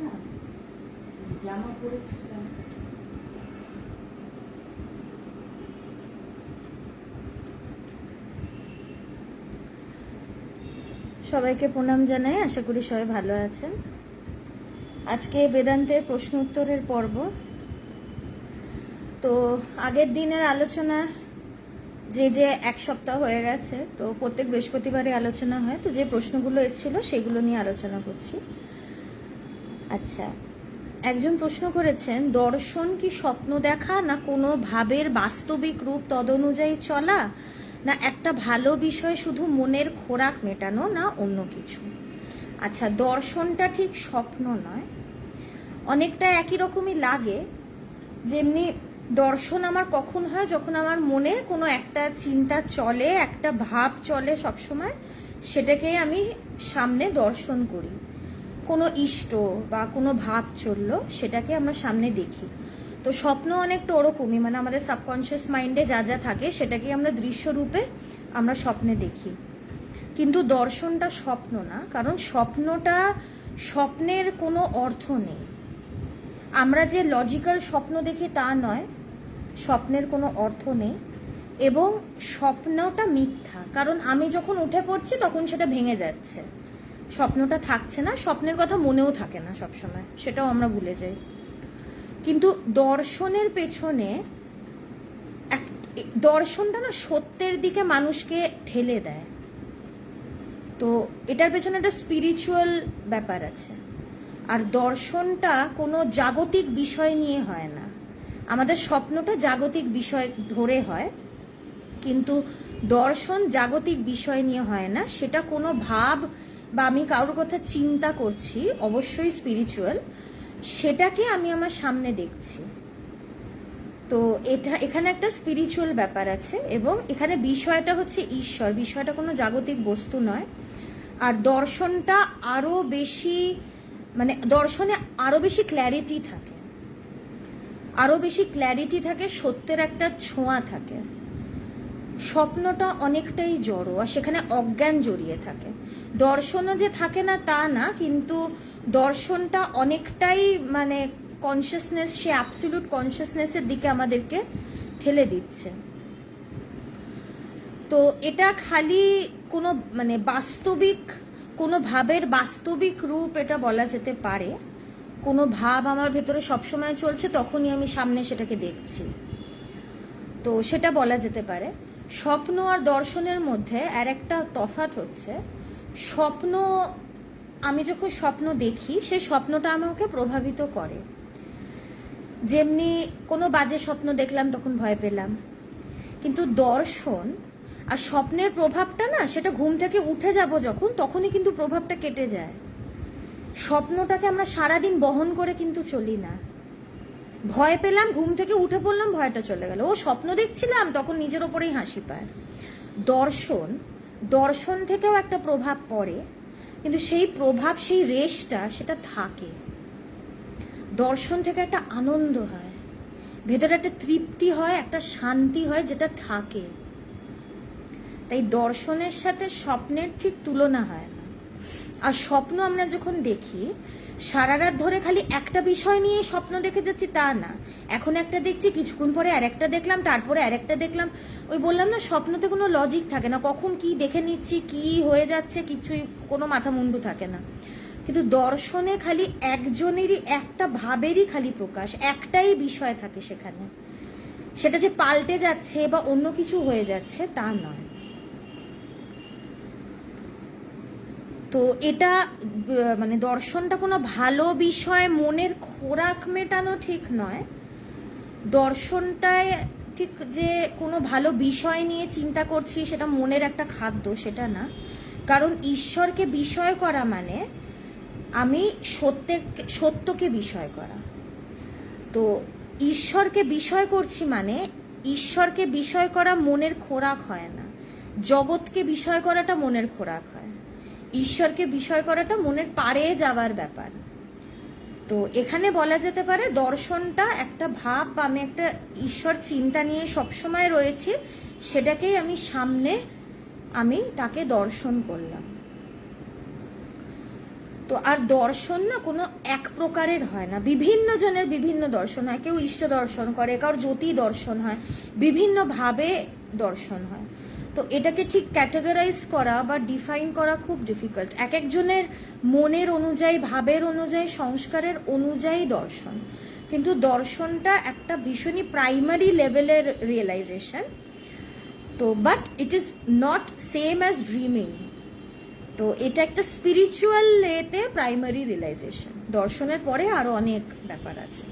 না, জামা পরেছিলাম। সবাইকে প্রণাম জানাই, আশা করি সবাই ভালো আছেন। আজকে বেদান্তের প্রশ্ন উত্তরের পর্ব। তো আগের দিনের আলোচনা যে এক সপ্তাহ হয়ে গেছে, তো প্রত্যেক বৃহস্পতিবারে আলোচনা হয়, তো যে প্রশ্নগুলো এসেছিল সেগুলো নিয়ে আলোচনা করছি। আচ্ছা, একজন প্রশ্ন করেছেন, দর্শন কি স্বপ্ন দেখা, না কোনো ভাবের বাস্তবিক রূপ তদনুযায়ী চলা, না একটা ভালো বিষয় শুধু মনের খোরাক মেটানো, না অন্য কিছু? আচ্ছা, দর্শনটা ঠিক স্বপ্ন নয়, অনেকটা একই রকমই লাগে। যেমনি দর্শন আমার কখন হয়, যখন আমার মনে কোনো একটা চিন্তা চলে, একটা ভাব চলে সবসময়, সেটাকেই আমি সামনে দর্শন করি। কোনো ইষ্ট বা কোনো ভাব চললো, সেটাকে আমরা সামনে দেখি। তো স্বপ্ন অনেকটা ওরকমই, মানে আমাদের সাবকনশিয়াস মাইন্ডে যা যা থাকে সেটাকে আমরা দৃশ্য রূপে আমরা স্বপ্নে দেখি। কিন্তু দর্শনটা স্বপ্ন না, কারণ স্বপ্নের কোনো অর্থ নেই। আমরা যে লজিক্যাল স্বপ্ন দেখি তা নয়, স্বপ্নের কোনো অর্থ নেই, এবং স্বপ্নটা মিথ্যা। কারণ আমি যখন উঠে পড়ছি তখন সেটা ভেঙে যাচ্ছে, স্বপ্নটা থাকছে না, স্বপ্নের কথা মনেও থাকে না সবসময়, সেটাও আমরা ভুলে যাই। কিন্তু দর্শনের পেছনে দর্শনটা না সত্যের দিকে মানুষকে ঠেলে দেয়। তো এটার পেছনে একটা স্পিরিচুয়াল ব্যাপার আছে। আর দর্শনটা কোনো জাগতিক বিষয় নিয়ে হয় না। আমাদের স্বপ্নটা জাগতিক বিষয় ধরে হয়, কিন্তু দর্শন জাগতিক বিষয় নিয়ে হয় না। সেটা কোনো ভাব বা আমি কারোর কথা চিন্তা করছি, অবশ্যই স্পিরিচুয়াল, সেটাকে আমি আমার সামনে দেখছি। তো এখানে একটা স্পিরিচুয়াল ব্যাপার আছে, এবং এখানে বিষয়টা হচ্ছে ঈশ্বর, বিষয়টা কোনো জাগতিক বস্তু নয়। আর দর্শনটা আরো বেশি, মানে দর্শনে আরো বেশি ক্ল্যারিটি থাকে, আরো বেশি ক্ল্যারিটি থাকে, সত্যের একটা ছোঁয়া থাকে। স্বপ্নটা অনেকটাই জড়ো, আর সেখানে অজ্ঞান জড়িয়ে থাকে। দর্শনও যে থাকে না তা না, কিন্তু দর্শনটা অনেকটাই মানে কনসিয়াসনেস, সে অ্যাবসলিউট কনসিয়াসনেসের দিকে আমাদেরকে ঠেলে দিচ্ছে। তো এটা খালি কোনো মানে বাস্তবিক কোনো ভাবের বাস্তবিক রূপ এটা বলা যেতে পারে। কোনো ভাব আমার ভেতরে সবসময় চলছে, তখনই আমি সামনে সেটাকে দেখছি, তো সেটা বলা যেতে পারে। স্বপ্ন আর দর্শনের মধ্যে আর একটা তফাৎ হচ্ছে, স্বপ্ন, আমি যখন স্বপ্ন দেখি সেই স্বপ্নটা আমাকে প্রভাবিত করে। যেমনি কোনো বাজে স্বপ্ন দেখলাম তখন ভয় পেলাম, কিন্তু দর্শন আর স্বপ্নের প্রভাবটা না, সেটা ঘুম থেকে উঠে যাব যখন, তখনই কিন্তু প্রভাবটা কেটে যায়। স্বপ্নটাকে আমরা সারাদিন বহন করে কিন্তু চলি না। ভয় পেলাম, ঘুম থেকে উঠে পড়লাম, ভয়টা চলে গেল, ও স্বপ্ন দেখছিলাম, তখন নিজের ওপরেই হাসি পায়। দর্শন থেকেও একটা প্রভাব পড়ে, কিন্তু সেই প্রভাব, সেই রেশটা সেটা থাকে। দর্শন থেকে একটা আনন্দ হয়, ভেতরে একটা তৃপ্তি হয়, একটা শান্তি হয়, যেটা থাকে। তাই দর্শনের সাথে স্বপ্নের ঠিক তুলনা হয় না। আর স্বপ্ন আমরা যখন দেখি, সারা রাত ধরে খালি একটা বিষয় নিয়ে স্বপ্ন দেখে যাচ্ছি তা না। এখন একটা দেখছি, কিছুক্ষণ পরে আরেকটা দেখলাম, তারপরে আরেকটা দেখলাম। ওই বললাম না, স্বপ্নতে কোনো লজিক থাকে না, কখন কি দেখে নিচ্ছি, কি হয়ে যাচ্ছে, কিছুই কোনো মাথা মুন্ডু থাকে না। কিন্তু দর্শনে খালি একজনেরই একটা ভাবেরই খালি প্রকাশ, একটাই বিষয় থাকে সেখানে। সেটা যে পাল্টে যাচ্ছে বা অন্য কিছু হয়ে যাচ্ছে তা নয়। তো এটা মানে দর্শনটা কোনো ভালো বিষয়, মনের খোরাক মেটানো ঠিক নয়। দর্শনটায় ঠিক যে কোনো ভালো বিষয় নিয়ে চিন্তা করছি, সেটা মনের একটা খাদ্য, সেটা না। কারণ ঈশ্বরকে বিষয় করা মানে আমি সত্যকে বিষয় করা। তো ঈশ্বরকে বিষয় করছি মানে ঈশ্বরকে বিষয় করা মনের খোরাক হয় না, জগৎকে বিষয় করাটা মনের খোরাক হয়। ঈশ্বরকে বিষয় করাটা মনের পারে যাওয়ার ব্যাপার। তো এখানে বলা যেতে পারে দর্শনটা একটা ভাব, বা আমি একটা ঈশ্বর চিন্তা নিয়ে সবসময় রয়েছি, সেটাকেই আমি সামনে, আমি তাকে দর্শন করলাম। তো আর দর্শন না কোনো এক প্রকারের হয় না, বিভিন্ন জনের বিভিন্ন দর্শন হয়। কেউ ইষ্ট দর্শন করে, কারোর জ্যোতি দর্শন হয়, বিভিন্নভাবে দর্শন হয়। তো এটাকে ঠিক ক্যাটাগরাইজ করা বা ডিফাইন করা খুব ডিফিকাল্ট। এক একজনের মনের অনুযায়ী, ভাবের অনুযায়ী, সংস্কারের অনুযায়ী দর্শন। কিন্তু দর্শনটা একটা ভীষণই প্রাইমারি লেভেলের রিয়েলাইজেশন। তো but it is not same as dreaming. তো এটা একটা স্পিরিচুয়াল লেতে প্রাইমারি রিয়েলাইজেশন। দর্শনের পরে আরো অনেক ব্যাপার আছে।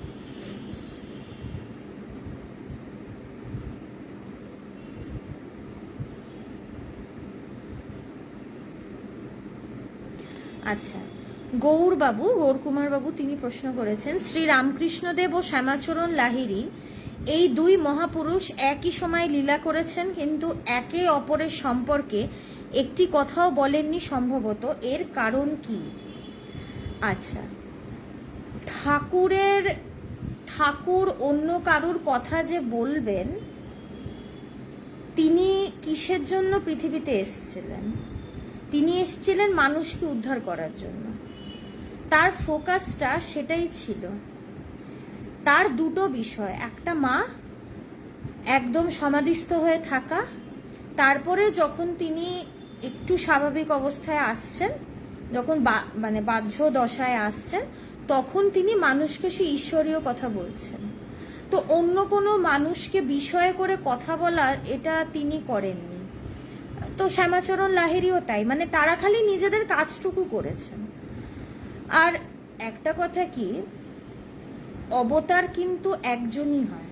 আচ্ছা, গৌর কুমার বাবু তিনি প্রশ্ন করেছেন, শ্রী রামকৃষ্ণদেব ও শ্যামাচরণ লাহিড়ী এই দুই মহাপুরুষ একই সময় লীলা করেছেন, কিন্তু একে অপরের সম্পর্কে একটি কথাও বলেননি সম্ভবত, এর কারণ কি? আচ্ছা, ঠাকুর অন্য কারুর কথা যে বলবেন, তিনি কিসের জন্য পৃথিবীতে এসেছিলেন? তিনি এসেছিলেন মানুষকে উদ্ধার করার জন্য। তার ফোকাসটা সেটাই ছিল। তার দুটো বিষয়, একটা মা একদম সমাধিস্থ হয়ে থাকা, তারপরে যখন তিনি একটু স্বাভাবিক অবস্থায় আসছেন, যখন মানে বাহ্য দশায় আসছেন, তখন তিনি মানুষকে সে ঈশ্বরীয় কথা বলছেন। তো অন্য কোনো মানুষকে বিষয় করে কথা বলা, এটা তিনি করেননি। তো শ্যামাচরণ লাহিড়ীও তাই, মানে তারা খালি নিজেদের কাজটুকু করেছেন। আর একটা কথা কি, অবতার কিন্তু একজনই হয়।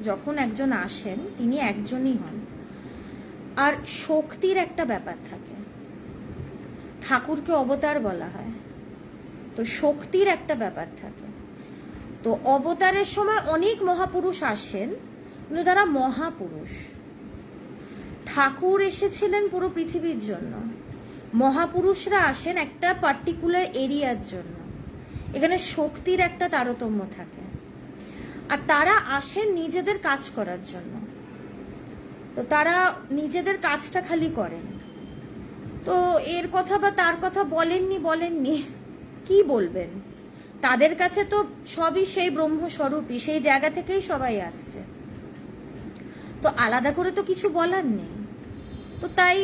যখন একজন আসেন তিনি একজনই হন। আর শক্তির একটা ব্যাপার থাকে, ঠাকুরকে অবতার বলা হয়, তো শক্তির একটা ব্যাপার থাকে। তো অবতারের সময় অনেক মহাপুরুষ আসেন, কিন্তু তারা মহাপুরুষ। ঠাকুর এসেছিলেন পুরো পৃথিবীর জন্য, মহাপুরুষরা আসেন একটা পার্টিকুলার এরিয়ার জন্য। এখানে শক্তির একটা তারতম্য থাকে। আর তারা আসেন নিজেদের কাজ করার জন্য, তো তারা নিজেদের কাজটা খালি করেন। তো এর কথা বা তার কথা বলেননি কি বলবেন? তাদের কাছে তো সবই সেই ব্রহ্মস্বরূপই, সেই জায়গা থেকেই সবাই আসছে। তো আলাদা করে তো কিছু বলার নেই। তো তাই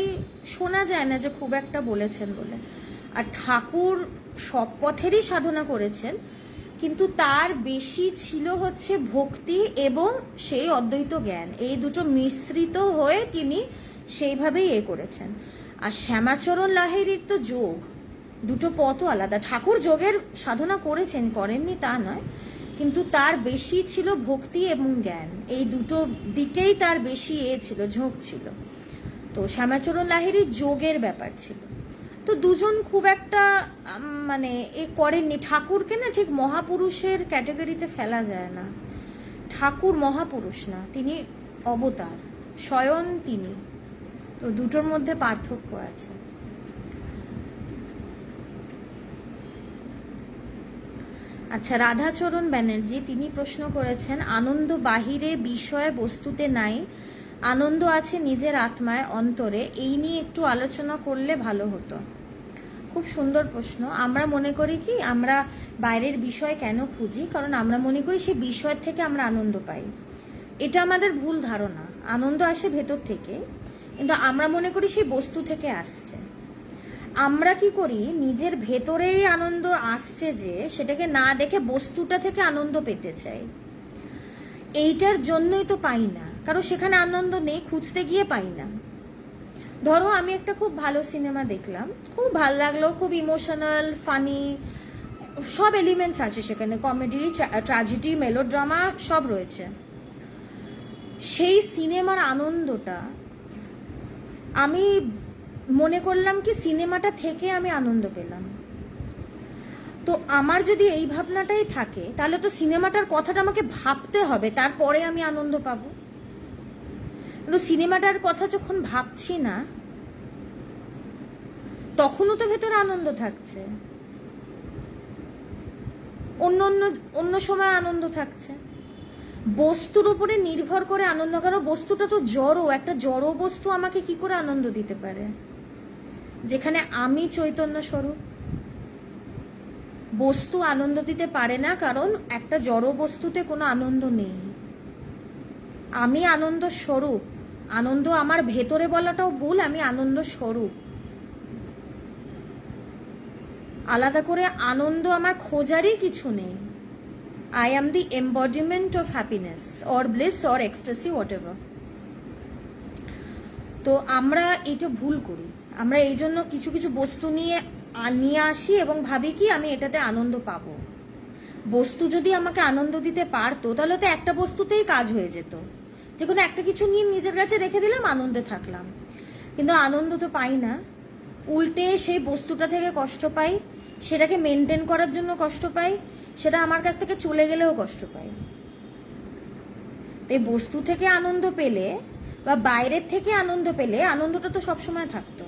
শোনা যায় না যে খুব একটা বলেছেন বলে। আর ঠাকুর সব পথেরই সাধনা করেছেন, কিন্তু তার বেশি ছিল হচ্ছে ভক্তি এবং সেই অদ্বৈত জ্ঞান, এই দুটো মিশ্রিত হয়ে তিনি সেইভাবেই করেছেন। আর শ্যামাচরণ লাহিড়ীর তো যোগ, দুটো পথও আলাদা। ঠাকুর যোগের সাধনা করেছেন, করেননি তা নয়, কিন্তু তার বেশি ছিল ভক্তি এবং জ্ঞান, এই দুটো দিকেই তার বেশি ছিল, ঝোঁক ছিল। তো শ্যামাচরণ লাহিড়ীর যোগের ব্যাপার ছিল। তো দুজন খুব একটা মানে করেননি। ঠাকুরকে না ঠিক মহাপুরুষের ক্যাটাগরিতে ফেলা যায় না। ঠাকুর মহাপুরুষ না, তিনি অবতার, স্বয়ং তিনি। তো দুটোর মধ্যে পার্থক্য আছে। আচ্ছা, রাধাচরণ ব্যানার্জি তিনি প্রশ্ন করেছেন, আনন্দ বাহিরে বিষয় বস্তুতে নাই, আনন্দ আছে নিজের আত্মায় অন্তরে, এই নিয়ে একটু আলোচনা করলে ভালো হতো। খুব সুন্দর প্রশ্ন। আমরা মনে করি কি, আমরা বাইরের বিষয় কেন খুঁজি? কারণ আমরা মনে করি সেই বিষয় থেকে আমরা আনন্দ পাই। এটা আমাদের ভুল ধারণা। আনন্দ আসে ভেতর থেকে, কিন্তু আমরা মনে করি সেই বস্তু থেকে আসছে। আমরা কি করি, নিজের ভেতরেই আনন্দ আসছে যে, সেটাকে না দেখে বস্তুটা থেকে আনন্দ পেতে চাই। এইটার জন্যই তো পাই না, কারণ সেখানে আনন্দ নেই, খুঁজতে গিয়ে পাই না। ধরো আমি একটা খুব ভালো সিনেমা দেখলাম, খুব ভালো লাগলো, খুব ইমোশনাল, ফানি, সব এলিমেন্টস আছে সেখানে, কমেডি, ট্র্যাজেডি, মেলোড্রামা সব রয়েছে। সেই সিনেমার আনন্দটা আমি মনে করলাম কি সিনেমাটা থেকে আমি আনন্দ পেলাম। তো আমার যদি এই ভাবনাটাই থাকে, তাহলে তো সিনেমাটার কথাটা আমাকে ভাবতে হবে, তারপরে আমি আনন্দ পাবো। কিন্তু সিনেমাটার কথা যখন ভাবছি না, তখনও তো ভেতরে আনন্দ থাকছে, অন্য সময় আনন্দ থাকছে। বস্তুর উপরে নির্ভর করে আনন্দ, কারণ বস্তুটা তো জড়, একটা জড় বস্তু আমাকে কি করে আনন্দ দিতে পারে, যেখানে আমি চৈতন্য স্বরূপ? বস্তু আনন্দ দিতে পারে না, কারণ একটা জড় বস্তুতে কোনো আনন্দ নেই। আমি আনন্দ স্বরূপ। আনন্দ আমার ভেতরে বলাটাও ভুল, আমি আনন্দ স্বরূপ। আলাদা করে আনন্দ আমার খোঁজারই কিছু নেই। I am the embodiment of happiness or bliss or ecstasy, whatever. তো আমরা এটা ভুল করি। আমরা এই জন্য কিছু কিছু বস্তু নিয়ে আসি এবং ভাবি কি আমি এটাতে আনন্দ পাবো। বস্তু যদি আমাকে আনন্দ দিতে পারতো তাহলে তো একটা বস্তুতেই কাজ হয়ে যেত, যে কোনো একটা কিছু নিয়ে নিজের কাছে রেখে দিলাম, আনন্দে থাকলাম। কিন্তু আনন্দ তো পাই না, উল্টে সেই বস্তুটা থেকে কষ্ট পাই, সেটাকে মেনটেন করার জন্য কষ্ট পাই, সেটা আমার কাছ থেকে চলে গেলেও কষ্ট পাই। এই বস্তু থেকে আনন্দ পেলে বা বাইরের থেকে আনন্দ পেলে আনন্দটা তো সবসময় থাকতো।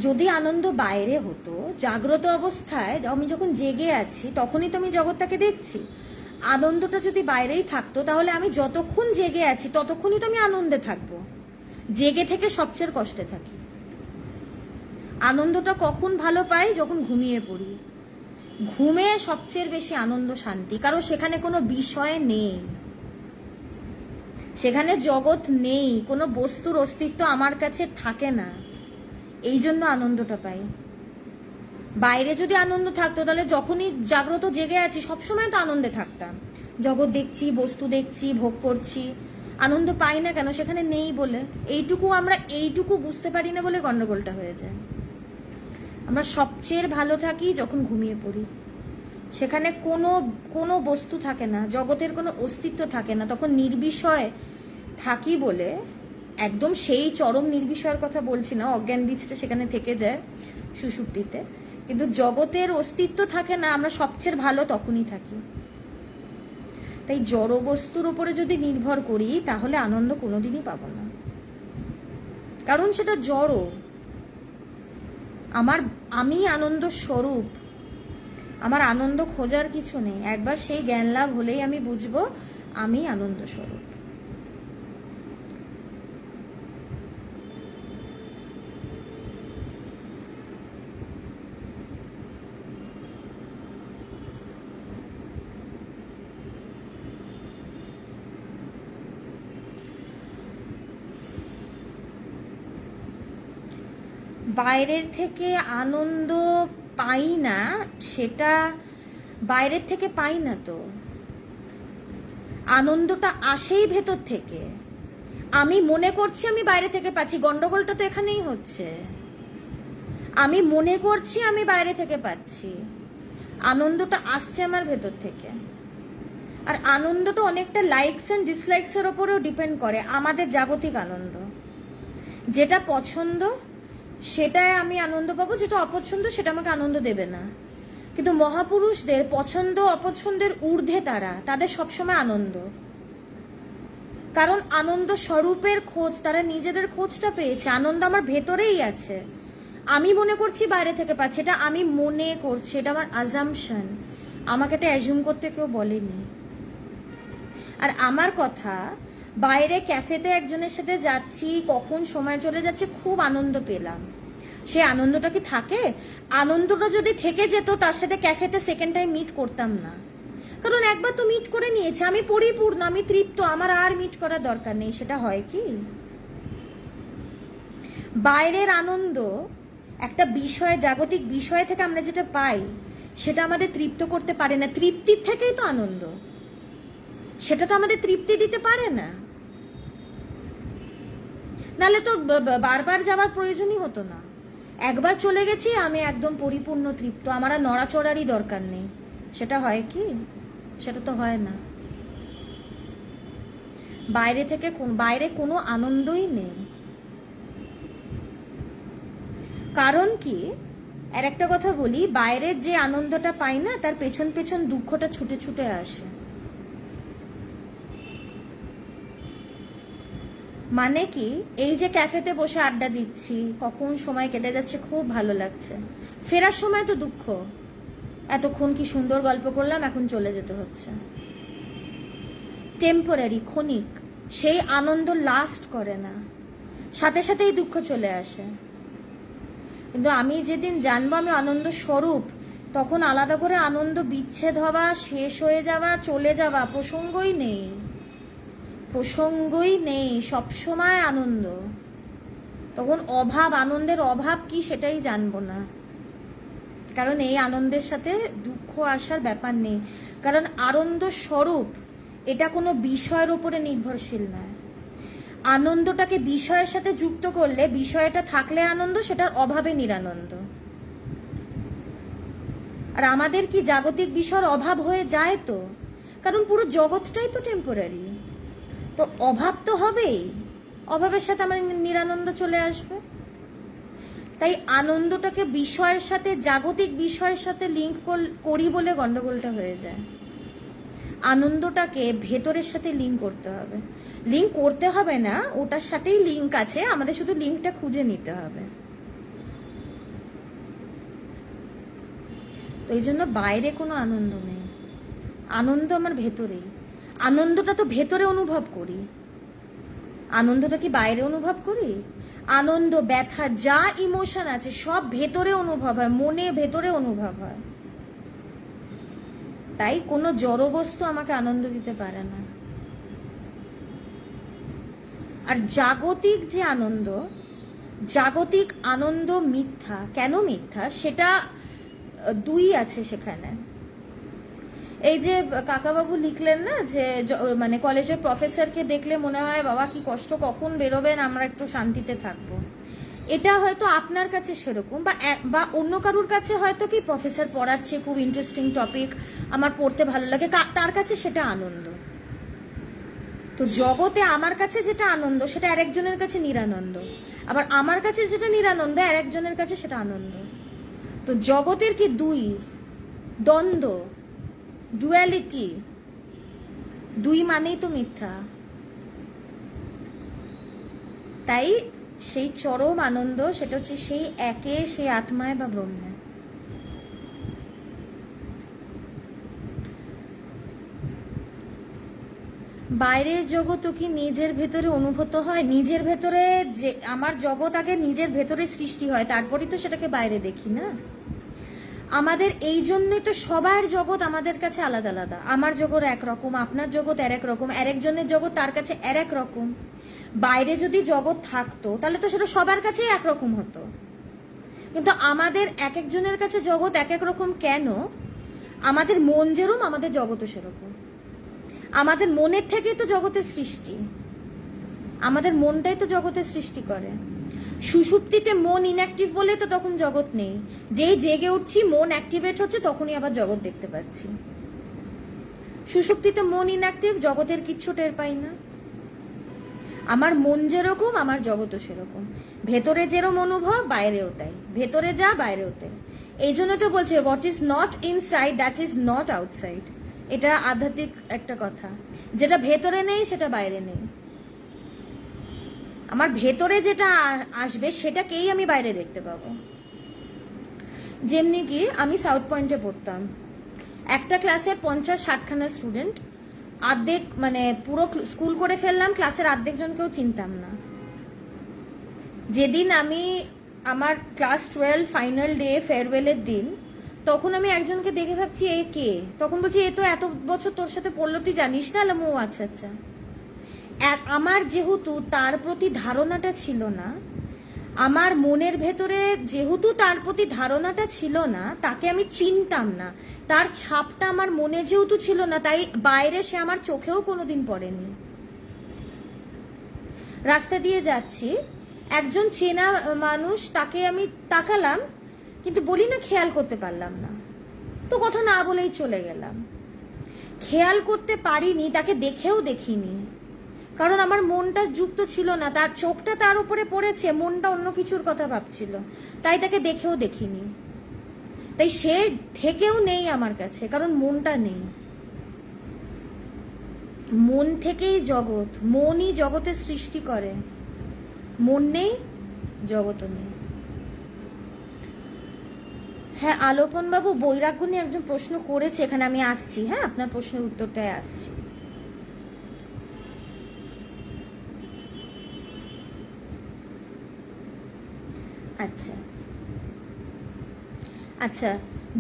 যদি আনন্দ বাইরে হতো, জাগ্রত অবস্থায় আমি যখন জেগে আছি তখনই তো আমি জগৎটাকে দেখছি। আনন্দটা যদি বাইরেই থাকতো তাহলে আমি যতক্ষণ জেগে আছি ততক্ষণই তো আমি আনন্দে থাকবো। জেগে থেকে সবচেয়ে কষ্টে থাকি। আনন্দটা কখন ভালো পাই? যখন ঘুমিয়ে পড়ি। ঘুমে সবচেয়ে বেশি আনন্দ, শান্তি, কারণ সেখানে কোনো বিষয় নেই, সেখানে জগৎ নেই, কোনো বস্তুর অস্তিত্ব আমার কাছে থাকে না। এই জন্য আনন্দটা পাই। বাইরে যদি আনন্দ থাকতো তাহলে যখনই জাগ্রত জেগে আছি সবসময় তো আনন্দে থাকতাম। জগৎ দেখছি, বস্তু দেখছি, ভোগ করছি, আনন্দ পাই না কেন? সেখানে নেই বলে। আমরা এইটুকু বুঝতে পারি না বলে গন্ডগোলটা হয়ে যায়। আমরা সবচেয়ে ভালো থাকি যখন ঘুমিয়ে পড়ি। সেখানে কোনো বস্তু থাকে না, জগতের কোনো অস্তিত্ব থাকে না, তখন নির্বিষয় থাকি বলে। একদম সেই চরম নির্বিষয়ের কথা বলছি না, অজ্ঞান বীজটা সেখানে থেকে যায় সুষুপ্তিতে, কিন্তু জগতের অস্তিত্ব থাকে না, আমরা সবচেয়ে ভালো তখনই থাকি। তাই জড় বস্তুর উপরে যদি নির্ভর করি তাহলে আনন্দ কোনোদিনই পাবো না, কারণ সেটা জড়। আমি আনন্দ স্বরূপ, আমার আনন্দ খোঁজার কিছু নেই। একবার সেই জ্ঞান লাভ হলেই আমি বুঝবো আমি আনন্দ স্বরূপ। বাইরের থেকে আনন্দ পাই না, সেটা বাইরের থেকে পাই না তো, আনন্দটা আসেই ভেতর থেকে। আমি মনে করছি আমি বাইরে থেকে পাচ্ছি, গন্ডগোলটা তো এখানেই হচ্ছে। আমি মনে করছি আমি বাইরে থেকে পাচ্ছি, আনন্দটা আসছে আমার ভেতর থেকে। আর আনন্দটা অনেকটা লাইকস এন্ড ডিসলাইকস এর উপরেও ডিপেন্ড করে। আমাদের জাগতিক আনন্দ, যেটা পছন্দ সেটাই আমি আনন্দ পাবো, যেটা অপছন্দ সেটা আমাকে আনন্দ দেবে না। কিন্তু মহাপুরুষদের পছন্দ অপছন্দের ঊর্ধ্বে তাদের সবসময় আনন্দ, কারণ আনন্দ স্বরূপের খোঁজ, তারা নিজেদের খোঁজটা পেয়েছে। আনন্দ আমার ভেতরেই আছে। আমি মনে করছি বাইরে থেকে পাচ্ছি, এটা আমি মনে করছি, এটা আমার অ্যাজাম্পশন, আমাকে এটা অ্যাজুম করতে কেউ বলেনি। আর আমার কথা, বাইরে ক্যাফেতে একজনের সাথে যাচ্ছি, কখন সময় চলে যাচ্ছে, খুব আনন্দ পেলাম, সে আনন্দটা কি থাকে? আনন্দটা যদি থেকে যেত তার সাথে ক্যাফেতে সেকেন্ড টাইম মিট করতাম না, কারণ একবার তো মিট করে নিয়েছে, আমি পরিপূর্ণ, আমি তৃপ্ত, আমার আর মিট করার দরকার নেই। সেটা হয় কি? বাইরের আনন্দ একটা বিষয়, জাগতিক বিষয় থেকে আমরা যেটা পাই সেটা আমাদের তৃপ্ত করতে পারে না। তৃপ্তির থেকেই তো আনন্দ, সেটা তো আমাদের তৃপ্তি দিতে পারে না, নাহলে তো বারবার যাওয়ার প্রয়োজনই হতো না। একবার চলে গেছি, আমি একদম পরিপূর্ণ তৃপ্ত, আমার আর নড়াচড়ারই দরকার নেই। সেটা হয় কি? সেটা তো হয় না। বাইরে কোনো আনন্দই নেই। কারণ কি? আর একটা কথা বলি, বাইরের যে আনন্দটা পাই না তার পেছন পেছন দুঃখটা ছুটে ছুটে আসে। মানে কি? এই যে ক্যাফেতে বসে আড্ডা দিচ্ছি, কখন সময় কেটে যাচ্ছে, খুব ভালো লাগছে, ফেরার সময় তো দুঃখ, এতক্ষণ কি সুন্দর গল্প করলাম, এখন চলে যেতে হচ্ছে। টেম্পোরারি, ক্ষণিক, সেই আনন্দ লাস্ট করে না, সাথে সাথেই দুঃখ চলে আসে। কিন্তু আমি যেদিন জানবো আমি আনন্দ স্বরূপ, তখন আলাদা করে আনন্দ বিচ্ছেদ হওয়া, শেষ হয়ে যাওয়া, চলে যাওয়া প্রসঙ্গই নেই, প্রসঙ্গই নেই, সবসময় আনন্দ। তখন অভাব, আনন্দের অভাব কি সেটাই জানবো না, কারণ এই আনন্দের সাথে দুঃখ আসার ব্যাপার নেই। কারণ আনন্দ স্বরূপ এটা কোনো বিষয়ের উপরে নির্ভরশীল নয়। আনন্দটাকে বিষয়ের সাথে যুক্ত করলে, বিষয়টা থাকলে আনন্দ, সেটার অভাবে নিরানন্দ। আর আমাদের কি জাগতিক বিষয়ের অভাব হয়ে যায়? তো কারণ পুরো জগৎটাই তো টেম্পোরারি, তো অভাব তো হবেই, অভাবের সাথে আমার নিরানন্দ চলে আসবে। তাই আনন্দটাকে বিষয়ের সাথে, জাগতিক বিষয়ের সাথে লিঙ্ক করি বলে গন্ডগোলটা হয়ে যায়। আনন্দটাকে ভেতরের সাথে লিঙ্ক করতে হবে। লিঙ্ক করতে হবে না, ওটার সাথেই লিঙ্ক আছে, আমাদের শুধু লিঙ্কটা খুঁজে নিতে হবে। তো এই জন্য বাইরে কোনো আনন্দ নেই, আনন্দ আমার ভেতরেই। আনন্দটা তো ভেতরে অনুভব করি, আনন্দটা কি বাইরে অনুভব করি? আনন্দ, ব্যথা, যা ইমোশন আছে সব ভেতরে অনুভব হয়, মনে ভেতরে অনুভব হয়। তাই কোনো জড় বস্তু আমাকে আনন্দ দিতে পারে না। আর জাগতিক যে আনন্দ, জাগতিক আনন্দ মিথ্যা। কেন মিথ্যা? সেটা দুই আছে সেখানে। এই যে কাকাবাবু লিখলেন না যে মানে কলেজের প্রফেসরকে দেখলে মনে হয় বাবা কি কষ্ট, কখন বেরোবেন, আমরা একটু শান্তিতে থাকবো। এটা হয়তো আপনার কাছে সেরকম, বা অন্য কারুর কাছে হয়তো কি প্রফেসর পড়াচ্ছে, খুব ইন্টারেস্টিং টপিক, আমার পড়তে ভালো লাগে, তার কাছে সেটা আনন্দ। তো জগতে আমার কাছে যেটা আনন্দ সেটা আরেকজনের কাছে নিরানন্দ, আবার আমার কাছে যেটা নিরানন্দ আরেকজনের কাছে সেটা আনন্দ। তো জগতের কি দুই, দ্বন্দ্ব, ডুয়ালিটি, দুই মানেই তো মিথ্যা। তাই সেই চরম আনন্দ সেটা হচ্ছে সেই একে, সেই আত্মায় বা ব্রহ্মে। বাইরের জগৎ কি নিজের ভেতরে অনুভূত হয়? নিজের ভেতরে যে আমার জগৎ আগে নিজের ভেতরে সৃষ্টি হয়, তারপরেই তো সেটাকে বাইরে দেখি না। আমাদের এই জন্যই তো সবার জগৎ আমাদের কাছে আলাদা আলাদা। আমার জগৎ একরকম, আপনার জগৎ আরেক রকম, আরেকজনের জগৎ তার কাছে আরেক রকম। বাইরে যদি জগৎ থাকতো তাহলে তো সেটা সবার কাছেই একরকম হতো, কিন্তু আমাদের এক একজনের কাছে জগৎ এক এক রকম কেন? আমাদের মন যেরকম আমাদের জগৎও সেরকম। আমাদের মনের থেকেই তো জগতের সৃষ্টি, আমাদের মনটাই তো জগতের সৃষ্টি করে। সুষুপ্তিতে মন ইনঅ্যাক্টিভ বলে তো তখন জগৎ নেই, যেই জেগে উঠছি মন অ্যাক্টিভেট হচ্ছে তখনই আবার জগৎ দেখতে পাচ্ছি। সুষুপ্তিতে মন ইনঅ্যাক্টিভ, জগতের কিচ্ছু টের পাই না। আমার মন যেরকম আমার জগৎও সেরকম, ভেতরে যেরকম অনুভব বাইরেও তাই, ভেতরে যা বাইরেও তাই। এই জন্য তো বলছে what is not inside that is not outside. এটা আধ্যাত্মিক একটা কথা, যেটা ভেতরে নেই সেটা বাইরে নেই। আমার ভেতরে যেটা আসবে সেটাকেই আমি বাইরে দেখতে পাবো। যেমনি কি আমি সাউথ পয়েন্টে পড়তাম, একটা ক্লাসের 50-60খানা স্টুডেন্ট, অর্ধেক মানে পুরো স্কুল করে ফেললাম, ক্লাসের অর্ধেক জনকেও চিনতাম না। যেদিন আমি আমার ক্লাস 12 ফাইনাল ডে ফেয়ারওয়েলের দিন, তখন আমি একজনকে দেখে ভাবছি এ কে, তখন বলছি এ তো এত বছর তোর সাথে পড়লো, তুই জানিস না? ও আচ্ছা আচ্ছা। আমার যেহেতু তার প্রতি ধারণাটা ছিল না, আমার মনের ভেতরে যেহেতু তার প্রতি ধারণাটা ছিল না, তাকে আমি চিনতাম না, তার ছাপটা আমার মনে যেহেতু ছিল না, তাই বাইরে সে আমার চোখেও কোনোদিন পড়েনি। রাস্তা দিয়ে যাচ্ছি, একজন চেনা মানুষ, তাকে আমি তাকালাম কিন্তু বলি না খেয়াল করতে পারলাম না, তো কথা না বলেই চলে গেলাম। খেয়াল করতে পারিনি, তাকে দেখেও দেখিনি, কারণ আমার মনটা যুক্ত ছিল না, তার চোখটা তার উপরে পড়েছে, মনটা অন্য কিছুর কথা ভাবছিল, তাই তাকে দেখেও দেখিনি। তাই সে থেকেও নেই আমার কাছে, কারণ মনটা নেই। মন থেকেই জগৎ, মনই জগতের সৃষ্টি করে। মন নেই, জগৎও নেই। হ্যাঁ, আলোপন বাবু বৈরাগ্য নিয়ে একজন প্রশ্ন করেছে, এখানে আমি আসছি। হ্যাঁ, আপনার প্রশ্নের উত্তরটাই আসছি। আচ্ছা আচ্ছা,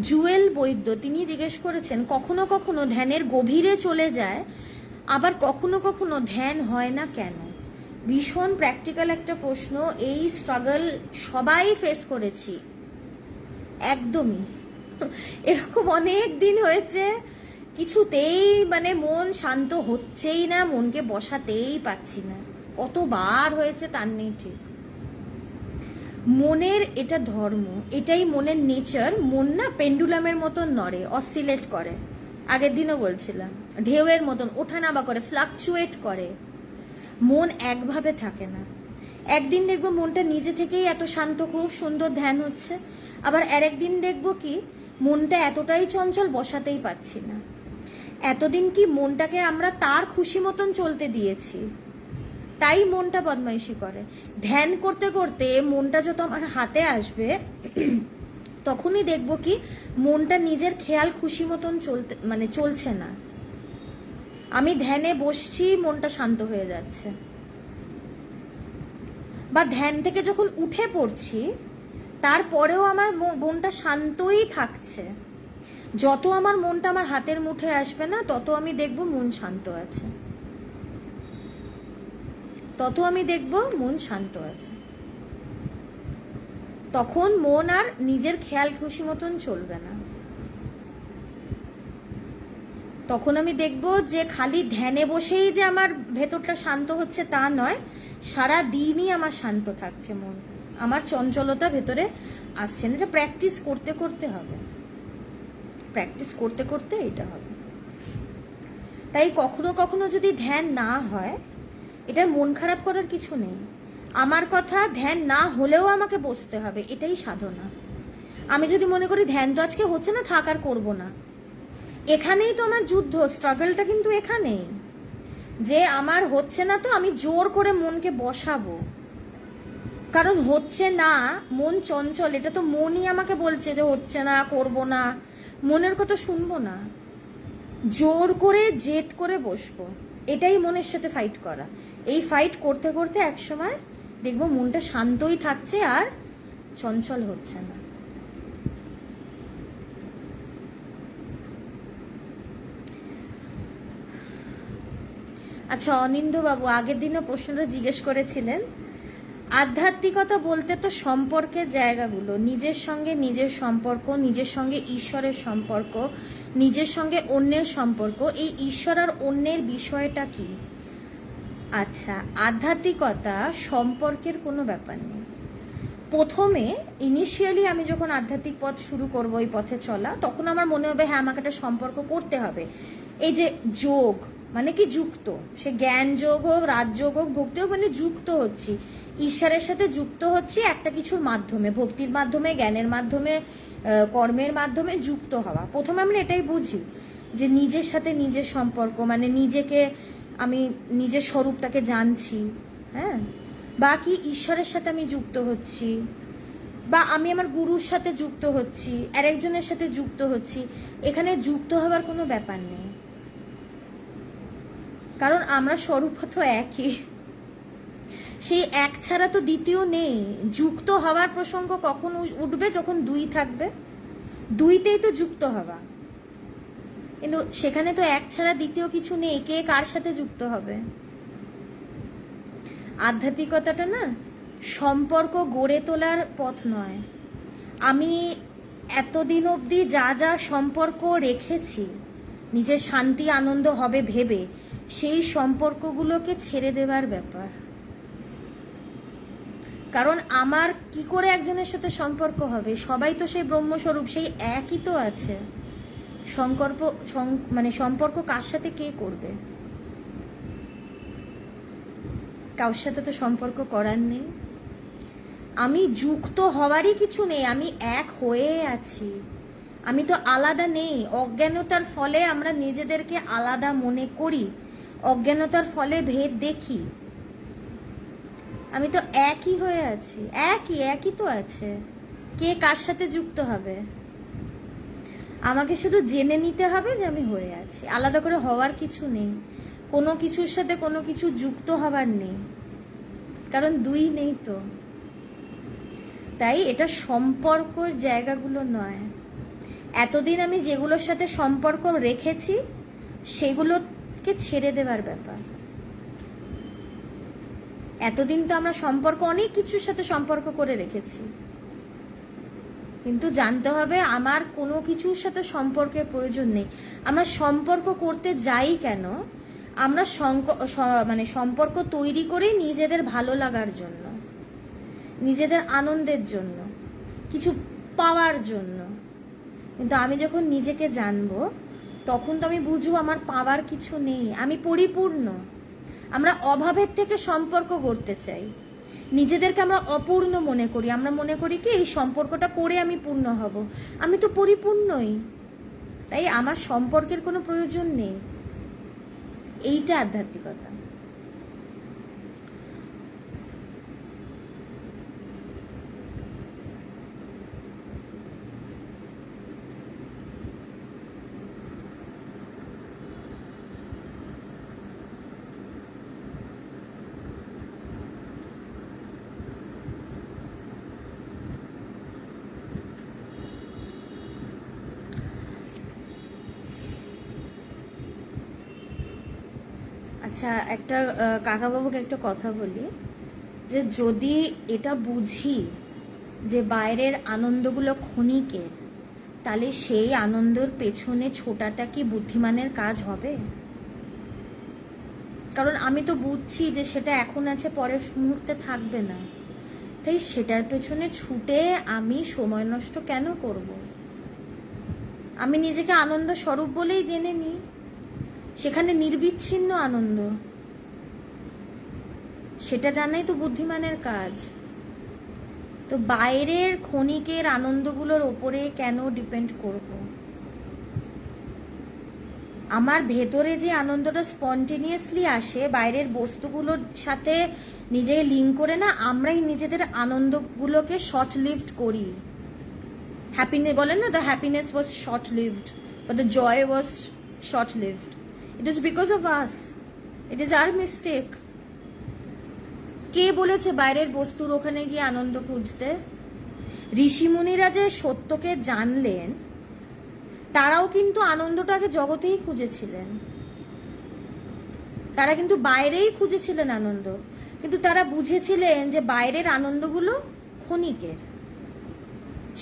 জুয়েল বৈদ্য তিনি জিজ্ঞেস করেছেন, কখনো কখনো ধ্যানের গভীরে চলে যায়, আবার কখনো কখনো ধ্যান হয় না কেন? ভীষণ প্র্যাকটিক্যাল একটা প্রশ্ন। এই স্ট্রাগল সবাই ফেস করেছি, একদমই। এরকম অনেক দিন হয়েছে, কিছুতেই মানে মন শান্ত হচ্ছেই না, মনকে বসাতেই পাচ্ছি না। কতবার হয়েছে তার নেই ঠিক। মনের এটা ধর্ম, এটাই মনের নেচার। মন না পেন্ডুলামের মতন নড়ে, অসিলেট করে, আগের দিনও বলছিলাম, ঢেউয়ের মতন ওঠানামা করে, ফ্লাকচুয়েট করে। মন একভাবে থাকে না। একদিন দেখবো মনটা নিজে থেকেই এত শান্ত, খুব সুন্দর ধ্যান হচ্ছে, আবার আরেকদিন দেখবো কি মনটা এতটাই চঞ্চল, বসাতেই পাচ্ছি না। এতদিন কি মনটাকে আমরা তার খুশি মতন চলতে দিয়েছি, তাই মনটা বদমাইশি করে। ধ্যান করতে করতে মনটা যত আমার হাতে আসবে, তখনই দেখবো কি মনটা নিজের খেয়াল খুশি মতন চলছে না। আমি ধ্যানে বসছি, মনটা শান্ত হয়ে যাচ্ছে, বা ধ্যান থেকে যখন উঠে পড়ছি তারপরেও আমার মনটা শান্তই থাকছে। যত আমার মনটা আমার হাতের মুঠে আসবে না, তত আমি দেখবো মন শান্ত আছে, তত আমি দেখবো মন শান্ত আছে। তখন মন আর নিজের খেয়াল খুশি মতন চলবে না। তখন আমি দেখবো যে খালি ধ্যানে বসেই যে আমার ভেতরটা শান্ত হচ্ছে তা নয়, সারা দিনই আমার শান্ত থাকছে মন, আমার চঞ্চলতা ভেতরে আসছে না। এটা প্র্যাকটিস করতে করতে হবে, প্র্যাকটিস করতে করতে এটা হবে। তাই কখনো কখনো যদি ধ্যান না হয়, এটা মন খারাপ করার কিছু নেই। আমার কথা, ধ্যান না হলেও আমাকে বসতে হবে, এটাই সাধনা। আমি যদি মনে করি ধ্যান তো আজকে হচ্ছে না, থাক আর করবো না, এখানেই তো আমার যুদ্ধ, স্ট্রাগলটা কিন্তু এখানেই, যে আমার হচ্ছে না তো আমি জোর করে মনকে বসাবো। কারণ হচ্ছে না, মন চঞ্চল, এটা তো মনই আমাকে বলছে যে হচ্ছে না, করবো না। মনের কথা শুনবো না, জোর করে জেদ করে বসবো, এটাই মনের সাথে ফাইট করা। এই ফাইট করতে করতে একসময় দেখবো মনটা শান্তই থাকছে আর চঞ্চল হচ্ছে না। আচ্ছা, অনিন্দ বাবু আগের দিনও প্রশ্নটা জিজ্ঞেস করেছিলেন, আধ্যাত্মিকতা বলতে তো সম্পর্কের জায়গাগুলো, নিজের সঙ্গে নিজের সম্পর্ক, নিজের সঙ্গে ঈশ্বরের সম্পর্ক, নিজের সঙ্গে অন্যের সম্পর্ক, এই ঈশ্বর আর অন্যের বিষয়টা কি? আচ্ছা, আধ্যাত্মিকতা সম্পর্কের কোনো ব্যাপার নেই। প্রথমে ইনিশিয়ালি আমি যখন আধ্যাত্মিক পথ শুরু করবো, এই পথে চলা, তখন আমার মনে হবে হ্যাঁ আমাকে একটা সম্পর্ক করতে হবে। এই যে যোগ মানে কি যুক্ত, সে জ্ঞান যোগ হোক, রাজযোগ হোক, ভক্তি হোক, মানে যুক্ত হচ্ছি, ঈশ্বরের সাথে যুক্ত হচ্ছি একটা কিছুর মাধ্যমে, ভক্তির মাধ্যমে, জ্ঞানের মাধ্যমে, কর্মের মাধ্যমে যুক্ত হওয়া। প্রথমে আমরা এটাই বুঝি যে নিজের সাথে নিজের সম্পর্ক, মানে নিজেকে আমি নিজের স্বরূপটাকে জানছি, হ্যাঁ, বা কি ঈশ্বরের সাথে আমি যুক্ত হচ্ছি, বা আমি আমার গুরুর সাথে যুক্ত হচ্ছি, আরেকজনের সাথে যুক্ত হচ্ছি। এখানে যুক্ত হওয়ার কোনো ব্যাপার নেই, কারণ আমরা স্বরূপত একই। সেই এক ছাড়া তো দ্বিতীয় নেই। যুক্ত হওয়ার প্রসঙ্গ কখন উঠবে? যখন দুই থাকবে, দুইতেই তো যুক্ত হওয়া, কিন্তু সেখানে তো এক ছাড়া দ্বিতীয় কিছু নেই। কে কার সাথে যুক্ত হবে? আধ্যাত্মিকতাটা না সম্পর্ক গড়ে তোলার পথ নয়। আমি এতদিন অবধি যা যা সম্পর্ক রেখেছি নিজের শান্তি আনন্দ হবে ভেবে, সেই সম্পর্কগুলোকে ছেড়ে দেওয়ার ব্যাপার। কারণ আমার কি করে একজনের সাথে সম্পর্ক হবে? সবাই তো সেই ব্রহ্মস্বরূপ, সেই একই তো আছে। সম্পর্ক কার সাথে কে করবে? কার সাথে তো সম্পর্ক করার নেই। আমি যুক্ত হওয়ারই কিছু নেই, আমি এক হয়ে আছি, আমি তো আলাদা নেই। অজ্ঞানতার ফলে আমরা নিজেদেরকে আলাদা মনে করি, অজ্ঞানতার ফলে ভেদ দেখি। আমি তো একই হয়ে আছি, একই তো আছে। কে কার সাথে যুক্ত হবে? আমাকে শুধু জেনে নিতে হবে যে আমি হয়ে আছি, আলাদা করে হওয়ার কিছু নেই। কোনো কিছুর সাথে কোনো কিছু যুক্ত হবার নেই, কারণ দুই নেই তো। তাই এটা সম্পর্কের জায়গাগুলো নয়, এতদিন আমি যেগুলোর সাথে সম্পর্ক রেখেছি সেগুলোকে ছেড়ে দেওয়ার ব্যাপার। এতদিন তো আমরা সম্পর্ক অনেক কিছুর সাথে সম্পর্ক করে রেখেছি, কিন্তু জানতে হবে আমার কোনো কিছুর সাথে সম্পর্কের প্রয়োজন নেই। আমরা সম্পর্ক করতে যাই কেন, আমরা সম্পর্ক তৈরি করি নিজেদের ভালো লাগার জন্য, নিজেদের আনন্দের জন্য, কিছু পাওয়ার জন্য। কিন্তু আমি যখন নিজেকে জানবো তখন তো আমি বুঝবো আমার পাওয়ার কিছু নেই, আমি পরিপূর্ণ। আমরা অভাবের থেকে সম্পর্ক করতে চাই, নিজেদেরকে আমরা অপূর্ণ মনে করি। আমরা মনে করি কি এই সম্পর্কটা করে আমি পূর্ণ হব, আমি তো পরিপূর্ণই, তাই আমার সম্পর্কের কোনো প্রয়োজন নেই। এইটা আধ্যাত্মিকতা। আচ্ছা, একটা কাকাবাবুকে একটা কথা বলি, যে যদি এটা বুঝি যে বাইরের আনন্দগুলো ক্ষণিকের, তাহলে সেই আনন্দের পেছনে ছোটাটা কি বুদ্ধিমানের কাজ হবে? কারণ আমি তো বুঝছি যে সেটা এখন আছে, পরের মুহূর্তে থাকবে না, তাই সেটার পেছনে ছুটে আমি সময় নষ্ট কেন করব? আমি নিজেকে আনন্দ স্বরূপ বলেই জেনে নিই, সেখানে নির্বিচ্ছিন্ন আনন্দ, সেটা জানাই তো বুদ্ধিমানের কাজ। তো বাইরের ক্ষণিকের আনন্দগুলোর ওপরে কেন ডিপেন্ড করব? আমার ভেতরে যে আনন্দটা স্পন্টেনিয়াসলি আসে বাইরের বস্তুগুলোর সাথে নিজেকে লিঙ্ক করে না, আমরাই নিজেদের আনন্দগুলোকে শর্ট লিভড করি। হ্যাপিনেস বলেন না, the happiness was short lived, but the joy was short lived. It is because of us. It is our mistake. কে বলেছে বাইরের বস্তুর ওখানে গিয়ে আনন্দ খুঁজতে? ঋষিমুনিরা যে সত্যকে জানলেন, তারাও কিন্তু আনন্দটাকে জগতেই খুঁজেছিলেন, তারা কিন্তু বাইরেই খুঁজেছিলেন আনন্দ, কিন্তু তারা বুঝেছিলেন যে বাইরের আনন্দগুলো ক্ষণিকের,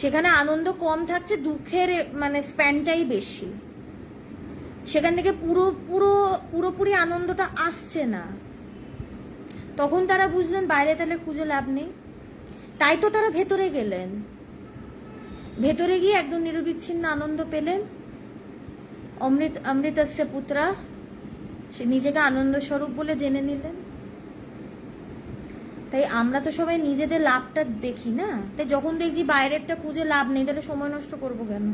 সেখানে আনন্দ কম থাকছে, দুঃখের স্প্যানটাই বেশি, সেখান থেকে পুরোপুরি আনন্দটা আসছে না। তখন তারা বুঝলেন বাইরে তাহলে খুঁজে লাভ নেই, তাই তো তারা ভেতরে গেলেন, ভেতরে গিয়ে একদম নিরবিচ্ছিন্ন আনন্দ পেলেন। অমৃতস্য পুত্রা, সে নিজেকে আনন্দ স্বরূপ বলে জেনে নিলেন। তাই আমরা তো সবাই নিজেদের লাভটা দেখি না, তাই যখন দেখছি বাইরেরটা খুঁজে লাভ নেই, তাহলে সময় নষ্ট করবো কেন?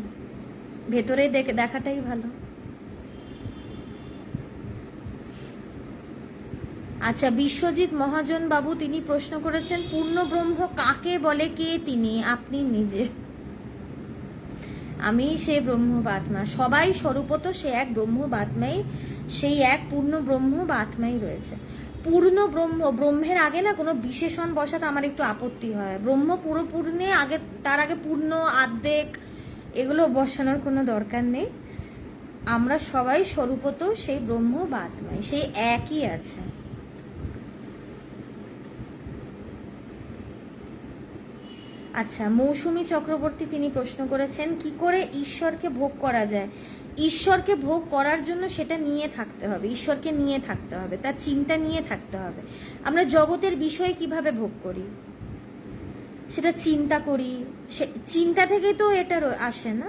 ভেতরে দেখাটাই ভালো। আচ্ছা, বিশ্বজিৎ মহাজন বাবু তিনি প্রশ্ন করেছেন, পূর্ণ ব্রহ্ম কাকে বলে, কে তিনি? আপনি নিজে। আমি সে ব্রহ্ম বা আত্মা, সবাই স্বরূপত সে এক ব্রহ্ম বা আত্মাই, সেই এক পূর্ণ ব্রহ্ম বা আত্মাই রয়েছে। পূর্ণ ব্রহ্ম, ব্রহ্মের আগে না কোনো বিশেষণ বসাতে আমার একটু আপত্তি হয়। ব্রহ্ম পুরোপূর্ণে আগে, তার আগে পূর্ণ, আর্ধেক, এগুলো বসানোর কোনো দরকার নেই। আমরা সবাই স্বরূপত সেই ব্রহ্ম বা আত্মাই, সেই একই আছে। আচ্ছা, মৌসুমী চক্রবর্তী তিনি প্রশ্ন করেছেন, কি করে ঈশ্বরকে ভোগ করা যায়? ঈশ্বরকে ভোগ করার জন্য সেটা নিয়ে থাকতে হবে, ঈশ্বরকে নিয়ে থাকতে হবে, তার চিন্তা নিয়ে থাকতে হবে। আমরা জগতের বিষয়ে কিভাবে ভোগ করি? সেটা চিন্তা করি, সে চিন্তা থেকেই তো এটা আসে না।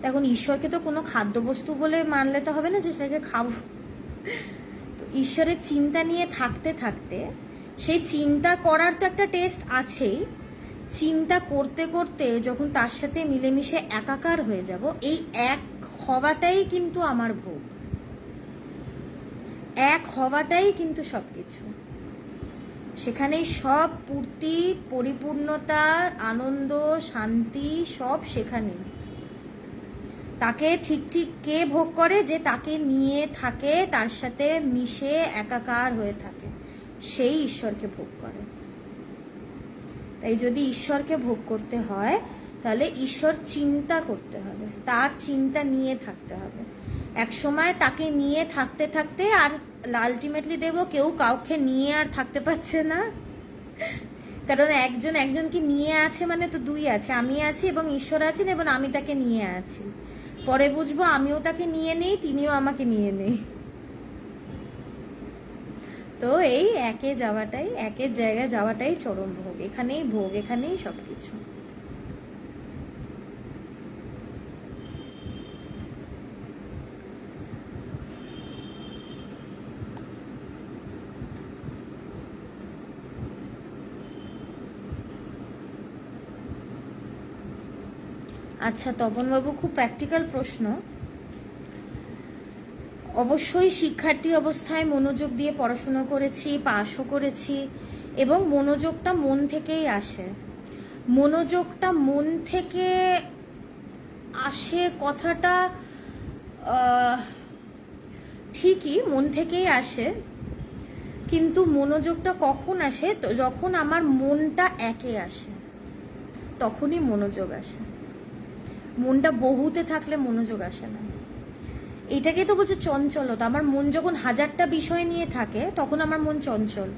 এখন ঈশ্বরকে তো কোনো খাদ্যবস্তু বলে মানলে তো হবে না যে সেটাকে খাবো। তো ঈশ্বরের চিন্তা নিয়ে থাকতে থাকতে, সেই চিন্তা করার তো একটা টেস্ট আছেই, চিন্তা করতে করতে যখন তার সাথে মিলেমিশে একাকার হয়ে যাব, এই এক হওয়াটাই কিন্তু আমার ভোগ, এক হওয়াটাই কিন্তু সবকিছু। সেখানেই সব পূর্তি, পরিপূর্ণতা, আনন্দ, শান্তি সব সেখানেই। তাকে ঠিক ঠিক কে ভোগ করে? যে তাকে নিয়ে থাকে, তার সাথে মিশে একাকার হয়ে থাকে, সেই ঈশ্বরকে ভোগ করে। তাই যদি ঈশ্বরকে ভোগ করতে হয়, তাহলে ঈশ্বর চিন্তা করতে হবে, তার চিন্তা নিয়ে থাকতে হবে। এক সময় তাকে নিয়ে থাকতে থাকতে আর আলটিমেটলি দেখবো কেউ কাউকে নিয়ে আর থাকতে পারছে না, কারণ একজন একজনকে নিয়ে আছে মানে তো দুই আছে, আমি আছি এবং ঈশ্বর আছেন এবং আমি তাকে নিয়ে আছি। পরে বুঝবো আমিও তাকে নিয়ে নেই, তিনিও আমাকে নিয়ে নেই। তো এই একের জায়গায় যাওয়াটাই চরম ভোগ, এখানেই সবকিছু। আচ্ছা তপনবাবু, খুব প্র্যাকটিক্যাল প্রশ্ন। অবশ্যই শিক্ষার্থী অবস্থায় মনোযোগ দিয়ে পড়াশোনা করেছি, পাশও করেছি, এবং মনোযোগটা মন থেকেই আসে। মনোযোগটা মন থেকে আসে কথাটা ঠিকই, মন থেকেই আসে, কিন্তু মনোযোগটা কখন আসে? তো যখন আমার মনটা একে আসে তখনই মনোযোগ আসে। মনটা বহুতে থাকলে মনোযোগ আসে না। এটাকে তো বলছে চঞ্চলতা। আমার মন যখন হাজারটা বিষয় নিয়ে থাকে তখন আমার মন চঞ্চল,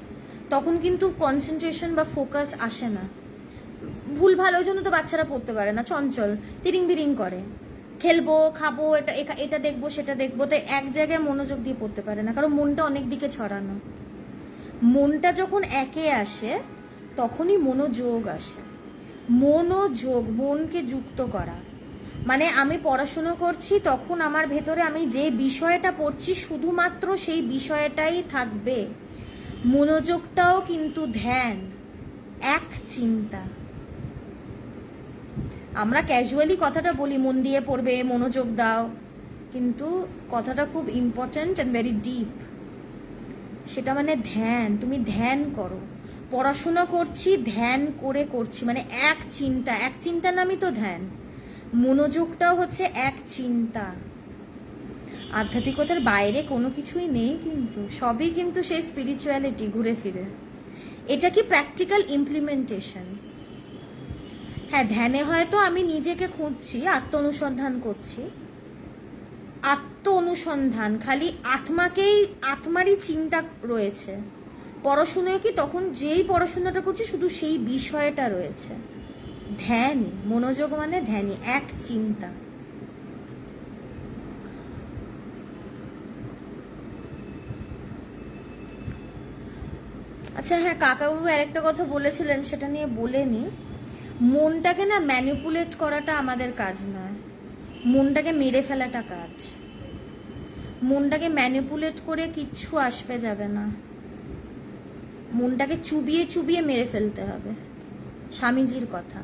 তখন কিন্তু কনসেন্ট্রেশন বা ফোকাস আসে না। ভুল ভালো জন্য তো বাচ্চারা পড়তে পারে না, চঞ্চল, তিরিং বিরিং করে, খেলবো খাবো এটা দেখবো সেটা দেখবো, তাই এক জায়গায় মনোযোগ দিয়ে পড়তে পারে না, কারণ মনটা অনেক দিকে ছড়ানো। মনটা যখন একে আসে তখনই মনোযোগ আসে। মনোযোগ, মনকে যুক্ত করা, মানে আমি পড়াশুনো করছি তখন আমার ভেতরে আমি যে বিষয়টা পড়ছি শুধুমাত্র সেই বিষয়টাই থাকবে। মনোযোগটাও কিন্তু ধ্যান, এক চিন্তা। আমরা ক্যাজুয়ালি কথাটা বলি মন দিয়ে পড়বে, মনোযোগ দাও, কিন্তু কথাটা খুব ইম্পর্ট্যান্ট অ্যান্ড ভেরি ডিপ। সেটা মানে ধ্যান, তুমি ধ্যান করো। পড়াশোনা করছি ধ্যান করে করছি, মানে এক চিন্তা নামই তো ধ্যান। মনোযোগটাও হচ্ছে এক চিন্তা। আধ্যাত্মিকতার বাইরে কোনো কিছুই নেই, কিন্তু সবই কিন্তু সেই স্পিরিচুয়ালিটি ঘুরে ফিরে। এটা কি প্র্যাকটিক্যাল ইমপ্লিমেন্টেশন। হ্যাঁ, ধ্যানে হয়তো আমি নিজেকে খুঁজছি, আত্ম অনুসন্ধান করছি। আত্ম অনুসন্ধান, খালি আত্মারই চিন্তা রয়েছে। পড়াশোনায় কি তখন যেই পড়াশোনাটা করছি শুধু সেই বিষয়টা রয়েছে। ধ্যানই, মনোযোগ মানে ধ্যানই, এক চিন্তা। আচ্ছা হ্যাঁ, কাকাবাবু আরেকটা কথা বলেছিলেন, সেটা নিয়ে বলেনি। মনটাকে না ম্যানিপুলেট করাটা আমাদের কাজ নয়, মনটাকে মেরে ফেলাটা কাজ। মনটাকে ম্যানিপুলেট করে কিচ্ছু আসবে যাবে না, মনটাকে চুবিয়ে চুবিয়ে মেরে ফেলতে হবে, স্বামীজির কথা।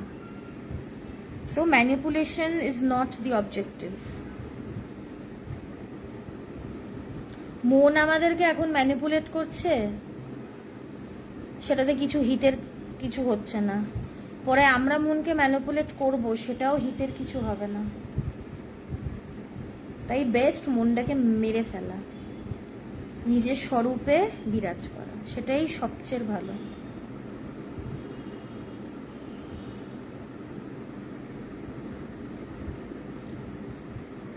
So manipulation is not the objective. মন আমাদেরকে এখন ম্যানিপুলেট করছে, সেটাতে কিছু হচ্ছে না। পরে আমরা মনকে ম্যানিপুলেট করব, সেটাও হিতের কিছু হবে না। তাই বেস্ট মনটাকে মেরে ফেলা, নিজের স্বরূপে বিরাজ করা, সেটাই সবচেয়ে ভালো।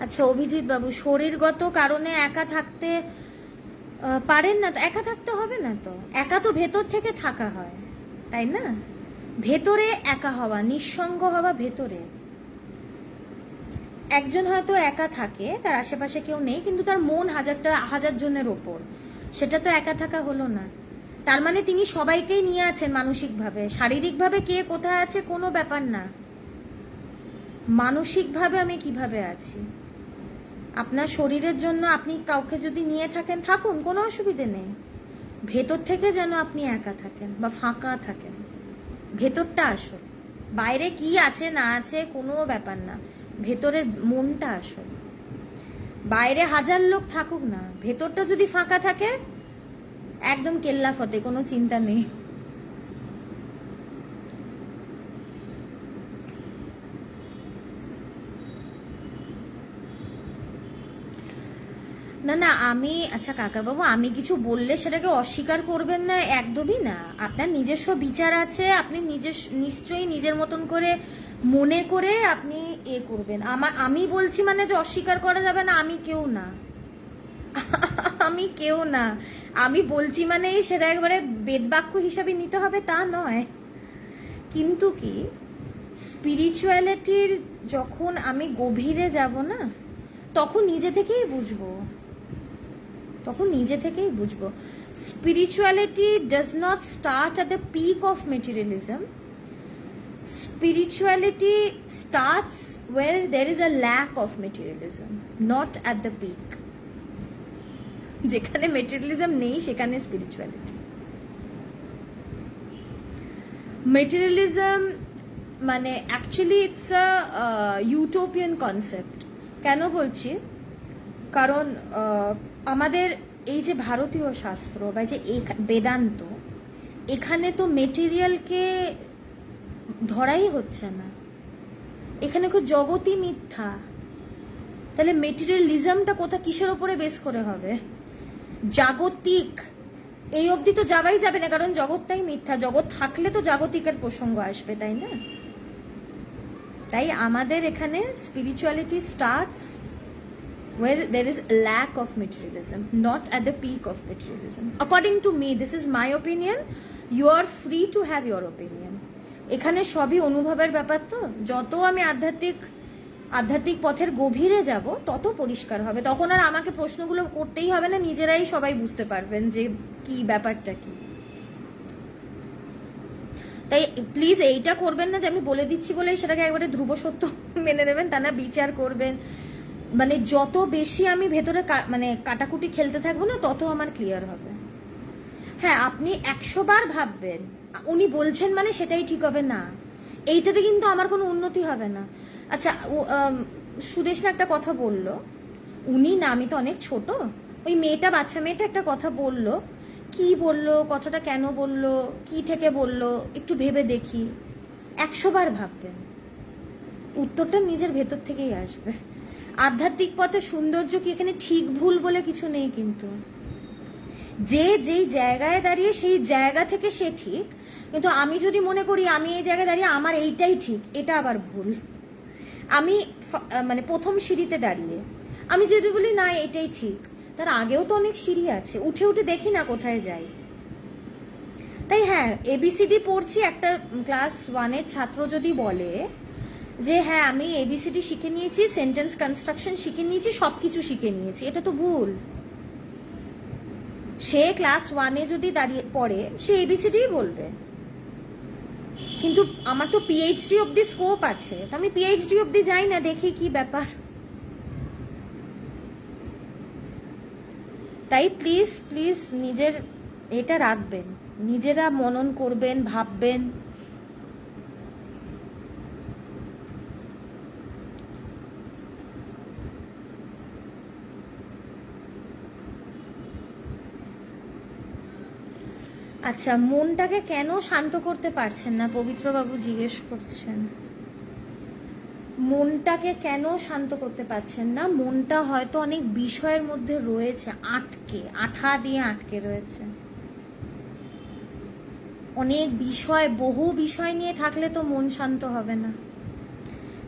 আচ্ছা অভিজিৎ বাবু, শরীরগত কারণে একা থাকতে পারেন না, তো একা থাকতে হবে না তো। একা তো ভেতর থেকে থাকা হয়, তাই না? ভেতরে একা হওয়া, নিঃসঙ্গ হওয়া ভেতরে। একজন হয়তো একা থাকে, তার আশেপাশে কেউ নেই, কিন্তু তার মন হাজার জনের ওপর, সেটা তো একা থাকা হলো না। তার মানে তিনি সবাইকেই নিয়ে আছেন মানসিকভাবে। শারীরিকভাবে কে কোথায় আছে কোনো ব্যাপার না, মানসিকভাবে আমি কিভাবে আছি। আপনার শরীরের জন্য আপনি কাউকে যদি নিয়ে থাকেন, থাকুন, কোনো অসুবিধে নেই। ভেতর থেকে যেন আপনি একা থাকেন বা ফাঁকা থাকেন, ভেতরটা আসল। বাইরে কি আছে না আছে কোনো ব্যাপার না, ভেতরের মনটা আসল। বাইরে হাজার লোক থাকুক না, ভেতরটা যদি ফাঁকা থাকে একদম কেল্লা ফতে, কোনো চিন্তা নেই। না না, আচ্ছা কাকাবাবু, আমি কিছু বললে সেটাকে অস্বীকার করবেন না, একদমই না। আপনার নিজস্ব বিচার আছে, আপনি নিশ্চয়ই নিজের মতন করে মনে করে আপনি করবেন। আমি বলছি মানে যে অস্বীকার করা যাবে না, আমি কেউ না। আমি কেউ না, আমি বলছি মানে সেটা একবারে বেদবাক্য হিসাবে নিতে হবে তা নয়। কিন্তু কি স্পিরিচুয়ালিটির যখন আমি গভীরে যাব না, তখন নিজে থেকেই বুঝবো। Spirituality does not start at the peak of materialism. Spirituality starts where there is a lack of materialism, not at the peak. যেখানে materialism নেই সেখানে spirituality. Materialism মানে actually it's a utopian concept. কেন বলছি? কারণ আমাদের এই যে ভারতীয় শাস্ত্র বা যে বেদান্ত, এখানে তো মেটেরিয়ালকে ধরাই হচ্ছে না, এখানে খুব জগতই মিথ্যা। তাহলে মেটেরিয়ালিজমটা কিসের ওপরে বেস করে হবে? জাগতিক এই অবধি তো যাবাই যাবে না, কারণ জগৎটাই মিথ্যা। জগৎ থাকলে তো জাগতিকের প্রসঙ্গ আসবে, তাই না? তাই আমাদের এখানে spirituality starts where there is a lack of materialism, not at the peak of materialism. According to me, this is my opinion. You are free to have your opinion. এখানে সবই অনুভবের ব্যাপার। তো যত আমি আধ্যাত্মিক পথের গভীরে যাব তত পরিষ্কার হবে, তখন আর আমাকে প্রশ্নগুলো করতেই হবে না, নিজেরাই সবাই বুঝতে পারবেন যে কি ব্যাপারটা কি। তাই প্লিজ এইটা করবেন না যে আমি বলে দিচ্ছি বলেই সেটাকে একবারে ধ্রুব সত্য মেনে নেবেন, তা না। বিচার করবেন, মানে যত বেশি আমি ভেতরে মানে কাটাকুটি খেলতে থাকবো না, তত আমার ক্লিয়ার হবে। হ্যাঁ, আপনি 100 বার ভাববেন উনি বলছেন মানে সেটাই ঠিক হবে না, এইটাতে কিন্তু আমার কোনো উন্নতি হবে না। আচ্ছা, সুদেশ না একটা কথা বললো, উনি না, আমি তো অনেক ছোট, ওই বাচ্চা মেয়েটা একটা কথা বললো, কি বললো, কথাটা কেন বললো, কি থেকে বললো, একটু ভেবে দেখি। 100 বার ভাববেন, উত্তরটা নিজের ভেতর থেকেই আসবে। আধ্যাত্মিক পথে সৌন্দর্য কি এখানে ঠিক ভুল বলে কিছু নেই, কিন্তু যে যেই জায়গায় দাঁড়িয়ে সেই জায়গা থেকে সে ঠিক। কিন্তু আমি যদি মনে করি আমি এই জায়গায় দাঁড়িয়ে আমার এইটাই ঠিক, এটা আবার ভুল। আমি মানে প্রথম সিঁড়িতে দাঁড়িয়ে আমি যদি বলি না এটাই ঠিক, তার আগেও তো অনেক সিঁড়ি আছে, উঠে উঠে দেখি না কোথায় যাই। তাই হ্যাঁ, ABCD পড়ছি, একটা ক্লাস 1-এর ছাত্র যদি বলে যে হ্যাঁ আমি ABCD শিখে নিয়েছি, সেন্টেন্স কনস্ট্রাকশন শিখে নিয়েছি, সবকিছু শিখে নিয়েছি, এটা তো ভুল। সে ক্লাস 1-এ যদি দাঁড়িয়ে পড়ে সে ABCD বলবে, কিন্তু আমার তো PhD অব্দি স্কোপ আছে, তো আমি PhD অব্দি যাই না, দেখি কি ব্যাপার। তাই প্লিজ প্লিজ নিজের এটা রাখবেন, নিজেরা মনন করবেন, ভাববেন। আচ্ছা, মনটাকে কেন শান্ত করতে পারছেন না, পবিত্রবাবু জিজ্ঞেস করছেন। মনটাকে কেন শান্ত করতে পারছেন না? মনটা হয়তো অনেক বিষয়ের মধ্যে রয়েছে, আঠা দিয়ে আটকে রয়েছে। অনেক বিষয়, বহু বিষয় নিয়ে থাকলে তো মন শান্ত হবে না।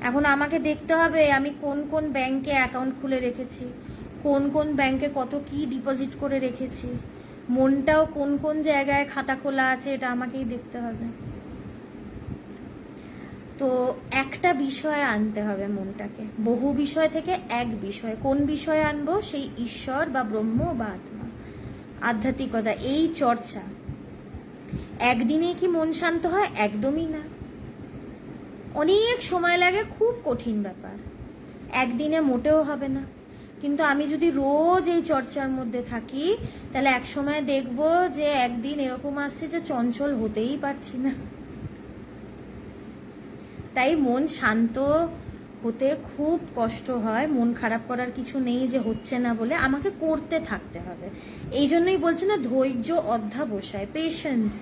এখন আমাকে দেখতে হবে আমি কোন কোন ব্যাংকে অ্যাকাউন্ট খুলে রেখেছি, কোন কোন ব্যাংকে কত কি ডিপোজিট করে রেখেছি, মনটাও কোন কোন জায়গায় খাতা খোলা আছে, এটা আমাকেই দেখতে হবে। তো একটা বিষয়ে আনতে হবে মনটাকে, বহু বিষয় থেকে এক বিষয়। কোন বিষয়ে আনবো? সেই ঈশ্বর বা ব্রহ্ম বা আত্মা, আধ্যাত্মিকতা, এই চর্চা। একদিনে কি মন শান্ত হয়? একদমই না, অনেক সময় লাগে, খুব কঠিন ব্যাপার, একদিনে মোটেও হবে না। কিন্তু আমি যদি রোজ এই চর্চার মধ্যে থাকি, তাহলে এক সময় দেখবো যে একদিন এরকম আসছে যে চঞ্চল হতেই পারছি না। তাই মন শান্ত হতে খুব কষ্ট হয়, মন খারাপ করার কিছু নেই যে হচ্ছে না বলে, আমাকে করতে থাকতে হবে। এই জন্যই বলছি না, ধৈর্য অধ্যাবসায়, পেশেন্স।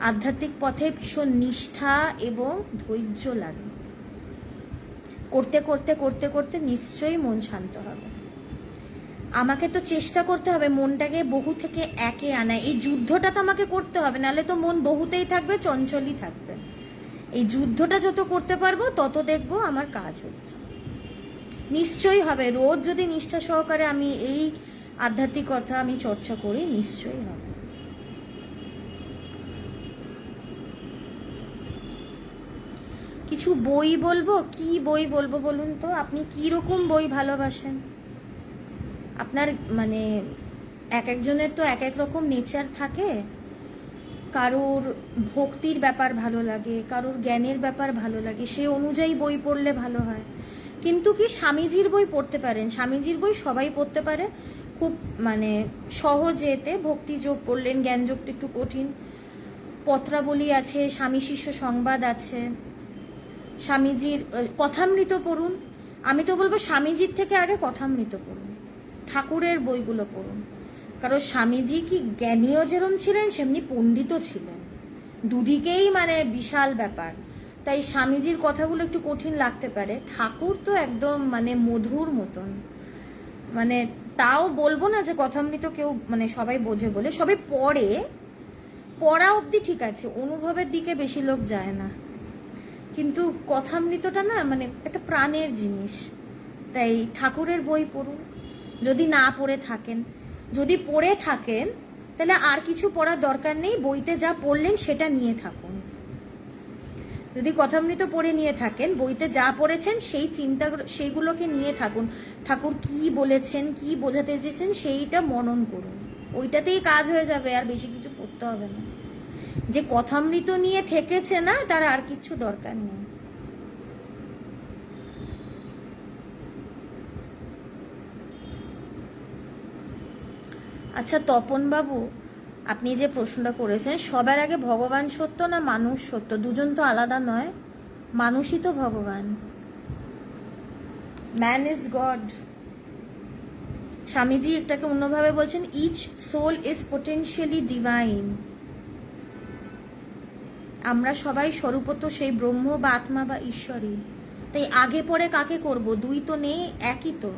আধ্যাত্মিক পথে ভীষণ নিষ্ঠা এবং ধৈর্য লাগে। করতে করতে করতে করতে নিশ্চয়ই মন শান্ত হবে। আমাকে তো চেষ্টা করতে হবে মনটাকে বহু থেকে একে আনা, এই যুদ্ধটা তো আমাকে করতে হবে, নাহলে তো মন বহুতেই থাকবে, চঞ্চলই থাকবে। এই যুদ্ধটা যত করতে পারবো তত দেখবো আমার কাজ হচ্ছে। নিশ্চয়ই হবে, রোজ যদি নিষ্ঠা সহকারে আমি এই আধ্যাত্মিকতা আমি চর্চা করি, নিশ্চয়ই হবে। কিছু বই বলবো? কি বই বলবো বলুন তো? আপনি কি রকম বই ভালোবাসেন? আপনার মানে এক একজনের তো এক এক রকম নেচার থাকে। কারোর ভক্তির ব্যাপার ভালো লাগে, কারোর জ্ঞানের ব্যাপার ভালো লাগে, সে অনুযায়ী বই পড়লে ভালো হয়। কিন্তু কি স্বামীজির বই পড়তে পারেন, স্বামীজির বই সবাই পড়তে পারে, খুব মানে সহজেতে। ভক্তিযোগ পড়লেন, জ্ঞানযোগটা একটু কঠিন। পত্রাবলী আছে, স্বামী শিষ্য সংবাদ আছে, স্বামীজির কথামৃত পড়ুন। আমি তো বলবো স্বামীজির থেকে আগে কথামৃত পড়ুন, ঠাকুরের বইগুলো পড়ুন। কারণ স্বামীজি কি জ্ঞানীও যেরম ছিলেন সেমনি পণ্ডিতও ছিলেন, দুদিকেই মানে বিশাল ব্যাপার। তাই স্বামীজির কথাগুলো একটু কঠিন লাগতে পারে। ঠাকুর তো একদম মানে মধুর মতন, মানে তাও বলবো না যে কথামৃত কেউ মানে সবাই বোঝে বলে, সবাই পড়ে, পড়া অবধি ঠিক আছে, অনুভবের দিকে বেশি লোক যায় না। কিন্তু কথামৃতটা না মানে একটা প্রাণের জিনিস। তাই ঠাকুরের বই পড়ুন যদি না পড়ে থাকেন। যদি পড়ে থাকেন তাহলে আর কিছু পড়ার দরকার নেই, বইতে যা পড়লেন সেটা নিয়ে থাকুন। যদি কথামৃত পড়ে নিয়ে থাকেন, বইতে যা পড়েছেন সেই চিন্তা সেইগুলোকে নিয়ে থাকুন। ঠাকুর কি বলেছেন, কি বোঝাতে চেয়েছেন সেইটা মনন করুন, ওইটাতেই কাজ হয়ে যাবে, আর বেশি কিছু পড়তে হবে না। যে কথামৃত নিয়ে থেকেছে না তার আর কিছু দরকার নেই। আচ্ছা তপন বাবু, আপনি যে প্রশ্নটা করেছেন, সবার আগে ভগবান সত্য না মানুষ সত্য? দুজন তো আলাদা নয়, মানুষই তো ভগবান। Man is god. স্বামীজি এটাকে অন্যভাবে বলছেন, each soul is potentially divine. আমরা সবাই স্বরূপত সেই ব্রহ্ম বা আত্মা বা ঈশ্বরই। তাই আগে পরে কাকে করব? দুই তো নেই, একই তো।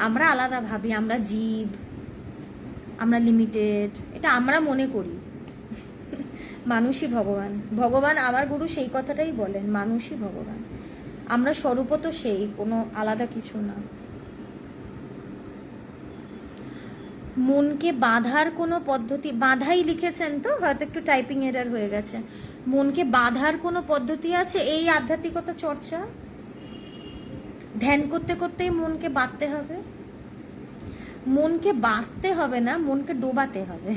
আমরা আলাদা ভাবি, আমরা জীব, আমরা লিমিটেড, এটা আমরা মনে করি। মানুষই ভগবান। ভগবান আমার গুরু সেই কথাটাই বলেন, মানুষই ভগবান। আমরা স্বরূপত সেই, কোনো আলাদা কিছু না। মনকে বাঁধার কোনো পদ্ধতি, বাঁধাই লিখেছেন তো, হয়তো একটু টাইপিং এরার হয়ে গেছে। মনকে বাঁধার কোনো পদ্ধতি আছে? এই আধ্যাত্মিকতা চর্চা, ধ্যান করতে করতেই মনকে বাঁধতে হবে? মনকে বাঁধতে হবে না, মনকে ডোবাতে হবে।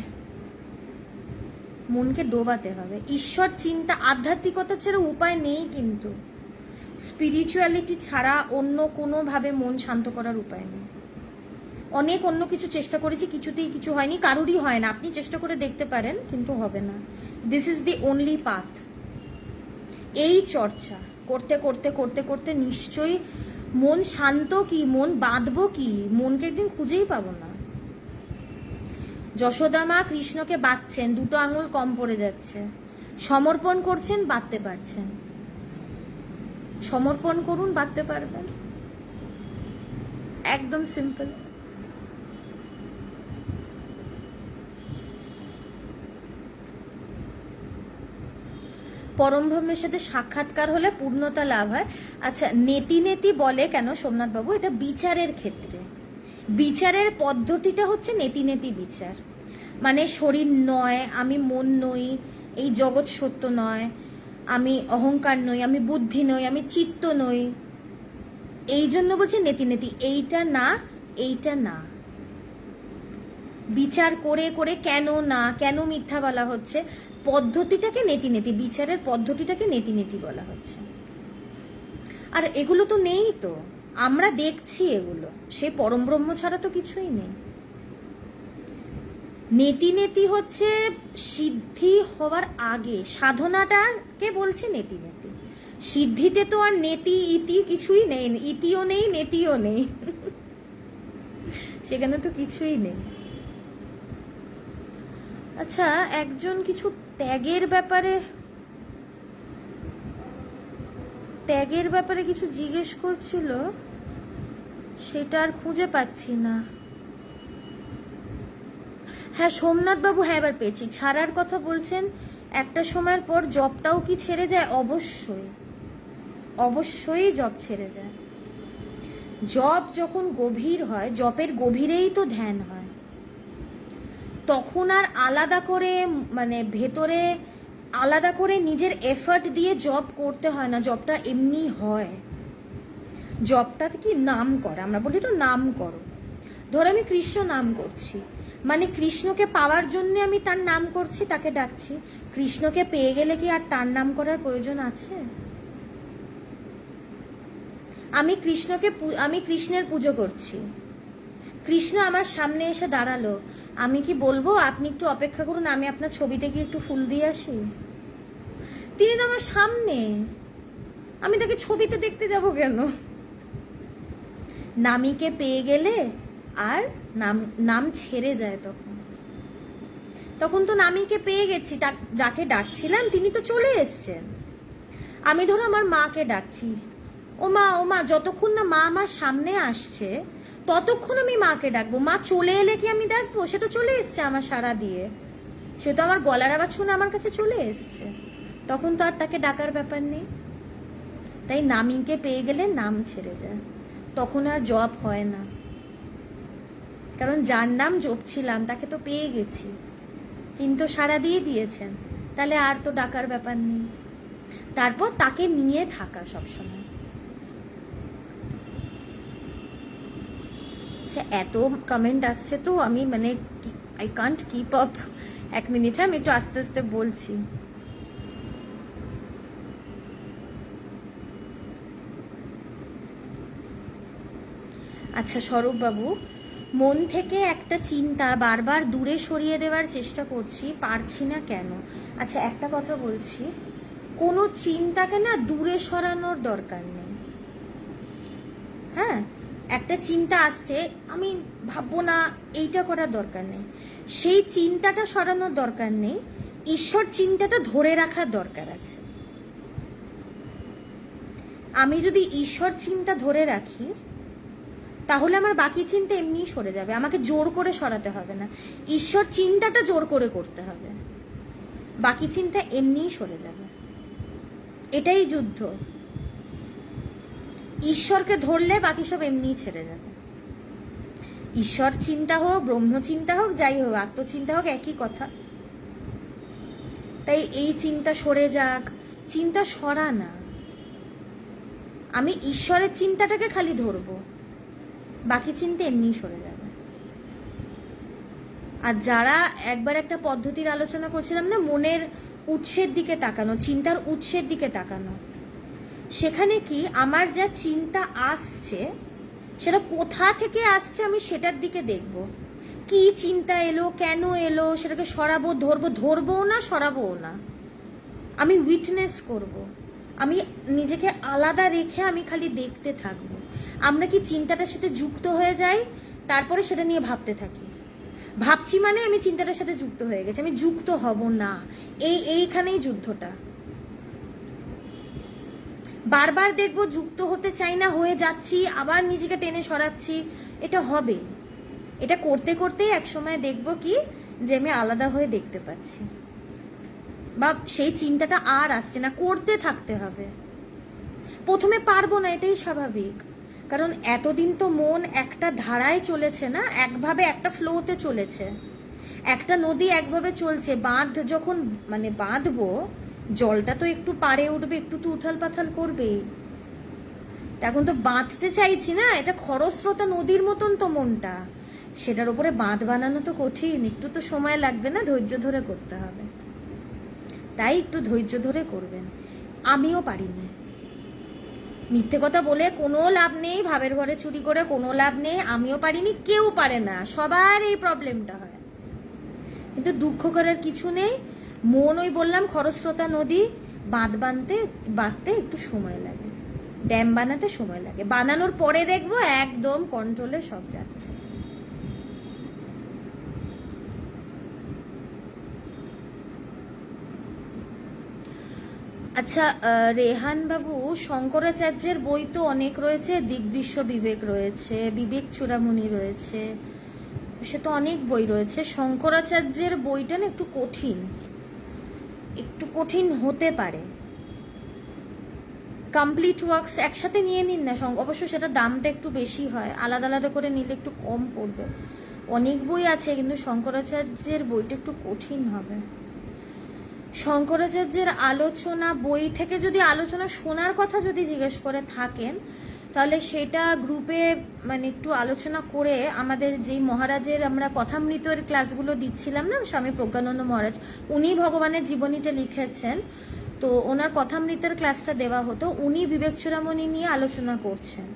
মনকে ডোবাতে হবে। ঈশ্বর চিন্তা, আধ্যাত্মিকতা ছাড়া উপায় নেই, কিন্তু স্পিরিচুয়ালিটি ছাড়া অন্য কোনোভাবে মন শান্ত করার উপায় নেই। অনেক অন্য কিছু চেষ্টা করেছি, কিছুতেই কিছু হয়নি, কারুরই হয় না। আপনি চেষ্টা করে দেখতে পারেন, কিন্তু হবে না। This is the only path. এই চর্চা করতে করতে করতে করতে নিশ্চয়ই মন শান্ত কি, মন বাঁধবো কি, মনকে একদিন খুঁজেই পাবো না। যশোদা মা কৃষ্ণকে বাঁধছেন, দুটো আঙুল কম পড়ে যাচ্ছে, সমর্পণ করছেন, বাঁধতে পারছেন। সমর্পণ করুন, বাঁধতে পারবেন। একদম সিম্পল। পরম ব্রহ্মের সাথে সাক্ষাৎকার হলে পূর্ণতা লাভ হয়। আচ্ছা, নেতি নেতি বলে কেন সোমনাথ বাবু? এটা বিচারের ক্ষেত্রে, বিচারের পদ্ধতিটা হচ্ছে নেতি নেতি বিচার। মানে শরীর নয়, আমি মন নই, এই জগৎ সত্য নয়, আমি অহংকার নই, আমি বুদ্ধি নই, আমি চিত্ত নই, এই জন্য বলছে নেতি নেতি, এইটা না, এইটা না। বিচার করে করে কেন না, কেন মিথ্যা বলা হচ্ছে, পদ্ধতিটাকে নেতি নেতি, বিচারের পদ্ধতিটাকে নেতি নেতি বলা হচ্ছে। আর এগুলো তো নেই, তো আমরা দেখছি এগুলো, সে পরম ব্রহ্ম ছাড়া তো কিছুই নেই। নেতি নেতি হচ্ছে সিদ্ধি হওয়ার আগে, সাধনাটাকে বলছে নেতি নেতি। সিদ্ধিতে তো আর নেতি ইতি কিছুই নেই, ইতিও নেই, নেতিও নেই, সেখানে তো কিছুই নেই। আচ্ছা, একজন কিছু ত্যাগের ব্যাপারে কিছু জিজ্ঞেস করছিল, সেটা আর খুঁজে পাচ্ছি না। হ্যাঁ সোমনাথ বাবু, হ্যাঁ এবার পেয়েছি। ছাড়ার কথা বলছেন, একটা সময়ের পর জবটাও কি ছেড়ে যায়? অবশ্যই, অবশ্যই জব ছেড়ে যায়। জব যখন গভীর হয়, জবের গভীরেই তো ধ্যান হয়, তখন আর আলাদা করে মানে ভেতরে আলাদা করে নিজের এফর্ট দিয়ে জব করতে হয় না, জবটা এমনি হয়। জবটা কি নাম করে, আমরা বলি তো নাম করো। ধর আমি কৃষ্ণ নাম করছি, মানে কৃষ্ণকে পাওয়ার জন্য আমি তার নাম করছি, তাকে ডাকছি। কৃষ্ণকে পেয়ে গেলে কি আর তার নাম করার প্রয়োজন আছে? আমি কৃষ্ণের পুজো করছি, কৃষ্ণ আমার সামনে এসে দাঁড়ালো, আমি কি বলবো আপনি একটু অপেক্ষা করুন, আমি আপনার ছবিতে গিয়ে একটু ফুল দিয়ে আসি? তিনি তো আমার সামনে, আমি তাকে ছবিতে দেখতে যাব কেন? নামীকে পেয়ে গেলে আর নাম ছেড়ে যায়। তখন তো নামীকে পেয়ে গেছি, যাকে ডাকছিলাম তিনি তো চলে এসছেন। আমি ধরো আমার মাকে ডাকছি, ও মা, যতক্ষণ না মা আমার সামনে আসছে ততক্ষণ আমি মাকে ডাকবো। মা চলে এলে কি আমি ডাকবো? সে তো চলে এসছে আমার সাড়া দিয়ে, সে তো আমার গলার আওয়াজ শুনে আমার কাছে চলে এসছে, তখন তো আর তাকে ডাকার ব্যাপার নেই। তাই নামীকে পেয়ে গেলে নাম ছেড়ে যায়, তখন আর জব হয় না, কারণ যার নাম জপছিলাম তাকে তো পেয়ে গেছি, কিন্তু সাড়া দিয়ে দিয়েছেন, তাহলে আর তো ডাকার ব্যাপার নেই। তারপর তাকে নিয়ে থাকা সবসময়। আচ্ছা, এত কমেন্ট আসছে তো আমি মানে আই কান্ট কিপ আপ। এক মিনিট, আমি একটু আস্তে আস্তে বলছি। আচ্ছা স্বরূপ বাবু, মন থেকে একটা চিন্তা বারবার দূরে সরিয়ে দেওয়ার চেষ্টা করছি, পারছি না কেন? আচ্ছা একটা কথা বলছি, কোনো চিন্তাকে না দূরে সরানোর দরকার নেই। হ্যাঁ, একটা চিন্তা আসছে, আমি ভাববো না, এইটা করার দরকার নেই। সেই চিন্তাটা সরানোর দরকার নেই, ঈশ্বর চিন্তাটা ধরে রাখার দরকার আছে। আমি যদি ঈশ্বর চিন্তা ধরে রাখি তাহলে আমার বাকি চিন্তা এমনিই সরে যাবে, আমাকে জোর করে সরাতে হবে না। ঈশ্বর চিন্তাটা জোর করে করতে হবে, বাকি চিন্তা এমনিই সরে যাবে। এটাই যুদ্ধ। ঈশ্বরকে ধরলে বাকি সব এমনিই ছেড়ে যাবে। ঈশ্বর চিন্তা হোক, ব্রহ্ম চিন্তা হোক, যাই হোক, আত্মচিন্তা হোক, একই কথা। তাই এই চিন্তা সরে যাক, চিন্তা সরা না, আমি ঈশ্বরের চিন্তাটাকে খালি ধরবো, বাকি চিন্তা এমনিই সরে যাবে। আর যারা একবার একটা পদ্ধতির আলোচনা করছিলাম না, মনের উৎসের দিকে তাকানো, চিন্তার উৎসের দিকে তাকানো, সেখানে কি আমার যা চিন্তা আসছে সেটা কোথা থেকে আসছে আমি সেটার দিকে দেখব। কি চিন্তা এলো, কেন এলো, সেটাকে সরাবো, ধরবো না, সরাবো না, আমি উইটনেস করব। আমি নিজেকে আলাদা রেখে আমি খালি দেখতে থাকবো। আমরা কি চিন্তাটার সাথে যুক্ত হয়ে যাই, তারপরে সেটা নিয়ে ভাবতে থাকি। ভাবছি মানে আমি চিন্তাটার সাথে যুক্ত হয়ে গেছি, আমি যুক্ত হব না। এইখানেই যুদ্ধটা। বারবার দেখবো যুক্ত হতে চাই না, হয়ে যাচ্ছি, আবার নিজেকে টেনে সরাচ্ছি, এটা হবে। এটা করতে করতেই একসময় দেখবো কি যে আমি আলাদা হয়ে দেখতে পাচ্ছি, বা সেই চিন্তাটা আর আসছে না। করতে থাকতে হবে। প্রথমে পারবো না, এটাই স্বাভাবিক, কারণ এতদিন তো মন একটা ধারায় চলেছে না, একভাবে একটা ফ্লোতে চলেছে। একটা নদী একভাবে চলছে, বাঁধ যখন মানে বাঁধবো, জলটা তো একটু পাড়ে উঠবে, একটু তো উথাল পাথাল করবেই। এখন তো বাঁধতে চাইছি না, এটা খরস্রোতা নদীর মতন তো মনটা, সেটার উপরে বাঁধ বানানো তো কঠিন, একটু তো সময় লাগবে না, ধৈর্য ধরে করতে হবে। তাই একটু ধৈর্য ধরে করবেন। আমিও পারিনি, মিথ্যে কথা বলে কোনো লাভ নেই, ভাবের ঘরে চুরি করে কোনো লাভ নেই। আমিও পারিনি, কেউ পারে না, সবার এই প্রবলেমটা হয়। কিন্তু দুঃখ করার কিছু নেই। মন ওই বললাম খরস্রোতা নদী, বাঁধ বাঁধতে একটু সময় লাগে, ড্যাম বানাতে সময় লাগে, বানানোর পরে দেখবো একদম কন্ট্রোলে সব যাচ্ছে। আচ্ছা রেহান বাবু, শঙ্করাচার্যের বই তো অনেক রয়েছে, দিগদৃশ্য বিবেক রয়েছে, বিবেক চূড়ামণি রয়েছে, সে তো অনেক বই রয়েছে। শঙ্করাচার্যের বইটা না একটু কঠিন, একটু কঠিন হতে পারে। কমপ্লিট ওয়ার্কস একসাথে নিয়ে নিন না, অবশ্য সেটা দামটা একটু বেশি হয়, আলাদা আলাদা করে নিলে একটু কম পড়বে। অনেক বই আছে কিন্তু শঙ্করাচার্যের বইটা একটু কঠিন হবে। শঙ্করাচার্যের আলোচনা বই থেকে যদি আলোচনা শোনার কথা যদি জিজ্ঞেস করে থাকেন, তাহলে সেটা গ্রুপে মানে একটু আলোচনা করে, আমাদের যেই মহারাজের আমরা কথামৃতের ক্লাসগুলো দিচ্ছিলাম না, স্বামী প্রজ্ঞানন্দ মহারাজ, উনি ভগবানের জীবনীটা লিখেছেন, তো ওনার কথামৃতের ক্লাসটা দেওয়া হতো, উনি বিবেক চূড়ামণি নিয়ে আলোচনা করছেন।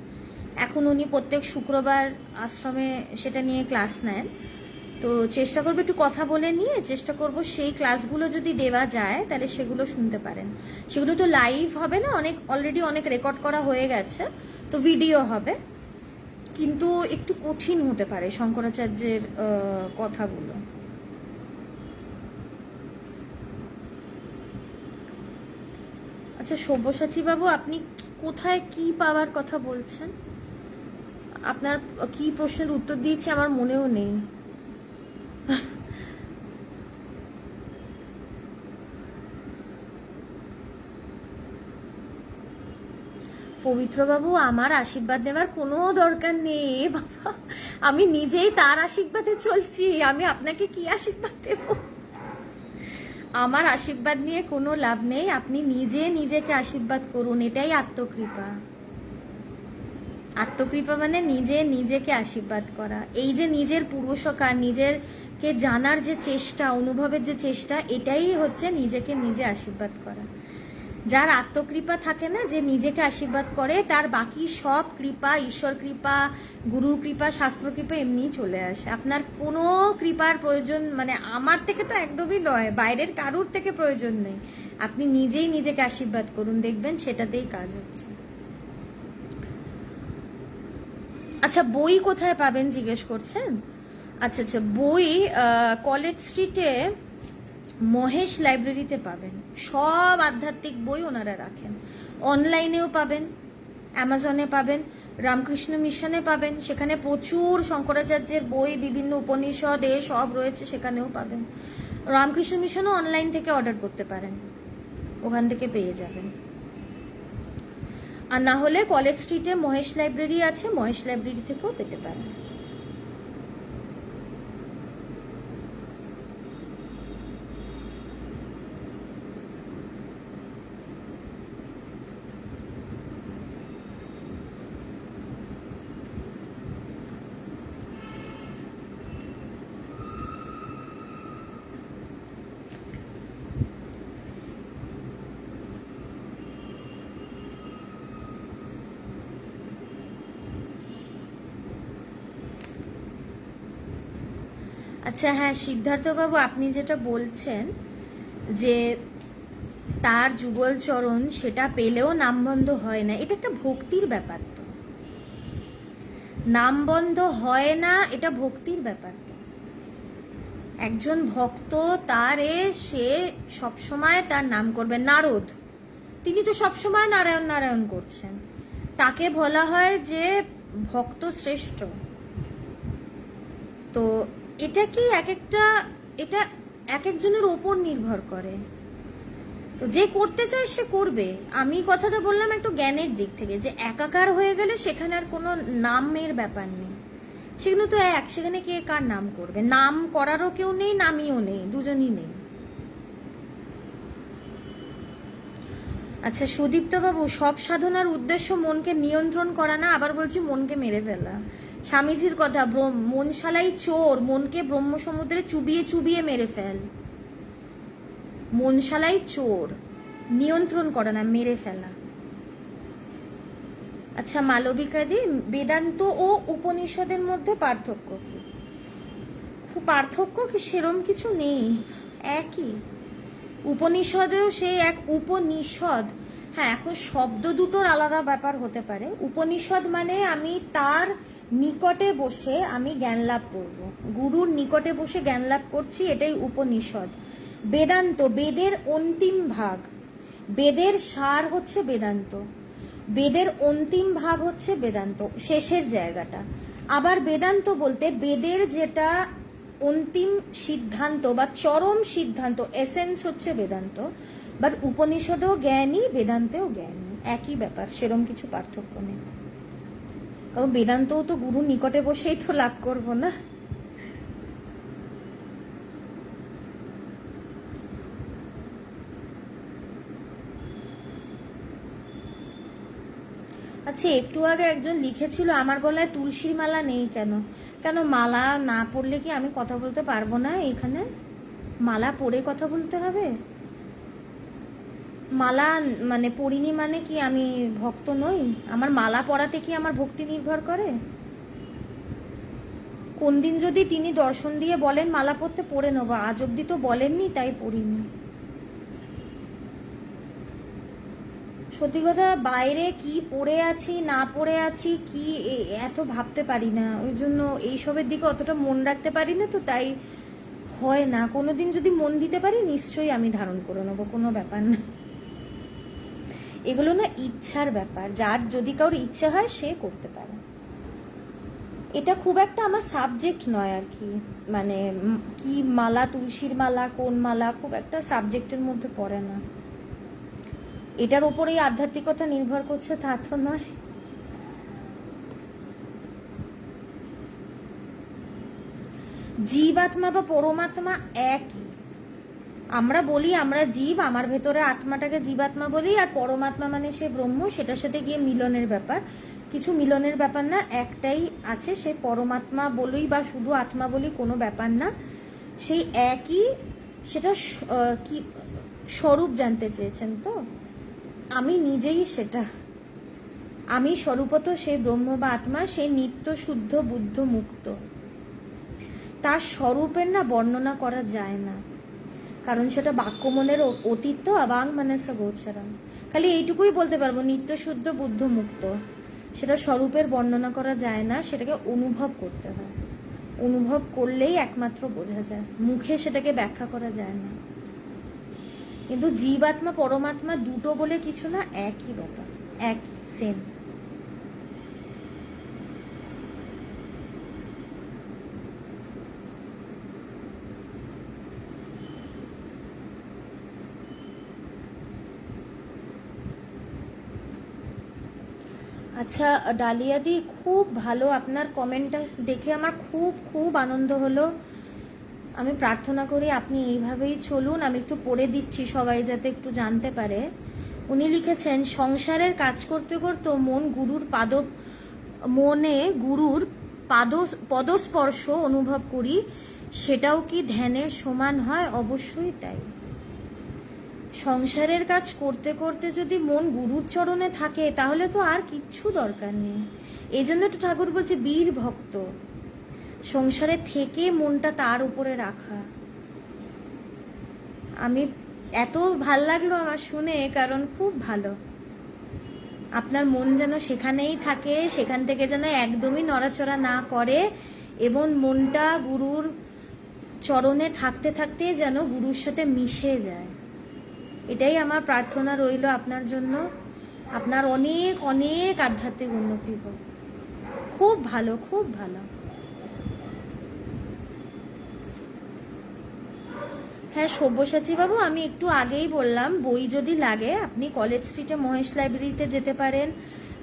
এখন উনি প্রত্যেক শুক্রবার আশ্রমে সেটা নিয়ে ক্লাস নেন। তো চেষ্টা করবো একটু কথা বলে নিয়ে চেষ্টা করব সেই ক্লাসগুলো যদি দেওয়া যায় তাহলে সেগুলো শুনতে পারেন। সেগুলো তো লাইভ হবে না, অনেক অলরেডি অনেক রেকর্ড করা হয়ে গেছে, তো ভিডিও হবে, কিন্তু একটু কঠিন হতে পারে শঙ্করাচার্যের কথাগুলো। আচ্ছা সব্যসাচী বাবু, আপনি কোথায় কি পাওয়ার কথা বলছেন? আপনার কি প্রশ্নের উত্তর দিয়েছি আমার মনেও নেই। পবিত্রবাবু, আমার আশীর্বাদ নেওয়ার কোনো দরকার নেই বাবা, আমি নিজেই তার আশীর্বাদে চলছি, আমি আপনাকে কি আশীর্বাদ দেব? আমার আশীর্বাদ নিয়ে কোনো লাভ নেই, আপনি নিজে নিজেকে আশীর্বাদ করুন, এটাই আত্মকৃপা। আত্মকৃপা মানে নিজে নিজেকে আশীর্বাদ করা। এই যে নিজের পুরুষকার, নিজেরকে জানার যে চেষ্টা, অনুভবের যে চেষ্টা, এটাই হচ্ছে নিজেকে নিজে আশীর্বাদ করা। যার আত্মকৃপা থাকে না, যে নিজেকে আশীর্বাদ করে, তার বাকি সব কৃপা, ঈশ্বর কৃপা, গুরুর কৃপা, শাস্ত্র কৃপা এমনিই চলে আসে। আপনার কোনো কৃপার প্রয়োজন, মানে আমার থেকে তো একদমই নয়, বাইরের কারুর থেকে প্রয়োজন নেই। আপনি নিজেই নিজেকে আশীর্বাদ করুন, দেখবেন সেটাতেই কাজ হচ্ছে। আচ্ছা বই কোথায় পাবেন জিজ্ঞেস করছেন? আচ্ছা আচ্ছা, বই কলেজ স্ট্রিটে মহেশ লাইব্রেরিতে পাবেন, সব আধ্যাত্মিক বই ওনারা রাখেন। অনলাইনেও পাবেন, অ্যামাজনে পাবেন, রামকৃষ্ণ মিশনে পাবেন, সেখানে প্রচুর শঙ্করাচার্যের বই, বিভিন্ন উপনিষদ সব রয়েছে, সেখানেও পাবেন। রামকৃষ্ণ মিশনও অনলাইন থেকে অর্ডার করতে পারেন, ওখান থেকে পেয়ে যাবেন। আর না হলে কলেজ স্ট্রিটে মহেশ লাইব্রেরি আছে, মহেশ লাইব্রেরি থেকেও পেতে পারেন। আচ্ছা হ্যাঁ সিদ্ধার্থবাবু, আপনি যেটা বলছেন যে তার যুগল চরণ সেটা পেলেও নামবন্ধ হয় না, এটা একটা ভক্তির ব্যাপার। তো নামবন্ধ হয় না, এটা ভক্তির ব্যাপার। তো একজন ভক্ত সে সবসময় তার নাম করবে। নারদ, তিনি তো সবসময় নারায়ণ নারায়ণ করছেন, তাকে বলা হয় যে ভক্ত শ্রেষ্ঠ। তো এটা কি এটা এক একজনের ওপর নির্ভর করে। তো যে করতে চায় সে করবে। আমি কথাটা বললাম একটু জ্ঞানের দিক থেকে, যে একাকার হয়ে গেলে সেখানে আর কোনো নামের ব্যাপার নেই, সেখানে তো সেখানে কে কার নাম করবে? নাম করারও কেউ নেই, নামিও নেই, দুজনই নেই। আচ্ছা সুদীপ্ত বাবু, সব সাধনার উদ্দেশ্য মনকে নিয়ন্ত্রণ করা না, আবার বলছি মনকে মেরে ফেলা। স্বামীজির কথা, মনশালাই চোর, মনকে ব্রহ্ম সমুদ্রে চুবিয়ে চুবিয়ে মেরে ফেল। মনশালাই চোর, নিয়ন্ত্রণ করা না, মেরে ফেলা। আচ্ছা মালবিকাদি, বেদান্ত ও উপনিষদের মধ্যে পার্থক্য কি? পার্থক্য কি সেরম কিছু নেই, একই। উপনিষদেও সেই এক উপনিষদ। হ্যাঁ, এখন শব্দ দুটোর আলাদা ব্যাপার হতে পারে। উপনিষদ মানে আমি তার নিকটে বসে আমি জ্ঞান লাভ করব, গুরুর নিকটে বসে জ্ঞান লাভ করছি, এটাই উপনিষদ। বেদান্ত বেদের অন্তিম ভাগ, বেদের সার হচ্ছে বেদান্ত, বেদের অন্তিম ভাগ হচ্ছে বেদান্ত, শেষের জায়গাটা। আবার বেদান্ত বলতে বেদের যেটা অন্তিম সিদ্ধান্ত বা চরম সিদ্ধান্ত, এসেন্স হচ্ছে বেদান্ত, বাট উপনিষদেও জ্ঞানী, বেদান্তেও জ্ঞানী, একই ব্যাপার, সেরম কিছু পার্থক্য নেই। কারণ বেদান্তও তো গুরুর নিকটে বসেই তো লাভ করবো না। আচ্ছা, একটু আগে একজন লিখেছিল আমার গলায় তুলসীর মালা নেই কেন? কেন মালা না পরলে কি আমি কথা বলতে পারবো না? এখানে মালা পরে কথা বলতে হবে? মালা মানে পরিনি মানে কি আমি ভক্ত নই? আমার মালা পরাতে কি আমার ভক্তি নির্ভর করে? কোন দিন যদি তিনি দর্শন দিয়ে বলেন মালা পরতে, পরে নেবো, আজ অব্দি তো বলেননি, তাই পরিনি। সত্যি কথা, বাইরে কি পড়ে আছি না পড়ে আছি কি এত ভাবতে পারি না, ওই জন্য এইসবের দিকে অতটা মন রাখতে পারি না, তো তাই হয় না। কোনোদিন যদি মন দিতে পারি নিশ্চয়ই আমি ধারণ করে নেবো, কোনো ব্যাপার না। এগুলো না ইচ্ছার ব্যাপার, যার যদি কারোর ইচ্ছা হয় সে করতে পারে। এটা খুব একটা আমার সাবজেক্ট নয় আর কি, মানে কি মালা, তুলসীর মালা, কোন মালা, খুব একটা সাবজেক্টের মধ্যে পড়ে না। এটার ওপরেই আধ্যাত্মিকতা নির্ভর করছে তা তো নয়। জীবাত্মা বা পরমাত্মা একই। আমরা বলি আমরা জীব, আমার ভেতরে আত্মাটাকে জীবাত্মা বলি, আর পরমাত্মা মানে সে ব্রহ্ম, সেটার সাথে গিয়ে মিলনের ব্যাপার। কিছু মিলনের ব্যাপার না, একটাই আছে, সে পরমাত্মা বলি বা শুধু আত্মা বলি কোনো ব্যাপার না, সেই একই। সেটা কি স্বরূপ জানতে চেয়েছেন তো? আমি নিজেই সেটা, আমি স্বরূপত সে ব্রহ্ম বা আত্মা, সে নিত্য শুদ্ধ বুদ্ধ মুক্ত। তার স্বরূপের না বর্ণনা করা যায় না, কারণ সেটা বাক্যমনের অতীত আবাং মানসা গোচরম। খালি এইটুকুই বলতে পারবো নিত্য শুদ্ধ বুদ্ধ মুক্ত, সেটা স্বরূপের বর্ণনা করা যায় না, সেটাকে অনুভব করতে হয়। অনুভব করলেই একমাত্র বোঝা যায়, মুখে সেটাকে ব্যাখ্যা করা যায় না। কিন্তু জীবাত্মা পরমাত্মা দুটো বলে কিছু না, একই ব্যাপার, একই, সেম। আচ্ছা ডালিয়াদি, খুব ভালো, আপনার কমেন্টটা দেখে আমার খুব খুব আনন্দ হলো। আমি প্রার্থনা করি আপনি এইভাবেই চলুন। আমি একটু পড়ে দিচ্ছি সবাই যাতে একটু জানতে পারে। উনি লিখেছেন, সংসারের কাজ করতে করতে মনে গুরুর পদস্পর্শ অনুভব করি, সেটাও কি ধ্যানের সমান হয়? অবশ্যই তাই। সংসারের কাজ করতে করতে যদি মন গুরুর চরণে থাকে তাহলে তো আর কিচ্ছু দরকার নেই। এই জন্য তো ঠাকুর বলছে বীর ভক্ত, সংসারে থেকে মনটা তার উপরে রাখা। আমি এত ভাল লাগলো আমার শুনে, কারণ খুব ভালো। আপনার মন যেন সেখানেই থাকে, সেখান থেকে যেন একদমই নড়াচড়া না করে, এবং মনটা গুরুর চরণে থাকতে থাকতে যেন গুরুর সাথে মিশে যায়। এটাই আমার প্রার্থনা রইল আপনার জন্য। আপনার অনেক অনেক আধ্যাত্মিক উন্নতি হোক। খুব ভালো, খুব ভালো। হ্যাঁ সব্যসাচী বাবু, আমি একটু আগেই বললাম, বই যদি লাগে আপনি কলেজ স্ট্রিটে মহেশ লাইব্রেরিতে যেতে পারেন,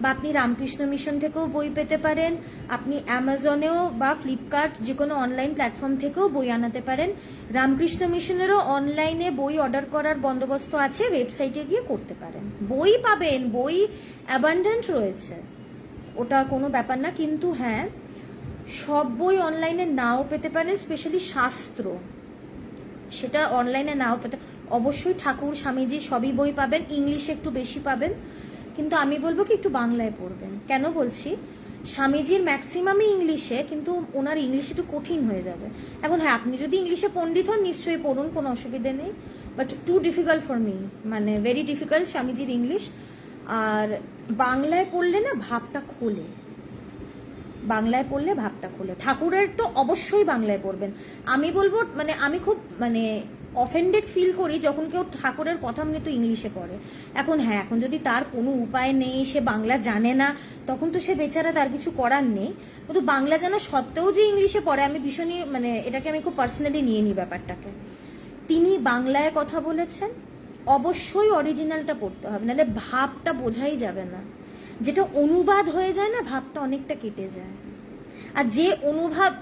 বা আপনি রামকৃষ্ণ মিশন থেকেও বই পেতে পারেন, আপনি অ্যামাজনেও বা ফ্লিপকার্ট যে কোনো অনলাইন প্ল্যাটফর্ম থেকেও বই আনাতে পারেন। রামকৃষ্ণ মিশনেরও অনলাইনে বই অর্ডার করার বন্দোবস্ত আছে, ওয়েবসাইটে গিয়ে করতে পারেন। বই পাবেন, বই অ্যাবান্ডেন্ট রয়েছে, ওটা কোনো ব্যাপার না। কিন্তু হ্যাঁ, সব বই অনলাইনে নাও পেতে পারেন, স্পেশালি শাস্ত্র, সেটা অনলাইনে নাও পেতে। অবশ্যই ঠাকুর স্বামীজি সবই বই পাবেন, ইংলিশে একটু বেশি পাবেন, কিন্তু আমি বলবো কি একটু বাংলায় পড়বেন। কেন বলছি, স্বামীজির ম্যাক্সিমামই ইংলিশে, কিন্তু ওনার ইংলিশ একটু কঠিন হয়ে যাবে। এখন হ্যাঁ, আপনি যদি ইংলিশে পণ্ডিত হন নিশ্চয়ই পড়ুন, কোনো অসুবিধা নেই, but too difficult for me, মানে ভেরি ডিফিকাল্ট স্বামীজির ইংলিশ। আর বাংলায় পড়লে না ভাবটা খোলে, বাংলায় পড়লে ভাবটা খোলে। ঠাকুরের তো অবশ্যই বাংলায় পড়বেন। আমি বলবো, মানে আমি খুব অফেন্ডেড ফিল করি যখন কেউ ঠাকুরের কথা মনে তো ইংলিশে পড়ে। এখন হ্যাঁ, এখন যদি তার কোনো উপায় নেই, সে বাংলা জানে না, তখন তো সে বেচারা, তার কিছু করার নেই। কিন্তু বাংলা জানা সত্ত্বেও যে ইংলিশে পড়ে, আমি ভীষণই মানে এটাকে আমি খুব পার্সোনালি নিয়ে নিই ব্যাপারটাকে। তিনি বাংলায় কথা বলেছেন, অবশ্যই অরিজিনালটা পড়তে হবে, নাহলে ভাবটা বোঝাই যাবে না। যেটা অনুবাদ হয়ে যায় না, ভাবটা অনেকটা কেটে যায়। আর যে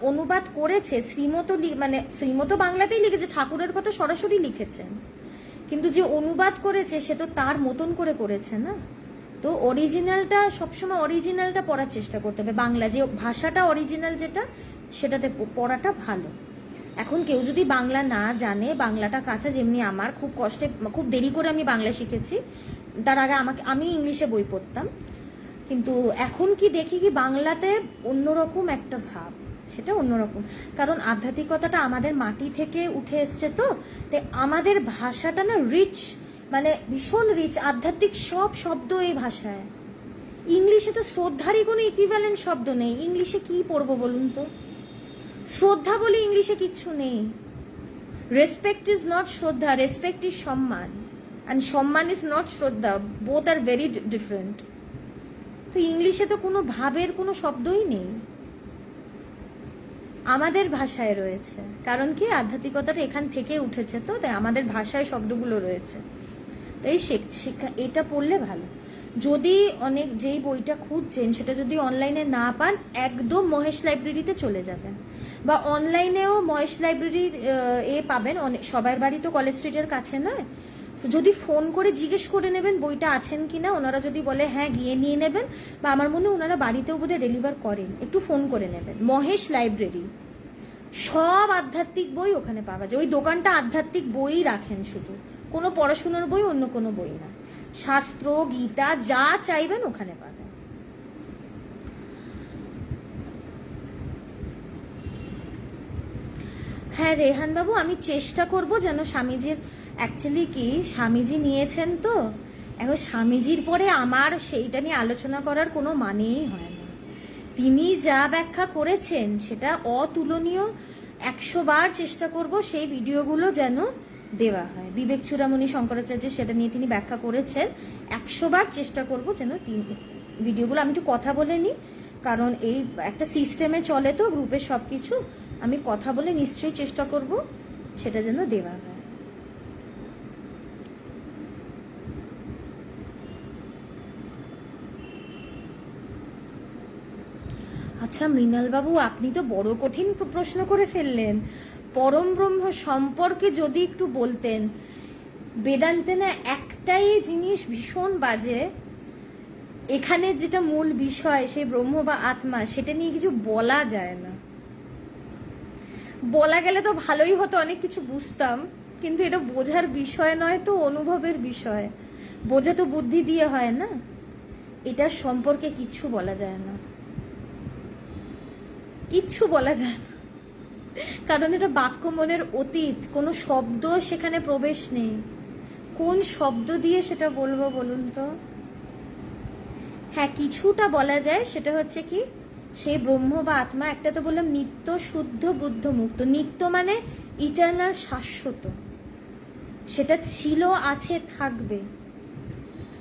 অনুবাদ করেছে শ্রীমত বাংলাতেই লিখেছে, ঠাকুরের কথা সরাসরি লিখেছেন, কিন্তু যে অনুবাদ করেছে সে তো তার মতন করে করেছে না। তো অরিজিনালটা সবসময় অরিজিনালটা পড়ার চেষ্টা করতে হবে, বাংলা যে ভাষাটা অরিজিনাল যেটা, সেটাতে পড়াটা ভালো। এখন কেউ যদি বাংলা না জানে, বাংলাটা কাঁচা, যেমনি আমার খুব কষ্টে, খুব দেরি করে আমি বাংলা শিখেছি, তার আগে আমি ইংলিশে বই পড়তাম, কিন্তু এখন কি দেখি কি বাংলাতে অন্যরকম একটা ভাব, সেটা অন্যরকম। কারণ আধ্যাত্মিকতাটা আমাদের মাটি থেকে উঠে এসছে, তো আমাদের ভাষাটা না রিচ, মানে ভীষণ রিচ, আধ্যাত্মিক সব শব্দ এই ভাষায়। ইংলিশে তো শ্রদ্ধারই কোনো ইকুইভ্যালেন্ট শব্দ নেই। ইংলিশে কি পড়বো বলুন তো? শ্রদ্ধা বলে ইংলিশে কিচ্ছু নেই। রেসপেক্ট ইজ নট শ্রদ্ধা, রেসপেক্ট ইজ সম্মান, অ্যান্ড সম্মান ইজ নট শ্রদ্ধা, বোথ আর ভেরি ডিফারেন্ট। তো ইংলিশে তো কোনো ভাবের কোনো শব্দই নেই, আমাদের ভাষায় রয়েছে। কারণ কি, আধ্যাত্মিকতাটা এখান থেকে উঠেছে, তো তাই আমাদের ভাষায় শব্দগুলো রয়েছে। তাই এটা পড়লে ভালো। যদি যেই বইটা খুঁজছেন সেটা যদি অনলাইনে না পান, একদম মহেশ লাইব্রেরিতে চলে যাবেন, বা অনলাইনেও মহেশ লাইব্রেরির পাবেন। সবার বাড়ি তো কলেজ স্ট্রিটের কাছে নয়, যদি ফোন করে জিজ্ঞেস করে নেবেন বইটা আছেন কিনা, ওনারা যদি বলে হ্যাঁ, গিয়ে নিয়ে নেবেন, বা আমার মনে হয় ওনারা বাড়িতেও বোধহয় ডেলিভার করেন, একটু ফোন করে নেবেন। মহেশ লাইব্রেরি, সব আধ্যাত্মিক বই ওখানে পাওয়া যায়। ওই দোকানটা আধ্যাত্মিক বই রাখেন, শুধু কোনো পড়াশোনার বই, অন্য কোনো বই না। শাস্ত্র, গীতা যা চাইবেন ওখানে পাবেন। হ্যাঁ রেহান বাবু, আমি চেষ্টা করব যেন স্বামীজির, অ্যাকচুয়ালি কি স্বামীজি নিয়েছেন, তো এখন স্বামীজির পরে আমার সেইটা নিয়ে আলোচনা করার কোনো মানেই হয় না। তিনি যা ব্যাখ্যা করেছেন সেটা অতুলনীয়। 100 বার চেষ্টা করব সেই ভিডিওগুলো যেন দেওয়া হয়। বিবেক চূড়ামণি শঙ্করাচার্য সেটা নিয়ে তিনি ব্যাখ্যা করেছেন, 100 বার চেষ্টা করব যেন ভিডিওগুলো, আমি একটু কথা বলে নিই, কারণ এই একটা সিস্টেমে চলে তো গ্রুপে সবকিছু, আমি কথা বলে নিশ্চয়ই চেষ্টা করব সেটা যেন দেওয়া হয়। আচ্ছা মৃণাল বাবু, আপনি তো বড় কঠিন প্রশ্ন করে ফেললেন। পরম ব্রহ্ম সম্পর্কে যদি একটু বলতেন। বেদান্তে না একটাই জিনিস ভীষণ বাজে, এখানে যেটা মূল বিষয় সেই ব্রহ্ম বা আত্মা, সেটা নিয়ে কিছু বলা যায় না। বলা গেলে তো ভালোই হতো, অনেক কিছু বুঝতাম, কিন্তু এটা বোঝার বিষয় নয়, তো অনুভবের বিষয়। বোঝা তো বুদ্ধি দিয়ে হয় না। এটার সম্পর্কে কিচ্ছু বলা যায় না, কিচ্ছু বলা যায় না, কারণ এটা বাক্য মনের অতীত, কোনো শব্দ সেখানে প্রবেশ নেই। কোন শব্দ দিয়ে সেটা বলবো বলুন তো? হ্যাঁ, কিছুটা বলা যায়, সেটা হচ্ছে কি, সেই ব্রহ্ম বা আত্মা, একটা তো বললাম নিত্য, শুদ্ধ, বুদ্ধ, মুক্ত। নিত্য মানে ইটারনাল, শাশ্বত, সেটা ছিল, আছে, থাকবে,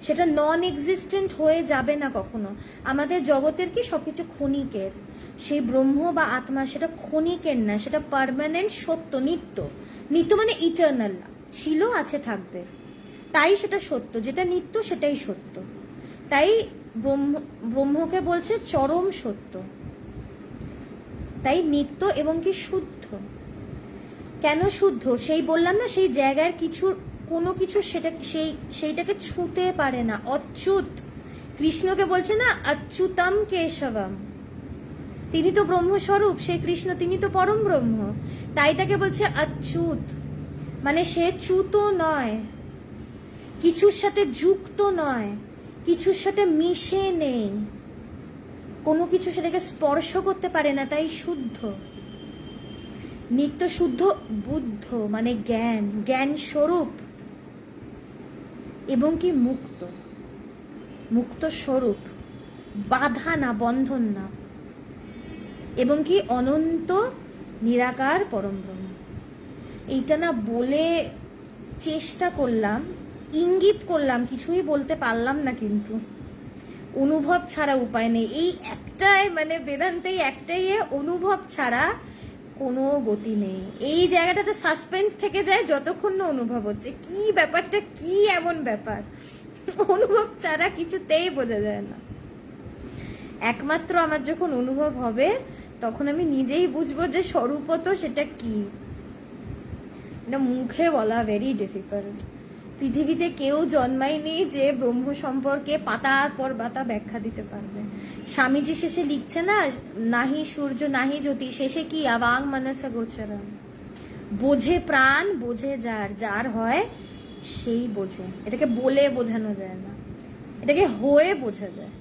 সেটা নন এক্সিস্টেন্ট হয়ে যাবে না কখনো। আমাদের জগতের কি সবকিছু ক্ষণিকের, সেই ব্রহ্ম বা আত্মা সেটা ক্ষণিকের না, সেটা পার্মানেন্ট, সত্য, নিত্য। নিত্য মানে ইটারনাল, ছিল, আছে, থাকবে, তাই সেটা সত্য। যেটা নিত্য সেটাই সত্য, তাই ব্রহ্মকে বলছে চরম সত্য, তাই নিত্য এবং কি শুদ্ধ। কেন শুদ্ধ? সেই বললাম না, সেই জায়গার কিছু, কোনো কিছু সেইটাকে ছুঁতে পারে না, অচ্যুত। কৃষ্ণকে বলছে না অচ্যুতম কেশবম, তিনি তো ব্রহ্মস্বরূপ, সেই কৃষ্ণ, তিনি তো পরম ব্রহ্ম, তাই তাকে বলছে অচ্যুত, মানে সে চ্যুত নয়, কিছুর সাথে যুক্ত নয়, কিছুর সাথে মিশে নেই, কোনো কিছু সেটাকে স্পর্শ করতে পারে না, তাই শুদ্ধ। নিত্য, শুদ্ধ, বুদ্ধ মানে জ্ঞান, জ্ঞান স্বরূপ, এবং কি মুক্ত, মুক্ত স্বরূপ, বাধা না, বন্ধন না, এবং কি অনন্ত নিরাকার পরম ব্রহ্ম। এইটা না বলে চেষ্টা করলাম, ইঙ্গিত করলাম, কিছুই বলতে পারলাম না, কিন্তু অনুভব ছাড়া উপায় নেই। এই একটাই মানে বেদান্তে একটাই অনুভব ছাড়া কোনো গতি নেই। এই জায়গাটাতে সাসপেন্স থেকে যায় যতক্ষণ না অনুভব হচ্ছে। কি ব্যাপারটা, কি এমন ব্যাপার, অনুভব ছাড়া কিছুতেই বোঝা যায় না। একমাত্র আমার যখন অনুভব হবে তখন আমি নিজেই বুঝবো যে স্বরূপত সেটা কি। এটা মুখে বলা ভেরি ডিফিকাল্ট। পৃথিবীতে কেউ জন্মায়নি যে ব্রহ্ম সম্পর্কে পাতার পর পাতা ব্যাখ্যা দিতে পারবে। স্বামীজি শেষে লিখছে না, নাহি সূর্য নাহি জ্যোতি, শেষে কি আবাং মানসা গোচরম। বোঝে প্রাণ, বোঝে যার, যার হয় সেই বোঝে। এটাকে বলে বোঝানো যায় না, এটাকে হয়ে বোঝা যায়।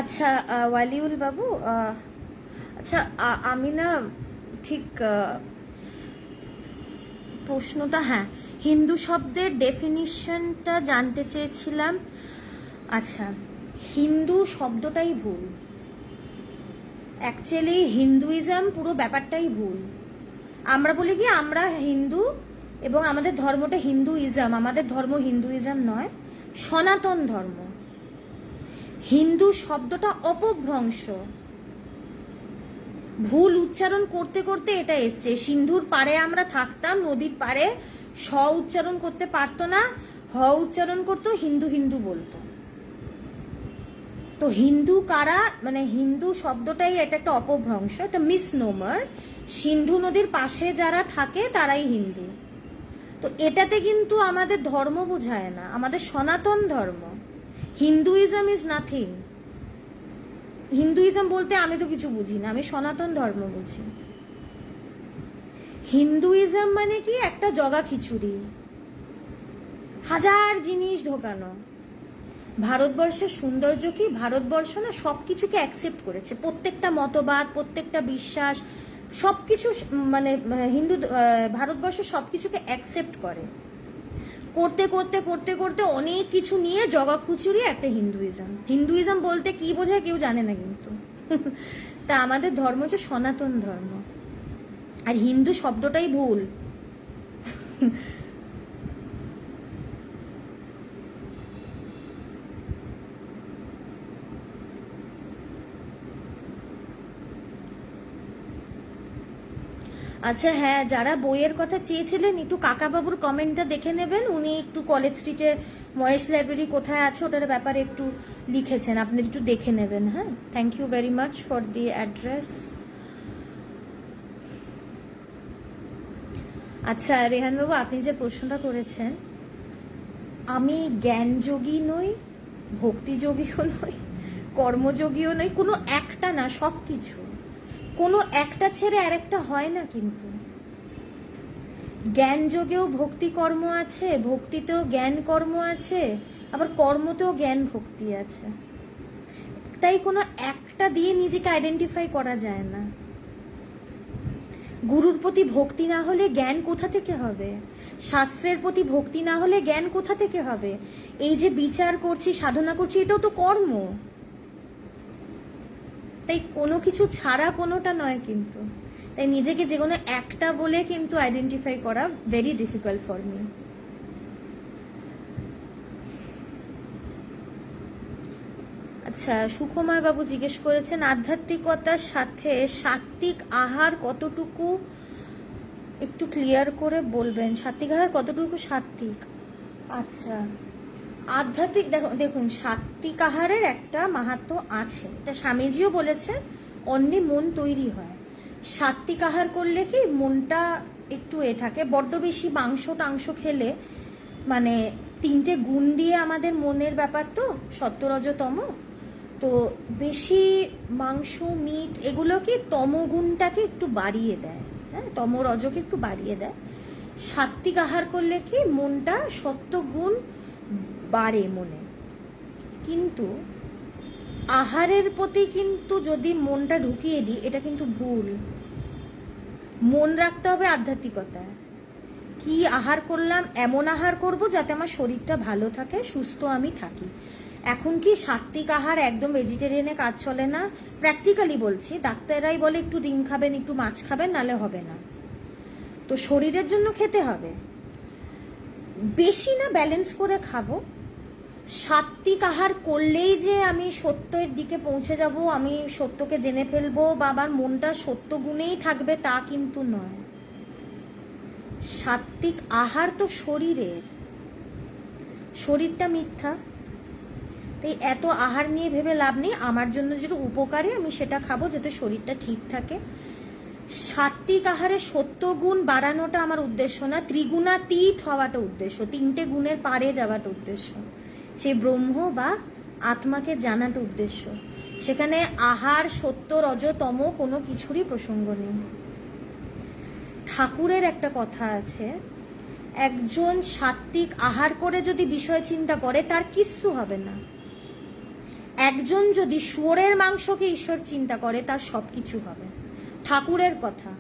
আচ্ছা ওয়ালিউল বাবু, আচ্ছা আমি না ঠিক প্রশ্নটা, হ্যাঁ, হিন্দু শব্দের ডেফিনিশনটা জানতে চেয়েছিলাম। আচ্ছা, হিন্দু শব্দটাই ভুল। অ্যাকচুয়ালি হিন্দুইজম পুরো ব্যাপারটাই ভুল। আমরা বলি কি আমরা হিন্দু এবং আমাদের ধর্মটা হিন্দুইজম। আমাদের ধর্ম হিন্দুইজম নয়, সনাতন ধর্ম। হিন্দু শব্দটা অপভ্রংশ, ভুল উচ্চারণ করতে করতে এটা এসছে। সিন্ধুর পাড়ে আমরা থাকতাম, নদীর পাড়ে, স উচ্চারণ করতে পারতো না, হ উচ্চারণ করতো, হিন্দু হিন্দু বলতো। তো হিন্দু কারা, মানে হিন্দু শব্দটাই এটা একটা অপভ্রংশ, একটা মিসনোমার। সিন্ধু নদীর পাশে যারা থাকে তারাই হিন্দু। তো এটাতে কিন্তু আমাদের ধর্ম বোঝায় না, আমাদের সনাতন ধর্ম। Hinduism is nothing. হিন্দুইজম বলতে আমি তো কিছু বুঝি না, আমি সনাতন ধর্ম বুঝি। হিন্দুইজম মানে কি একটা জগা খিচুড়ি, হাজার জিনিস ঢোকানো। ভারতবর্ষের সৌন্দর্য কি, ভারতবর্ষ না সবকিছুকে অ্যাকসেপ্ট করেছে, প্রত্যেকটা মতবাদ, প্রত্যেকটা বিশ্বাস, সবকিছু, মানে হিন্দু ভারতবর্ষ সবকিছুকে অ্যাকসেপ্ট করে। করতে করতে করতে করতে অনেক কিছু নিয়ে জগা খুচুরি একটা হিন্দুইজম। হিন্দুইজম বলতে কি বোঝায় কেউ জানে না কিন্তু। তা আমাদের ধর্ম হচ্ছে সনাতন ধর্ম, আর হিন্দু শব্দটাই ভুল। আচ্ছা হ্যাঁ, যারা বইয়ের কথা চেয়েছিলেন একটু কাকাবাবুর কমেন্টটা দেখে নেবেন। উনি একটু কলেজ স্ট্রিটে মহেশ লাইব্রেরি কোথায় আছে ওটার ব্যাপারে একটু লিখেছেন, আপনি একটু দেখে নেবেন। হ্যাঁ, thank you very much for the address. আচ্ছা রেহানবাবু, আপনি যে প্রশ্নটা করেছেন, আমি জ্ঞানযোগী নই, ভক্তিযোগীও নই, কর্মযোগীও নই, কোনো একটা না, সব কিছু। কোনো একটা ছেড়ে আরেকটা হয় না কিন্তু। জ্ঞান যোগেও ভক্তি কর্ম আছে, ভক্তিতেও জ্ঞান কর্ম আছে, আবার কর্মতেও জ্ঞান ভক্তি আছে। তাই কোনো একটা দিয়ে নিজেকে আইডেন্টিফাই করা যায় না। গুরুর প্রতি ভক্তি না হলে জ্ঞান কোথা থেকে হবে? শাস্ত্রের প্রতি ভক্তি না হলে জ্ঞান কোথা থেকে হবে? এই যে বিচার করছি, সাধনা করছি, এটাও তো কর্ম। তাই কোনো কিছু ছাড়া কোনোটা নয় কিন্তু। তাই নিজেকে যে কোনো একটা বলে কিন্তু আইডেন্টিফাই করা ভেরি ডিফিকাল্ট ফর মি। আচ্ছা, সুখময় বাবু জিজ্ঞেস করেছেন আধ্যাত্মিকতার সাথে সাত্বিক আহার কতটুকু, একটু ক্লিয়ার করে বলবেন। সাত্বিক আহার কতটুকু সাত্বিক? আচ্ছা, আধ্যাত্মিক দেখুন, সাত্বিক আহারের একটা মাহাত্ম্য আছে, এটা স্বামীজিও বলেছেন, অন্যে মন তৈরি হয়। সাত্বিক আহার করলে কি মনটা একটু থাকে, বড্ড বেশি মাংস টাংস খেলে, মানে তিনটে গুণ দিয়ে আমাদের মনের ব্যাপার তো, সত্য রজ তম, তো বেশি মাংস মিট এগুলো কি তমগুণটাকে একটু বাড়িয়ে দেয়, হ্যাঁ, তম রজকে একটু বাড়িয়ে দেয়। সাত্বিক আহার করলে কি মনটা সত্যগুণ বাড়ে মনে। কিন্তু আহারের প্রতি কিন্তু যদি মনটা ঢুকিয়ে দিই, এটা কিন্তু ভুল। মন রাখতে হবে আধ্যাত্মিকতায়। কি আহার করলাম, এমন আহার করব যাতে আমার শরীরটা ভালো থাকে, সুস্থ আমি থাকি। এখন কি সাত্বিক আহার একদম ভেজিটেরিয়ানে কাজ চলে না? প্র্যাকটিক্যালি বলছি, ডাক্তাররাই বলে একটু ডিম খাবেন, একটু মাছ খাবেন, নালে হবে না। তো শরীরের জন্য খেতে হবে, বেশি না ব্যালেন্স করে খাবো। সাত্বিক আহার করলেই যে আমি সত্যের দিকে পৌঁছে যাব, আমি সত্যকে জেনে ফেলবো বা আমার মনটা সত্য গুণেই থাকবে, তা কিন্তু নয়। সাত্বিক আহার তো শরীরের, শরীরটা মিথ্যা, তাই এত আহার নিয়ে ভেবে লাভ নেই। আমার জন্য যেটা উপকারী আমি সেটা খাবো, যাতে শরীরটা ঠিক থাকে। সাত্বিক আহারে সত্য গুণ বাড়ানোটা আমার উদ্দেশ্য না, ত্রিগুণাতীত হওয়াটা উদ্দেশ্য, 3টে গুণের পারে যাওয়াটা উদ্দেশ্য, সে ব্রহ্ম বা আত্মাকে জানাটা উদ্দেশ্য। সেখানে আহার, সত্য, রজ, তম কোনো কিছুরই প্রসঙ্গ নেই। ঠাকুরের একটা কথা আছে, একজন সাত্বিক আহার করে যদি বিষয় চিন্তা করে তার কিচ্ছু হবে না। একজন যদি শুয়োরের মাংসকে ঈশ্বর চিন্তা করে তার সবকিছু হবে। ঠাকুরের কথা,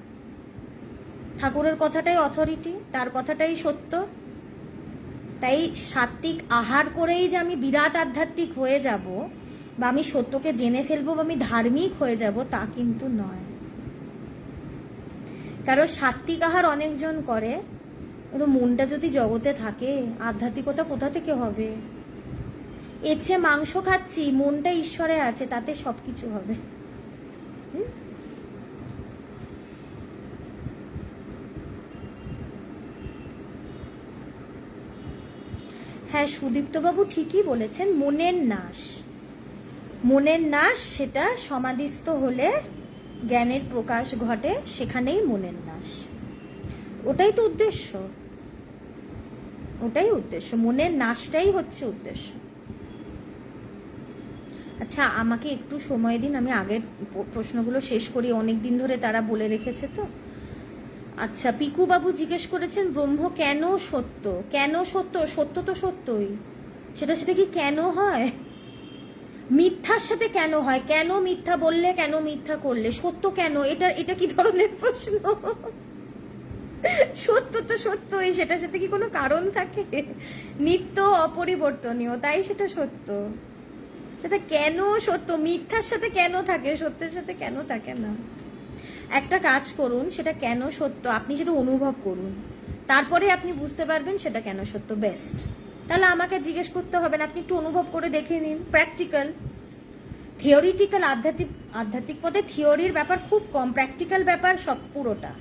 ঠাকুরের কথাটাই অথরিটি, তার কথাটাই সত্য। তাই সাত্বিক আহার করেই যে আমি বিরাট আধ্যাত্মিক হয়ে যাব বা আমি সত্যকে জেনে ফেলবো বা আমি ধার্মিক হয়ে যাব, তা কিন্তু নয়। কারণ সাত্বিক আহার অনেকজন করে, কিন্তু মনটা যদি জগতে থাকে আধ্যাত্মিকতা কোথা থেকে হবে? এর চেয়ে মাংস খাচ্ছি, মনটা ঈশ্বরে আছে, তাতে সবকিছু হবে। হ্যাঁ, সুদীপ্তবাবু ঠিকই বলেছেন, মনের নাশ, মনের নাশ, সেটা সমাধিস্থ হলে জ্ঞানের প্রকাশ ঘটে, সেখানেই মনের নাশ। ওটাই তো উদ্দেশ্য, ওটাই উদ্দেশ্য, মনের নাশটাই হচ্ছে উদ্দেশ্য। আচ্ছা, আমাকে একটু সময় দিন, আমি আগের প্রশ্নগুলো শেষ করি, অনেকদিন ধরে তারা বলে রেখেছে তো। আচ্ছা, পিকু বাবু জিজ্ঞেস করেছেন ব্রহ্ম কেন সত্য? কেন সত্য? সত্য তো সত্যই, সেটা সেটা কি কেন হয়? মিথ্যার সাথে কেন হয়? কেন মিথ্যা বললে, কেন মিথ্যা করলে, সত্য কেন? এটা কি ধরনের প্রশ্ন? সত্য তো সত্যই, সেটার সাথে কি কোনো কারণ থাকে? নিত্য অপরিবর্তনীয়, তাই সেটা সত্য। সেটা কেন সত্য? মিথ্যার সাথে কেন থাকে, সত্যের সাথে কেন থাকে না? একটা কাজ করুন, সেটা কেন সত্য আপনি সেটা অনুভব করুন, তারপরে আপনি বুঝতে পারবেন সেটা কেন সত্য। বেস্ট। তাহলে আমাকে জিজ্ঞেস করতে হবে না, আপনি একটু অনুভব করে দেখে নিন। প্র্যাকটিক্যাল, থিওরিটিক্যাল, আধ্যাত্মিক পদে থিওরির ব্যাপার খুব কম, প্র্যাকটিক্যাল ব্যাপার সব পুরোটা।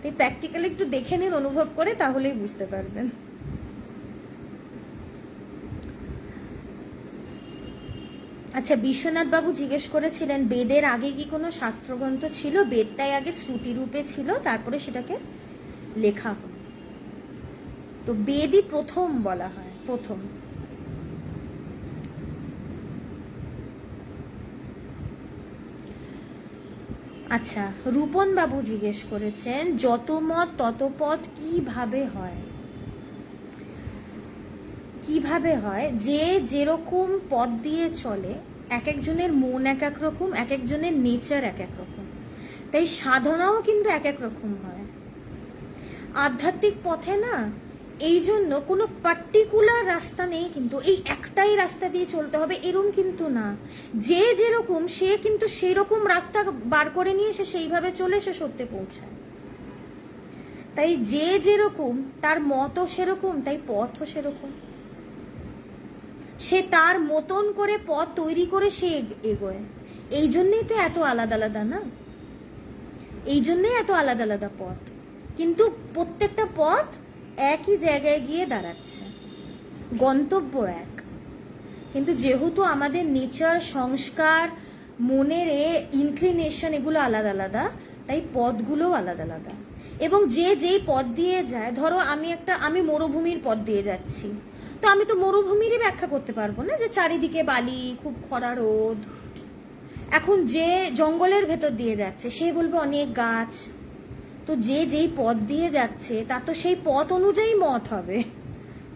তাই প্র্যাকটিক্যাল একটু দেখে নিন, অনুভব করে, তাহলেই বুঝতে পারবেন। আচ্ছা, বিশ্বনাথ বাবু জিজ্ঞেস করেছিলেন বেদের আগে কি কোনো শাস্ত্রগ্রন্থ ছিল? বেদটাই আগে শ্রুতি রূপে ছিল, তারপরে সেটাকে লেখা হয়। তো বেদই প্রথম বলা হয়, প্রথম। আচ্ছা, রূপন বাবু জিজ্ঞেস করেছেন যত মত তত পথ কিভাবে হয়? কিভাবে হয়? যে যেরকম পথ দিয়ে চলে, এক একজনের মন এক এক রকম, এক একজনের নেচার এক এক রকম, তাই সাধনাও কিন্তু এক এক রকম হয়। আধ্যাত্মিক পথে না এই জন্য কোনো পার্টিকুলার রাস্তা নেই, কিন্তু এই একটাই রাস্তা দিয়ে চলতে হবে এরকম কিন্তু না। যে যেরকম সে কিন্তু সেই রকম রাস্তা বার করে নিয়ে সে সেইভাবে চলে সে সত্যে পৌঁছায়। তাই যে যেরকম তার মতও সেরকম, তাই পথও সেরকম। সে তার মতন করে পথ তৈরি করে সে এগোয়। এই জন্যই তো এত আলাদা আলাদা না, এই জন্যই এত আলাদা আলাদা পথ, কিন্তু প্রত্যেকটা পথ একই জায়গায় গিয়ে দাঁড়াচ্ছে, গন্তব্য এক। কিন্তু যেহেতু আমাদের নেচার, সংস্কার, মনের ইনক্লিনেশন এগুলো আলাদা আলাদা, তাই পথগুলোও আলাদা আলাদা। এবং যে যেই পথ দিয়ে যায়, ধরো আমি মরুভূমির পথ দিয়ে যাচ্ছি, তো আমি তো মরুভূমিরই ব্যাখ্যা করতে পারবো না যে চারিদিকে বালি, খুব খরা রোদ। এখন যে জঙ্গলের ভেতর দিয়ে যাচ্ছে সে বলবে অনেক গাছ। তো যে যেই পথ দিয়ে যাচ্ছে তা তো সেই পথ অনুযায়ী মত হবে,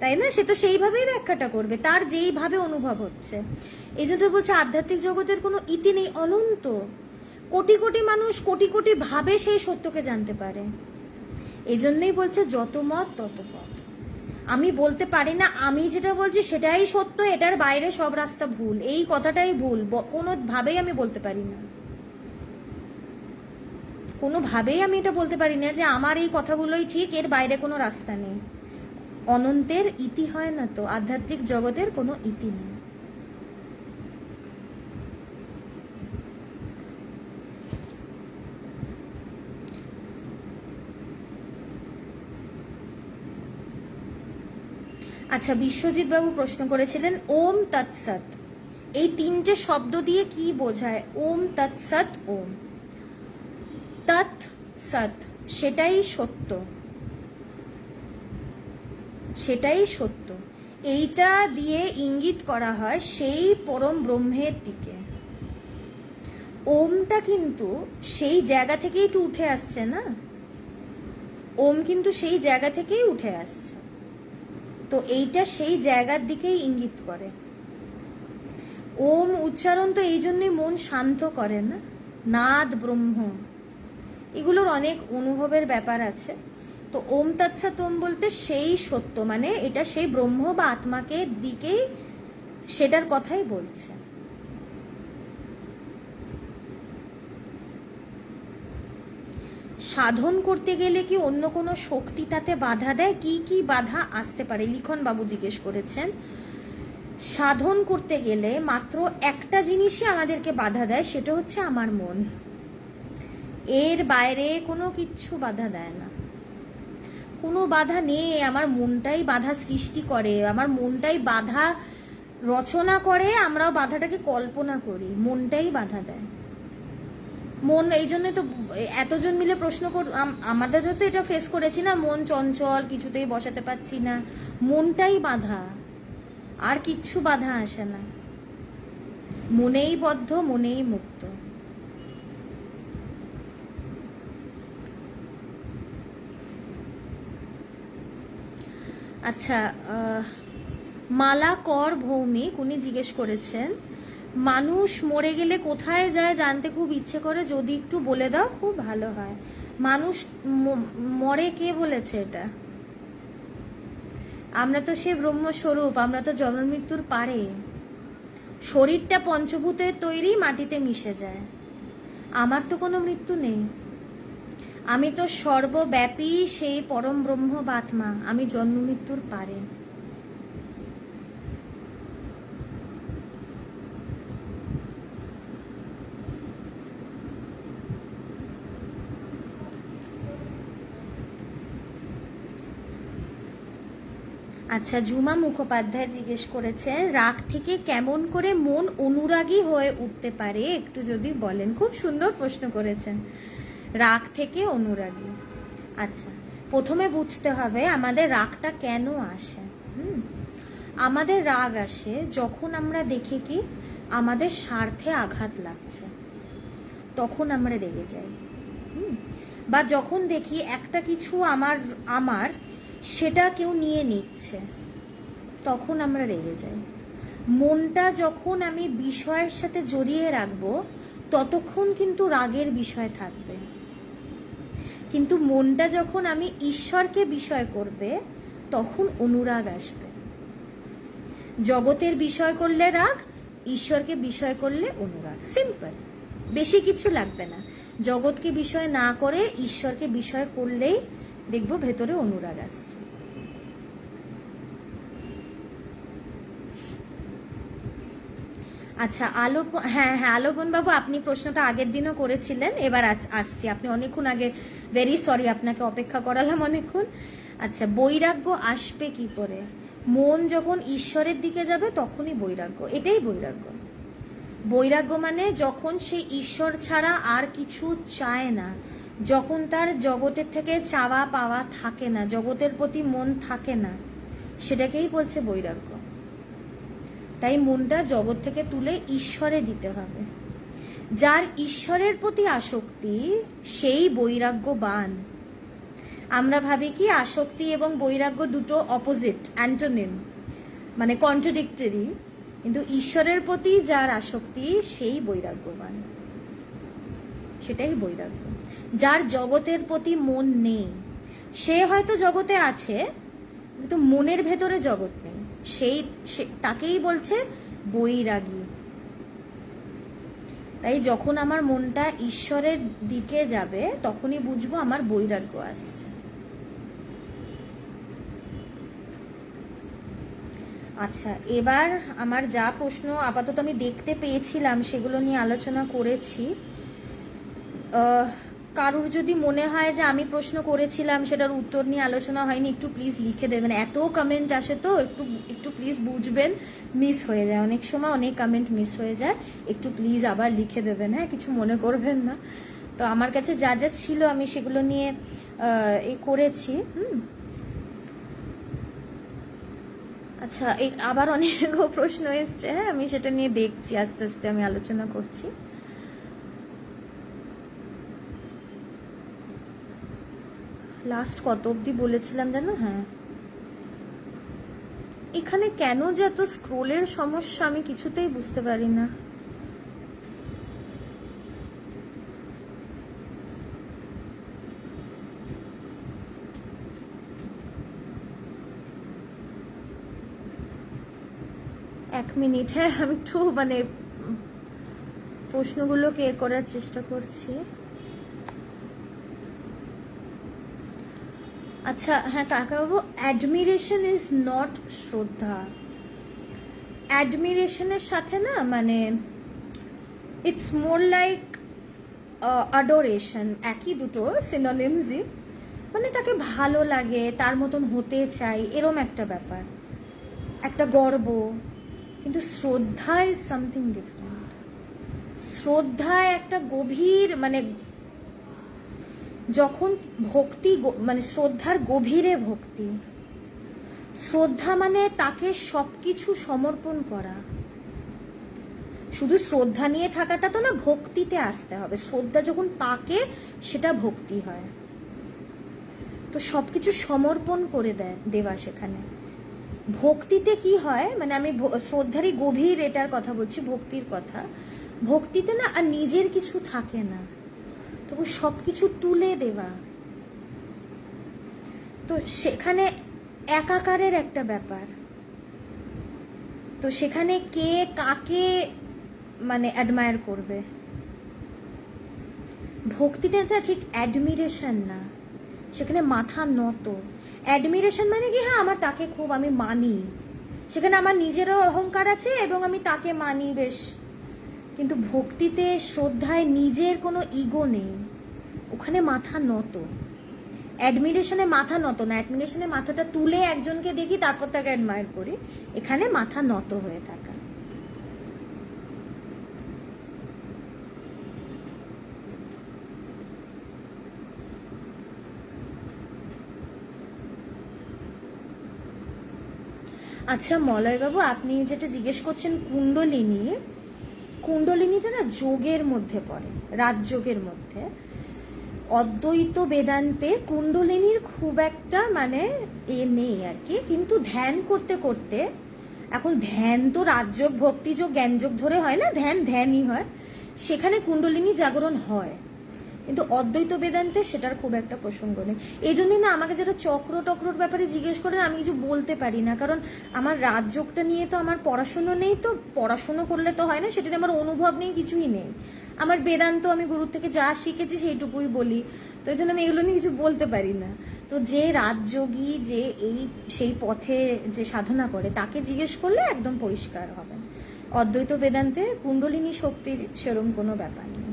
তাই না? সে তো সেইভাবেই ব্যাখ্যাটা করবে, তার যেইভাবে অনুভব হচ্ছে। এই জন্য বলছে আধ্যাত্মিক জগতের কোনো ইতি নেই, অনন্ত। কোটি কোটি মানুষ কোটি কোটি ভাবে সেই সত্যকে জানতে পারে। এই জন্যই বলছে যত মত তত পথ। আমি বলতে পারি না আমি যেটা বলছি সেটাই সত্য, এটার বাইরে সব রাস্তা ভুল, এই কথাটাই ভুল, কোনোভাবেই আমি বলতে পারি না, কোনোভাবেই আমি এটা বলতে পারি না যে আমার এই কথাগুলোই ঠিক, এর বাইরে কোনো রাস্তা নেই। অনন্তের ইতি হয় না তো, আধ্যাত্মিক জগতের কোনো ইতি নেই। আচ্ছা, বিশ্বজিৎ বাবু প্রশ্ন করেছিলেন ওম তৎসৎ এই তিনটে শব্দ দিয়ে কি বোঝায়? ওম তৎসৎ, ওম তৎ সৎ, সেটাই সত্য, সেটাই সত্য, এইটা দিয়ে ইঙ্গিত করা হয় সেই পরম ব্রহ্মের দিকে। ওমটা কিন্তু সেই জায়গা থেকেই একটু উঠে আসছে না, ওম কিন্তু সেই জায়গা থেকেই উঠে আসছে, তো এইটা সেই জায়গার দিকেই ইঙ্গিত করে। ওম উচ্চারণ তো এই জন্যই মন শান্ত করে না, নাদ ব্রহ্ম, এগুলোর অনেক অনুভবের ব্যাপার আছে। তো ওম তৎসৎ ওম বলতে সেই সত্য, মানে এটা সেই ব্রহ্ম বা আত্মাকে দিকেই সেটার কথাই বলছে। সাধন করতে গেলে কি অন্য কোনো শক্তি তাতে বাধা দেয়? কি কি বাধা আসতে পারে? লিখন বাবু জিজ্ঞেস করেছেন। সাধন করতে গেলে মাত্র একটা জিনিসই আমাদেরকে বাধা দেয়, সেটা হচ্ছে আমার মন, এর বাইরে কোনো কিচ্ছু বাধা দেয় না, কোনো বাধা নেই। আমার মনটাই বাধা সৃষ্টি করে, আমার মনটাই বাধা রচনা করে, আমরাও বাধাটাকে কল্পনা করি, মনটাই বাধা দেয়। মন, এই জন্য তো এতজন মিলে প্রশ্ন আমাদেরও তো এটা ফেস করেছি না, মন চঞ্চল, কিছুতেই বসাতে পারছি না, মনটাই বাধা, আর কিচ্ছু বাধা আসে না, মনেই বদ্ধ, মনেই মুক্ত। আচ্ছা, মালা কর ভৌমিক উনি জিজ্ঞেস করেছেন, মানুষ মরে গেলে কোথায় যায় জানতে খুব ইচ্ছে করে, যদি একটু বলে দাও খুব ভালো হয়। মানুষ মরে কে বলেছে এটা? আমরা তো সে ব্রহ্মস্বরূপ, আমরা তো জন্ম মৃত্যুর পারে, শরীরটা পঞ্চভূতের তৈরি, মাটিতে মিশে যায়, আমার তো কোনো মৃত্যু নেই, আমি তো সর্বব্যাপী সেই পরম ব্রহ্ম বাত্মা, আমি জন্ম মৃত্যুর পারে। আচ্ছা, ঝুমা মুখোপাধ্যায় জিজ্ঞেস করেছে, রাগ থেকে কেমন করে মন অনুরাগী হয়ে উঠতে পারে, একটু যদি বলেন। খুব সুন্দর প্রশ্ন করেছেন, রাগ থেকে অনুরাগী। আচ্ছা, প্রথমে বুঝতে হবে আমাদের রাগটা কেন আসে। আমাদের রাগ আসে যখন আমরা দেখি কি আমাদের স্বার্থে আঘাত লাগছে, তখন আমরা রেগে যাই। বা যখন দেখি একটা কিছু আমার সেটা কেউ নিয়ে নিচ্ছে, তখন আমরা রেগে যাই। মনটা যখন আমি বিষয়ের সাথে জড়িয়ে রাখবো, ততক্ষণ কিন্তু রাগের বিষয় থাকবে, কিন্তু মনটা যখন আমি ঈশ্বরকে বিষয় করবে, তখন অনুরাগ আসবে। জগতের বিষয় করলে রাগ, ঈশ্বরকে বিষয় করলে অনুরাগ, সিম্পল, বেশি কিছু লাগবে না। জগৎকে বিষয় না করে ঈশ্বরকে বিষয় করলেই দেখবো ভেতরে অনুরাগ আসছে। আচ্ছা, হ্যাঁ, আলোপন বাবু, আপনি প্রশ্নটা আগের দিনও করেছিলেন, এবার আসছি। আপনি অনেকক্ষণ আগে, ভেরি সরি আপনাকে অপেক্ষা করালাম অনেকক্ষণ। আচ্ছা, বৈরাগ্য আসবে কি করে? মন যখন ঈশ্বরের দিকে যাবে তখনই বৈরাগ্য, এটাই বৈরাগ্য। বৈরাগ্য মানে যখন সে ঈশ্বর ছাড়া আর কিছু চায় না, যখন তার জগতের থেকে চাওয়া পাওয়া থাকে না, জগতের প্রতি মন থাকে না, সেটাকেই বলছে বৈরাগ্য। তাই মনটা জগৎ থেকে তুলে ঈশ্বরে দিতে হবে। যার ঈশ্বরের প্রতি আসক্তি সেই বৈরাগ্যবান। আমরা ভাবি কি আসক্তি এবং বৈরাগ্য দুটো অপোজিট, অ্যান্টোনিম, মানে কন্ট্রাডিক্টরি, কিন্তু ঈশ্বরের প্রতি যার আসক্তি সেই বৈরাগ্যবান, সেটাই বৈরাগ্য। যার জগতের প্রতি মন নেই, সে হয়তো জগতে আছে কিন্তু মনের ভেতরে জগৎ নেই, তাকেই বলছে বৈরাগী। তাই যখন আমার মনটা ঈশ্বরের দিকে যাবে তখনই বুঝবো আমার বৈরাগ্য আসছে। আচ্ছা, এবার আমার যা প্রশ্ন আপাতত আমি দেখতে পেয়েছিলাম সেগুলো নিয়ে আলোচনা করেছি। কারুর যদি মনে হয় যে আমি প্রশ্ন করেছিলাম সেটার উত্তর নিয়ে আলোচনা হয়নি, একটু প্লিজ লিখে দেবেন। এত কমেন্ট আসে তো একটু প্লিজ বুঝবেন, মিস হয়ে যায় অনেক সময়, অনেক কমেন্ট মিস হয়ে যায়। একটু প্লিজ আবার লিখে দেবেন, হ্যাঁ, কিছু মনে করবেন না। তো আমার কাছে যা যা ছিল আমি সেগুলো নিয়ে করেছি। আচ্ছা, এই আবার অনেক প্রশ্ন এসছে, হ্যাঁ, আমি সেটা নিয়ে দেখছি, আস্তে আস্তে আমি আলোচনা করছি। লাস্ট কত অবধি বলেছিলাম জানো? হ্যাঁ, এখানে কেন যে এত স্ক্রোলের সমস্যা আমি কিছুতেই বুঝতে পারি না। এক মিনিট, হ্যাঁ, আমি একটু প্রশ্নগুলোকে করার চেষ্টা করছি। আচ্ছা, হ্যাঁ কাকাবাবু, অ্যাডমিরেশন ইজ নট শ্রদ্ধা। অ্যাডমিরেশনের সাথে না ইটস মোর লাইক অ্যাডোরেশন, একই, দুটো সিনোনিমসই। তাকে ভালো লাগে, তার মতন হতে চাই, এরম একটা ব্যাপার, একটা গর্ব। কিন্তু শ্রদ্ধা ইজ সামথিং ডিফারেন্ট। শ্রদ্ধায় একটা গভীর যখন ভক্তি শ্রদ্ধার গভীরে ভক্তি। শ্রদ্ধা তাকে সবকিছু সমর্পণ করা। শুধু শ্রদ্ধা নিয়ে থাকাটা তো না, ভক্তিতে আসতে হবে। শ্রদ্ধা যখন পাকে সেটা ভক্তি হয়। তো সবকিছু সমর্পণ করে দেওয়া সেখানে। ভক্তিতে কি হয়, আমি শ্রদ্ধারই গভীর এটার কথা বলছি, ভক্তির কথা। ভক্তিতে না আর নিজের কিছু থাকে না, তবু সবকিছু তুলে দেওয়া। তো সেখানে একাকারের একটা ব্যাপার। তো সেখানে কে কাকে অ্যাডমায়ার করবে। ভক্তিটা ঠিক অ্যাডমিরেশন না, সেখানে মাথা নত। অ্যাডমিরেশন কি, হ্যাঁ আমার তাকে খুব আমি মানি, সেখানে আমার নিজেরও অহংকার আছে এবং আমি তাকে মানি বেশ। কিন্তু ভক্তিতে, শ্রদ্ধায় নিজের কোনো ইগো নেই, ওখানে মাথা নত। অ্যাডমিরেশনে মাথা নত না, অ্যাডমিরেশনে মাথাটা তুলে একজনকে দেখি তারপর তাকে অ্যাডমায়ার করি। এখানে মাথা নত হয়ে থাকা। আচ্ছা মলয়বাবু, আপনি যেটা জিজ্ঞেস করছেন কুণ্ডলিনী, কুণ্ডলিনীটা না যোগের মধ্যে পড়ে, রাজযোগের মধ্যে। অদ্বৈত বেদান্তে কুণ্ডলিনীর খুব একটা নেই আর কি। কিন্তু ধ্যান করতে করতে, এখন ধ্যান তো রাজযোগ, ভক্তিযোগ, জ্ঞানযোগ ধরে হয় না, ধ্যানই হয়, সেখানে কুণ্ডলিনী জাগরণ হয়। কিন্তু অদ্বৈত বেদান্তে সেটার খুব একটা প্রসঙ্গ নেই। এই জন্যই না আমাকে যারা টক্রর ব্যাপারে জিজ্ঞেস করেন, আমি কিছু বলতে পারি না, কারণ আমার রাজযোগটা নিয়ে তো আমার পড়াশুনো নেই। তো পড়াশুনো করলে তো হয় না, সেটাতে আমার অনুভব নেই, কিছুই নেই। আমার বেদান্ত আমি গুরুর থেকে যা শিখেছি সেইটুকুই বলি, তো এই জন্য আমি এগুলো নিয়ে কিছু বলতে পারি না। তো যে রাজযোগী, যে সেই পথে যে সাধনা করে, তাকে জিজ্ঞেস করলে একদম পরিষ্কার হবে। অদ্বৈত বেদান্তে কুণ্ডলিনী শক্তির সেরম কোনো ব্যাপার নেই।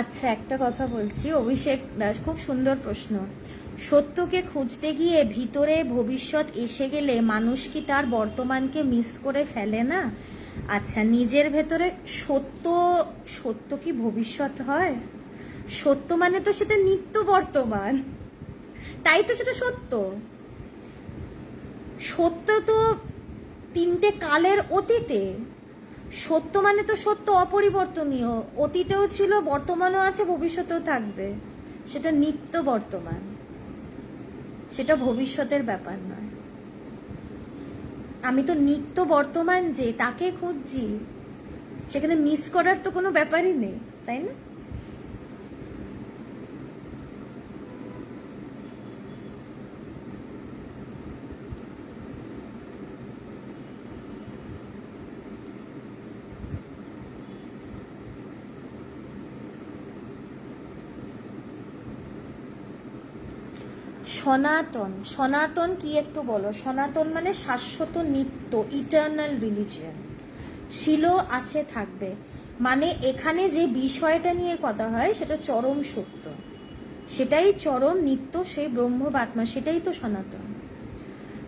আচ্ছা, একটা কথা বলছি, অভিষেক দাস, খুব সুন্দর প্রশ্ন। সত্যকে খুঁজতে গিয়ে ভিতরে ভবিষ্যৎ এসে গেলে মানুষ কি তার বর্তমানকে মিস করে ফেলে না? আচ্ছা, নিজের ভেতরে সত্য কি ভবিষ্যৎ হয়? সত্য তো সেটা নিত্য বর্তমান, তাই তো সেটা সত্য। সত্য তো তিনটে কালের অতীতে। সত্য তো সত্য অপরিবর্তনীয়, অতীতেও ছিল, বর্তমানও আছে, ভবিষ্যতেও থাকবে। সেটা নিত্য বর্তমান, সেটা ভবিষ্যতের ব্যাপার নয়। আমি তো নিত্য বর্তমান, যে তাকে খুঁজছি, সেখানে মিস করার তো কোনো ব্যাপারই নেই, তাই না? সনাতন, সনাতন কি একটু বলো? সনাতন মানে শাশ্বত, নিত্য, ইটার্নাল রিলিজিয়ন। ছিল, আছে, থাকবে। মানে এখানে যে বিষয়টা নিয়ে কথা হয় সেটা চরম সত্য, সেটাই চরম নিত্য, সেই ব্রহ্ম বা আত্মা, সেটাই তো সনাতন।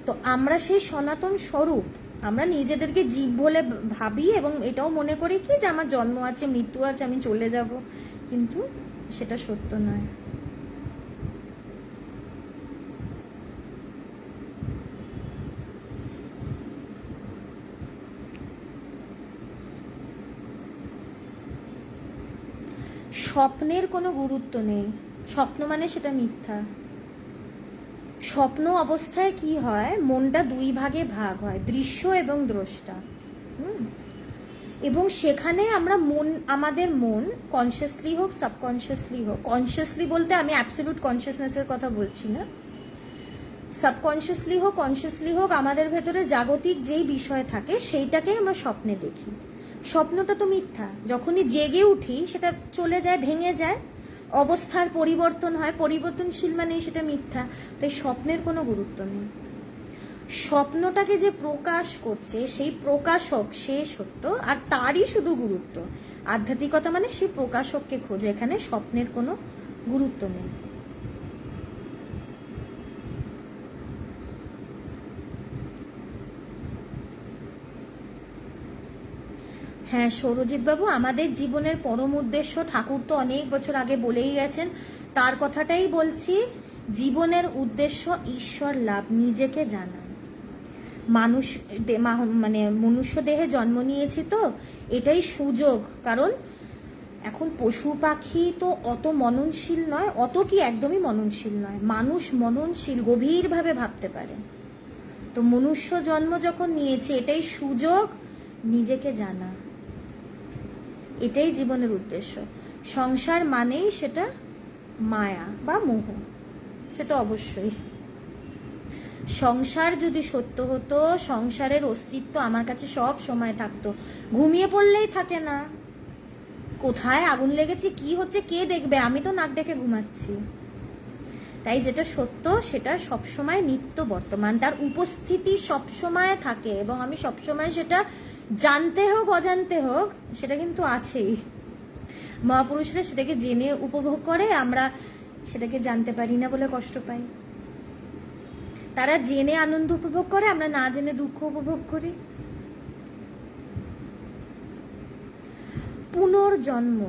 তো আমরা সেই সনাতন স্বরূপ, আমরা নিজেদেরকে জীব বলে ভাবি এবং এটাও মনে করি কি যে আমার জন্ম আছে, মৃত্যু আছে, আমি চলে যাব, কিন্তু সেটা সত্য নয়। স্বপ্নের কোনো গুরুত্ব নেই, স্বপ্ন মানে সেটা মিথ্যা। স্বপ্ন অবস্থায় কি হয়, মনটা দুই ভাগে ভাগ হয়, দৃশ্য এবং দ্রষ্টা। এবং সেখানে আমরা আমাদের মন কনসিয়াসলি হোক সাবকনসিয়াসলি হোক, কনসিয়াসলি বলতে আমি অ্যাবসলিউট কনসিয়াসনেসের কথা বলছি না, সাবকনসিয়াসলি হোক কনসিয়াসলি হোক, আমাদের ভেতরে জাগতিক যেই বিষয় থাকে সেইটাকে আমরা স্বপ্নে দেখি। স্বপ্নটা তো মিথ্যা, যখনই জেগে উঠি সেটা চলে যায়, ভেঙে যায়, অবস্থার পরিবর্তন হয়, পরিবর্তনশীল মানে সেটা মিথ্যা। তাই স্বপ্নের কোনো গুরুত্ব নেই। স্বপ্নটাকে যে প্রকাশ করছে সেই প্রকাশক সে সত্য, আর তারই শুধু গুরুত্ব। আধ্যাত্মিকতা মানে সেই প্রকাশককে খোঁজে, এখানে স্বপ্নের কোনো গুরুত্ব নেই। হ্যাঁ সৌরজিৎ বাবু, আমাদের জীবনের পরম উদ্দেশ্য ঠাকুর তো অনেক বছর আগে বলেই গেছেন, তার কথাটাই বলছি। জীবনের উদ্দেশ্য ঈশ্বর লাভ, নিজেকে জানা। মানুষ মানে মনুষ্য দেহে জন্ম নিয়েছি তো এটাই সুযোগ, কারণ এখন পশু পাখি তো অত মননশীল নয়, অত কি একদমই মননশীল নয়, মানুষ মননশীল, গভীরভাবে ভাবতে পারে। তো মনুষ্য জন্ম যখন নিয়েছে এটাই সুযোগ নিজেকে জানা, এটাই জীবনের উদ্দেশ্য। সংসার মানেই সেটা মায়া বা মোহ, সেটা অবশ্যই। সংসার যদি সত্য হতো, সংসারের অস্তিত্ব আমার কাছে সব সময় থাকতো, ঘুমিয়ে পড়লেই থাকে না। কোথায় আগুন লেগেছে, কি হচ্ছে, কে দেখবে, আমি তো নাক ডেকে ঘুমাচ্ছি। তাই যেটা সত্য সেটা সবসময় নিত্য বর্তমান, তার উপস্থিতি সবসময় থাকে, এবং আমি সবসময় সেটা জানতে হোক অজান্তে হোক সেটা কিন্তু আছেই। মহাপুরুষরা সেটাকে জেনে উপভোগ করে, আমরা সেটাকে জানতে পারি না বলে কষ্ট পাই। তারা জেনে আনন্দ উপভোগ করে, আমরা না জেনে দুঃখ উপভোগ করি। পুনর্জন্ম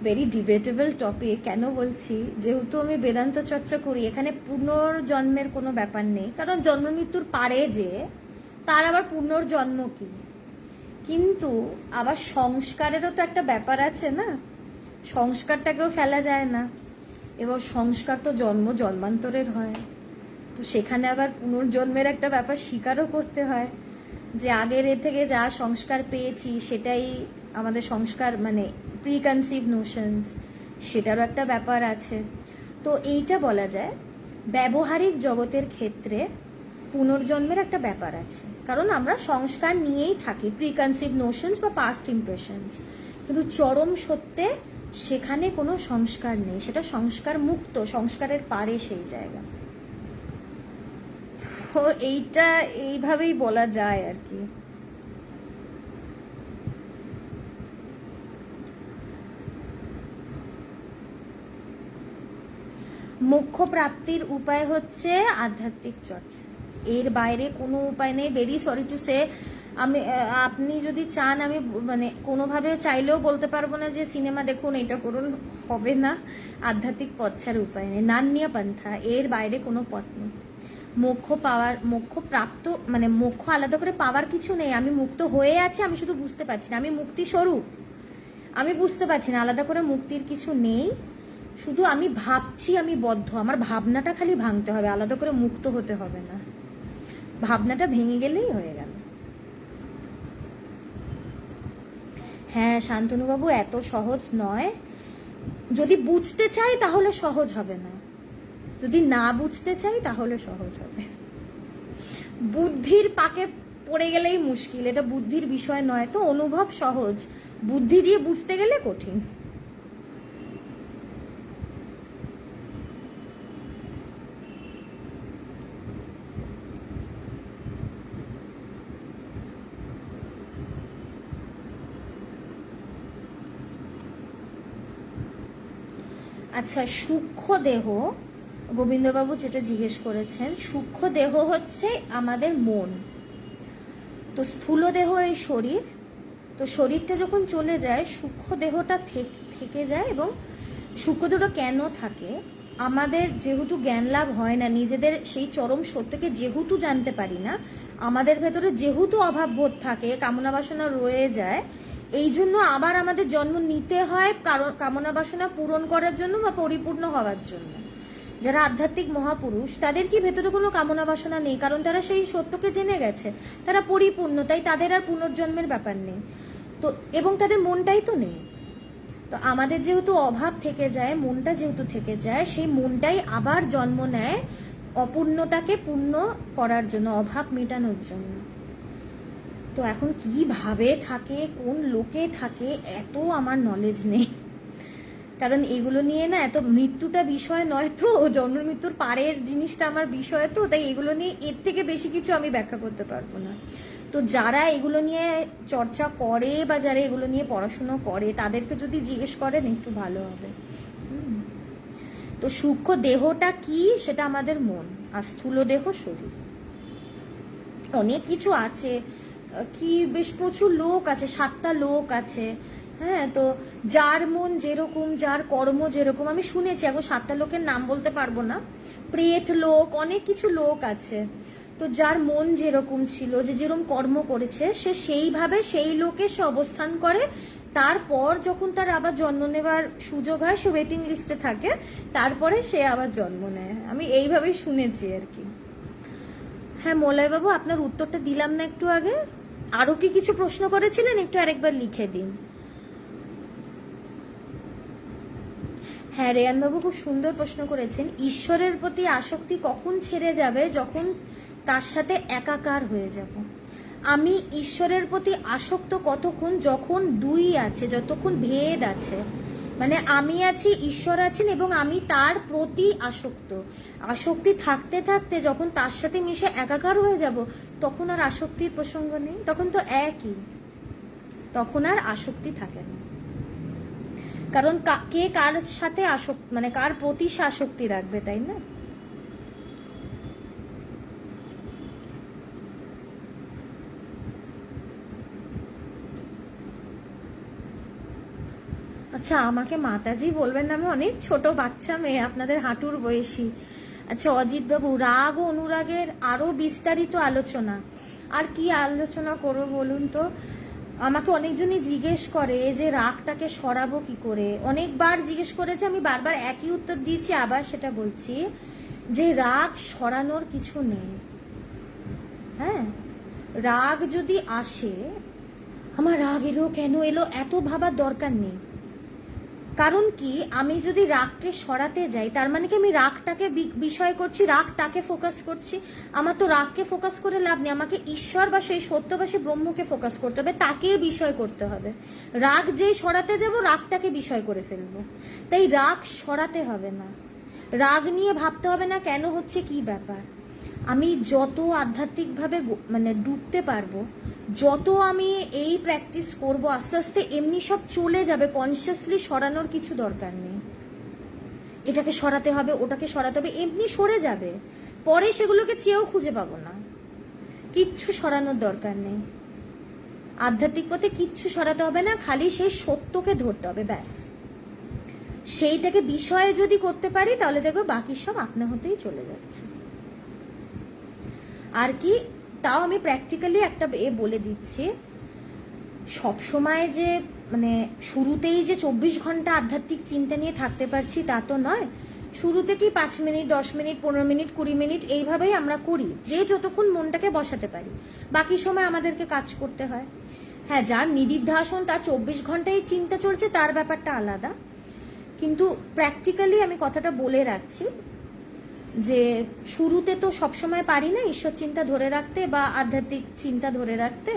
ভেরি ডিবেটেবল টপিক। কেন বলছি, যেহেতু আমি বেদান্ত চর্চা করি, এখানে পুনর্জন্মের কোনো ব্যাপার নেই, কারণ জন্ম মৃত্যুর পারে যে তার আবার পুনর্জন্ম কি। কিন্তু আবার সংস্কারেরও তো একটা ব্যাপার আছে না, সংস্কারটাকেও ফেলা যায় না, এবং সংস্কার তো জন্ম জন্মান্তরের হয়। তো সেখানে আবার পুনর্জন্মের একটা ব্যাপার স্বীকারও করতে হয়, যে আগের এ থেকে যা সংস্কার পেয়েছি সেটাই আমাদের সংস্কার, মানে প্রিকনসিভ নোশনস, সেটারও একটা ব্যাপার আছে। তো এইটা বলা যায় ব্যবহারিক জগতের ক্ষেত্রে পুনর্জন্মের একটা ব্যাপার আছে, কারণ আমরা সংস্কার নিয়েই থাকি, প্রিকনসিভ নোশনস বা পাস্ট ইমপ্রেশনস। কিন্তু চরম সত্যে সেখানে কোনো সংস্কার নেই, সেটা সংস্কার মুক্ত, সংস্কারের পারে সেই জায়গা। তো এইটা এইভাবেই বলা যায় আর কি। মোক্ষ প্রাপ্তির উপায় হচ্ছে আধ্যাত্মিক চর্চা, এর বাইরে কোনো উপায় নেই। ভেরি সরি টু সে, আপনি যদি চান, আমি মানে কোনোভাবে চাইলেও বলতে পারবো না যে সিনেমা দেখুন, এটা করুন, হবে না। আধ্যাত্মিক পথ ছাড়া উপায় নেই, নান্যা পন্থা, এর বাইরে কোনো পথ নেই। মোক্ষ পাওয়ার, মোক্ষ প্রাপ্ত মানে মোক্ষ আলাদা করে পাওয়ার কিছু নেই। আমি মুক্ত হয়ে আছি, আমি শুধু বুঝতে পারছি না, আমি মুক্তি স্বরূপ, আমি বুঝতে পারছি না, আলাদা করে মুক্তির কিছু নেই। শুধু আমি ভাবছি আমি বদ্ধ, আমার ভাবনাটা খালি ভাঙতে হবে, আলাদা করে মুক্ত হতে হবে না, ভাবনাটা ভেঙে গেলেই হয়ে গেল। হ্যাঁ শান্তনুবাবু, এত সহজ নয়। যদি বুঝতে চাই তাহলে সহজ হবে না, যদি না বুঝতে চাই তাহলে সহজ হবে। বুদ্ধির পাকে পড়ে গেলেই মুশকিল, এটা বুদ্ধির বিষয় নয় তো। অনুভব সহজ, বুদ্ধি দিয়ে বুঝতে গেলে কঠিন। আচ্ছা, সূক্ষ্ম দেহ, গোবিন্দবাবু যেটা জিজ্ঞেস করেছেন, সূক্ষ্ম দেহ হচ্ছে আমাদের মন। তো স্থূল দেহ এই শরীর, তো শরীরটা যখন চলে যায় সূক্ষ্ম দেহটা থেকে যায়। এবং সূক্ষ্ম দেহটা কেন থাকে? আমাদের যেহেতু জ্ঞান লাভ হয় না, নিজেদের সেই চরম সত্যকে যেহেতু জানতে পারি না, আমাদের ভেতরে যেহেতু অভাববোধ থাকে, কামনা বাসনা রয়ে যায়, এই জন্য আবার আমাদের জন্ম নিতে হয় কারণ কামনা বাসনা পূরণ করার জন্য বা পরিপূর্ণ হওয়ার জন্য। যারা আধ্যাত্মিক মহাপুরুষ তাদের কি ভেতরে কোনো কামনা বাসনা নেই, কারণ তারা সেই সত্যকে জেনে গেছে, তারা পরিপূর্ণ, তাই তাদের আর পুনর্জন্মের ব্যাপার নেই। তো এবং তাদের মনটাই তো নেই। তো আমাদের যেহেতু অভাব থেকে যায়, মনটা যেহেতু থেকে যায়, সেই মনটাই আবার জন্ম নেয় অপূর্ণতাকে পূর্ণ করার জন্য, অভাব মেটানোর জন্য। তো এখন কিভাবে থাকে, কোন লোকে থাকে, এত আমার নলেজ নেই, কারণ এগুলো নিয়ে না এত, মৃত্যুটা বিষয় নয় তো, জন্ম মৃত্যুর পারের জিনিসটা আমার বিষয় তো, তাই এগুলো নিয়ে এর থেকে বেশি কিছু আমি ব্যাখ্যা করতে পারবো না। তো যারা এগুলো নিয়ে চর্চা করে বা যারা এগুলো নিয়ে পড়াশুনো করে তাদেরকে যদি জিজ্ঞেস করেন একটু ভালো হবে। তো সূক্ষ্ম দেহটা কি, সেটা আমাদের মন, আর স্থূল দেহ শরীর। অনেক কিছু আছে, কি বেশ প্রচুর লোক আছে, 7টা লোক আছে। হ্যাঁ, তো যার মন যেরকম, যার কর্ম যেরকম, আমি শুনেছি, এখন 7টা লোকের নাম বলতে পারবো না, প্রেত লোক, অনেক কিছু লোক আছে। তো যার মন যেরকম ছিল, যে যেরকম কর্ম করেছে, সে সেইভাবে সেই লোকে সে অবস্থান করে। তারপর যখন তার আবার জন্ম নেবার সুযোগ হয়, সে ওয়েটিং লিস্টে থাকে, তারপরে সে আবার জন্ম নেয়। আমি এইভাবেই শুনেছি আর কি। হ্যাঁ মলয়বাবু, আপনার উত্তরটা দিলাম না একটু আগে? আরো কি কিছু প্রশ্ন করেছিলেন, একটু আরেকবার লিখে দিন। হ্যাঁ রেয়ানবাবু খুব সুন্দর প্রশ্ন করেছেন। ঈশ্বরের প্রতি আসক্তি কখন ছেড়ে যাবে? যখন তার সাথে একাকার হয়ে যাব। আমি ঈশ্বরের প্রতি আসক্ত কতক্ষণ? যখন দুই আছে, যতক্ষণ ভেদ আছে, মানে আমি আছি, ঈশ্বর আছেন, এবং আমি তার প্রতি আসক্ত। আসক্তি থাকতে থাকতে যখন তার সাথে মিশে একাকার হয়ে যাব, তখন আর আসক্তির প্রসঙ্গ নেই, তখন তো একই, তখন আর আসক্তি থাকে না। কারণ কে কার সাথে আসক্তি, মানে কার প্রতি আসক্তি রাখবে, তাই না? আচ্ছা, আমাকে মাতাজি বলবেন না, আমি অনেক ছোট বাচ্চা মেয়ে, আপনাদের হাঁটুর বয়সী। আচ্ছা অজিত বাবু, রাগ ও অনুরাগের আরো বিস্তারিত আলোচনা, আর কি আলোচনা করবো বলুন তো? আমাকে অনেকজনই জিজ্ঞেস করে যে রাগটাকে সরাবো কি করে, অনেকবার জিজ্ঞেস করেছে, আমি বারবার একই উত্তর দিয়েছি, আবার সেটা বলছি যে রাগ সরানোর কিছু নেই। হ্যাঁ, রাগ যদি আসে, আমার রাগ এলো, কেন এলো, এত ভাবার দরকার নেই। কারণ কি, আমি যদি রাগকে সরাতে যাই, তার মানে কি আমি রাগটাকে বিষয় করছি, রাগটাকে ফোকাস করছি। আমার তো রাগকে ফোকাস করে লাভ নেই, আমাকে ঈশ্বর বা সেই সত্য বা সেই ব্রহ্মকে ফোকাস করতে হবে, তাকে বিষয় করতে হবে। রাগ যেই সরাতে যাব, রাগটাকে বিষয় করে ফেলবো। তাই রাগ সরাতে হবে না, রাগ নিয়ে ভাবতে হবে না কেন হচ্ছে, কি ব্যাপার। আমি যত আধ্যাত্মিকভাবে মানে ডুবতে পারবো, যত আমি এই প্র্যাকটিস করব, আস্তে আস্তে এমনি সব চলে যাবে। কনসিয়াসলি সরানোর কিছু দরকার নেই, এটাকে সরাতে হবে, ওটাকে সরাতে হবে, এমনি সরে যাবে। পরে সেগুলোকে চেয়েও খুঁজে পাবো না। কিচ্ছু সরানোর দরকার নেই, আধ্যাত্মিক পথে কিচ্ছু সরাতে হবে না, খালি সেই সত্যকে ধরতে হবে, ব্যাস। সেইটাকে বিষয়ে যদি করতে পারি, তাহলে দেখবো বাকি সব আপনা হতেই চলে যাচ্ছে। আর কি, তাও আমি প্র্যাকটিক্যালি একটা বলে দিচ্ছি, সব সময় যে মানে শুরুতেই যে 24 ঘন্টা আধ্যাত্মিক চিন্তা নিয়ে থাকতে পারছি তা তো নয়। শুরু থেকেই 5 মিনিট, 10 মিনিট, 15 মিনিট, 20 মিনিট এইভাবেই আমরা করি, যে যতক্ষণ মনটাকে বসাতে পারি। বাকি সময় আমাদেরকে কাজ করতে হয়। হ্যাঁ, যার নিদিধ্যাসন, তার 24 ঘন্টায় চিন্তা চলছে, তার ব্যাপারটা আলাদা। কিন্তু প্র্যাকটিক্যালি আমি কথাটা বলে রাখছি যে শুরুতে তো সবসময় পারি না ঈশ্বর চিন্তা ধরে রাখতে বা আধ্যাত্মিক চিন্তা ধরে রাখতে।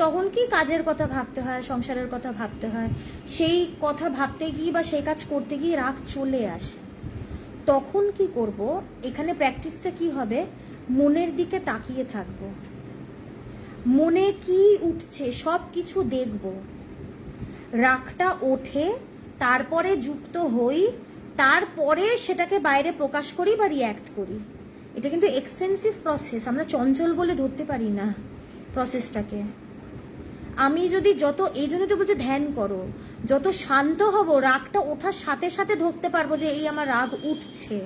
তখন কি কাজের কথা ভাবতে হয়, সংসারের কথা ভাবতে হয়, সেই কথা ভাবতে গিয়ে বা সেই কাজ করতে গিয়ে রাগ চলে আসে। তখন কি করব, এখানে প্র্যাকটিসটা কি হবে, মনের দিকে তাকিয়ে থাকব, মনে কি উঠছে সব কিছু দেখব, রাগটা ওঠে, তারপরে যুক্ত হই, তারপরে সেটাকে বাইরে প্রকাশ করি বা রিয়্যাক্ট করি। এটা কিন্তু এক্সটেন্সিভ প্রসেস, আমরা চঞ্চল বলে ধরতে পারি না প্রসেসটাকে। আমি যদি যত, এই জন্য তো বলছে ধ্যান করো, যত শান্ত হব রাগটা ওঠার সাথে সাথে ধরতে পারবো যে এই আমার রাগ উঠছে,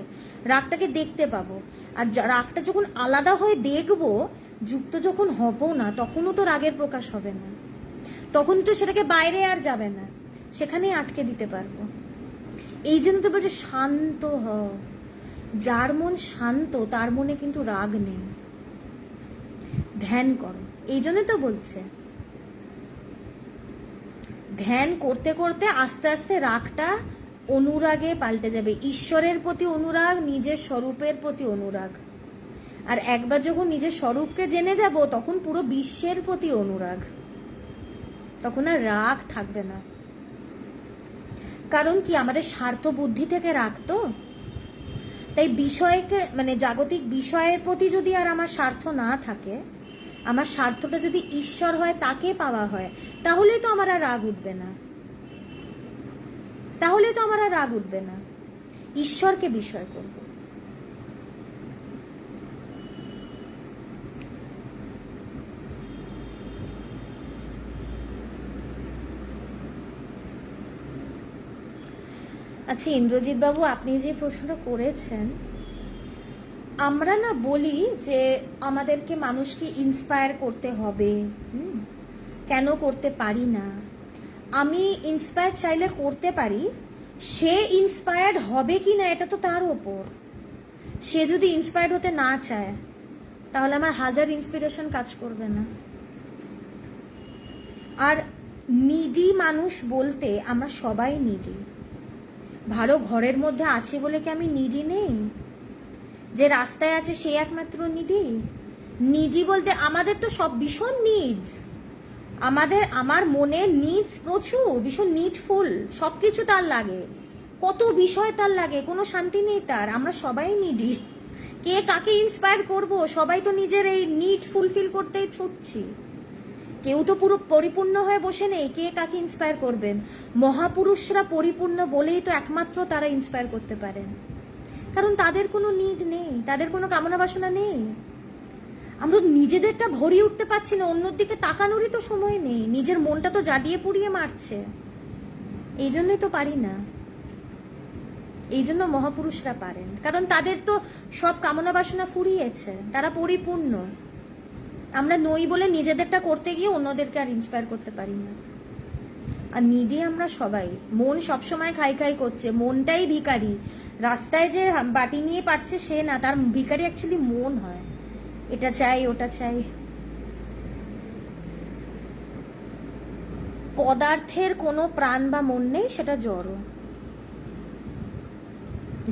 রাগটাকে দেখতে পাবো। আর রাগটা যখন আলাদা হয়ে দেখবো, যুক্ত যখন হব না, তখনও তো রাগের প্রকাশ হবে না, তখন তো সেটাকে বাইরে আর যাবে না, সেখানেই আটকে দিতে পারবো। এই জন্য তো বলছে শান্ত হও। যার মন শান্ত তার মনে কিন্তু রাগ নেই। ধ্যান করো, এই জন্য তো বলছে ধ্যান করতে করতে আস্তে আস্তে রাগটা অনুরাগে পাল্টে যাবে। ঈশ্বরের প্রতি অনুরাগ, নিজের স্বরূপের প্রতি অনুরাগ। আর একবার যখন নিজের স্বরূপকে জেনে যাব, তখন পুরো বিশ্বের প্রতি অনুরাগ, তখন আর রাগ থাকবে না। কারণ কি, আমাদের স্বার্থ বুদ্ধি থেকে রাগ তো, তাই বিষয়কে মানে জাগতিক বিষয়ের প্রতি যদি আর আমার স্বার্থ না থাকে, আমার স্বার্থটা যদি ঈশ্বর হয়, তাকে পাওয়া হয়, তাহলে তো আমার আর রাগ উঠবে না, তাহলে তো আমার আর রাগ উঠবে না। ঈশ্বরকে বিষয় করব। আচ্ছা ইন্দ্রজিৎ বাবু, আপনি যে প্রশ্নটা করেছেন, আমরা না বলি যে আমাদেরকে মানুষকে ইন্সপায়ার করতে হবে, কেন করতে পারি না? আমি ইন্সপায়ার চাইলে করতে পারি, সে ইন্সপায়ার্ড হবে কি না এটা তো তার ওপর। সে যদি ইন্সপায়ার্ড হতে না চায়, তাহলে আমার হাজার ইন্সপিরেশন কাজ করবে না। আর নিডি মানুষ বলতে আমরা সবাই নিডি। ভালো ঘরের মধ্যে আছে বলে কি আমি নিডি নেই? যে রাস্তায় আছে সে একমাত্র নিডি? নিডি বলতে আমাদের তো সব ভীষণ নিডস, আমার মনে নিডস প্রচুর, ভীষণ নিডফুল, সবকিছু তার লাগে, কত বিষয় তার লাগে, কোনো শান্তি নেই তার। আমরা সবাই নিডি। কে কাকে ইন্সপায়ার করব? সবাই তো নিজের এই নিড ফুলফিল করতেই ছুটছি। কেউ তো পুরো পরিপূর্ণ হয়ে বসে নেই, কে কাকে ইন্সপায়ার করবেন? মহাপুরুষরা পরিপূর্ণ বলেই তো একমাত্র তারা ইন্সপায়ার করতে পারেন, কারণ তাদের কোনো নিড নেই, তাদের কোনো কামনা বাসনা নেই। আমরা নিজেদেরটা ভরিয়ে উঠতে পারছি না, অন্যর দিকে তাকানোরই তো সময় নেই, নিজের মনটা তো জ্বালিয়ে পুড়িয়ে মারছে। এই জন্যই তো পারি না। এই জন্য মহাপুরুষরা পারেন, কারণ তাদের তো সব কামনা বাসনা ফুরিয়েছে, তারা পরিপূর্ণ। আমরা নই বলে নিজেদেরটা করতে গিয়ে অন্যদেরকে আর ইন্সপায়ার করতে পারি না। আর নিডি আমরা সবাই। মন সবসময় খাই খাই করছে, মনটাই ভিখারি। রাস্তায় যে বাটি নিয়ে পাচ্ছে সে না, তার ভিখারি অ্যাকচুয়ালি মন হয়। এটা চাই, ওটা চাই। পদার্থের কোনো প্রাণ বা মন নেই, সেটা জড়।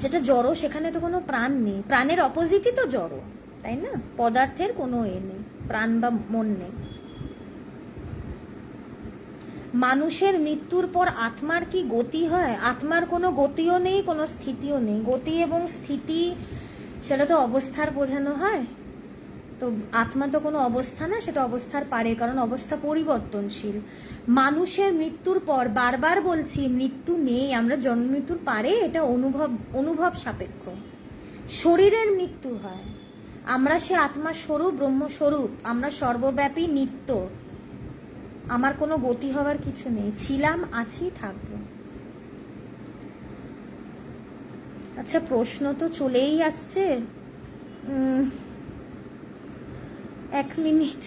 যেটা জড় সেখানে তো কোনো প্রাণ নেই, প্রাণের অপোজিটই তো জড়, তাই না? পদার্থের কোনো নেই, প্রাণ বা মন নেই। মানুষের মৃত্যুর পর আত্মার কি গতি হয়? আত্মার কোনো গতিও নেই, কোনো স্থিতিও নেই। গতি এবং স্থিতি সেটা তো অবস্থার বোঝানো হয়, তো আত্মা তো কোনো অবস্থা না, সেটা অবস্থার পারে, কারণ অবস্থা পরিবর্তনশীল। মানুষের মৃত্যুর পর, বারবার বলছি, মৃত্যু নেই, আমরা জন্ম মৃত্যুর পারে, এটা অনুভব সাপেক্ষ। শরীরের মৃত্যু হয়, আমরা সে আত্মা স্বরূপ, ব্রহ্মস্বরূপ, আমরা সর্বব্যাপী, নিত্য। আমার কোনো গতি হওয়ার কিছু নেই, ছিলাম, আছি, থাকবো। আচ্ছা প্রশ্ন তো চলেই আসছে, 1 মিনিট।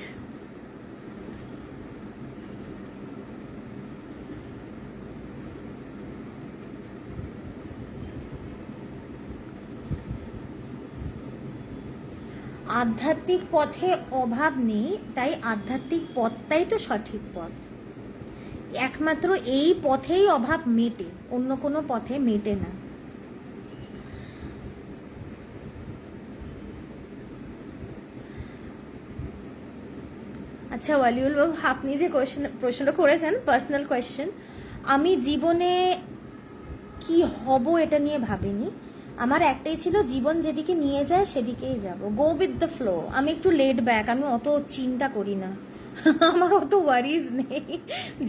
আধ্যাত্মিক পথে অভাব নেই, তাই আধ্যাত্মিক পথটাই তো সঠিক পথ। একমাত্র এই পথেই অভাব মেটে, অন্য কোনো পথে মেটে না। আচ্ছা ওয়ালিউল বাবু, আপনি যে প্রশ্নটা করেছেন পার্সোনাল কোয়েশ্চেন, আমি জীবনে কি হব এটা নিয়ে ভাবিনি। আমার একটাই ছিল, জীবন যেদিকে নিয়ে যায় সেদিকেই যাব, গো উইথ দ্য ফ্লো। আমি একটু লেড ব্যাক, আমি অত চিন্তা করি না আমার অত ওয়ারিজ নেই,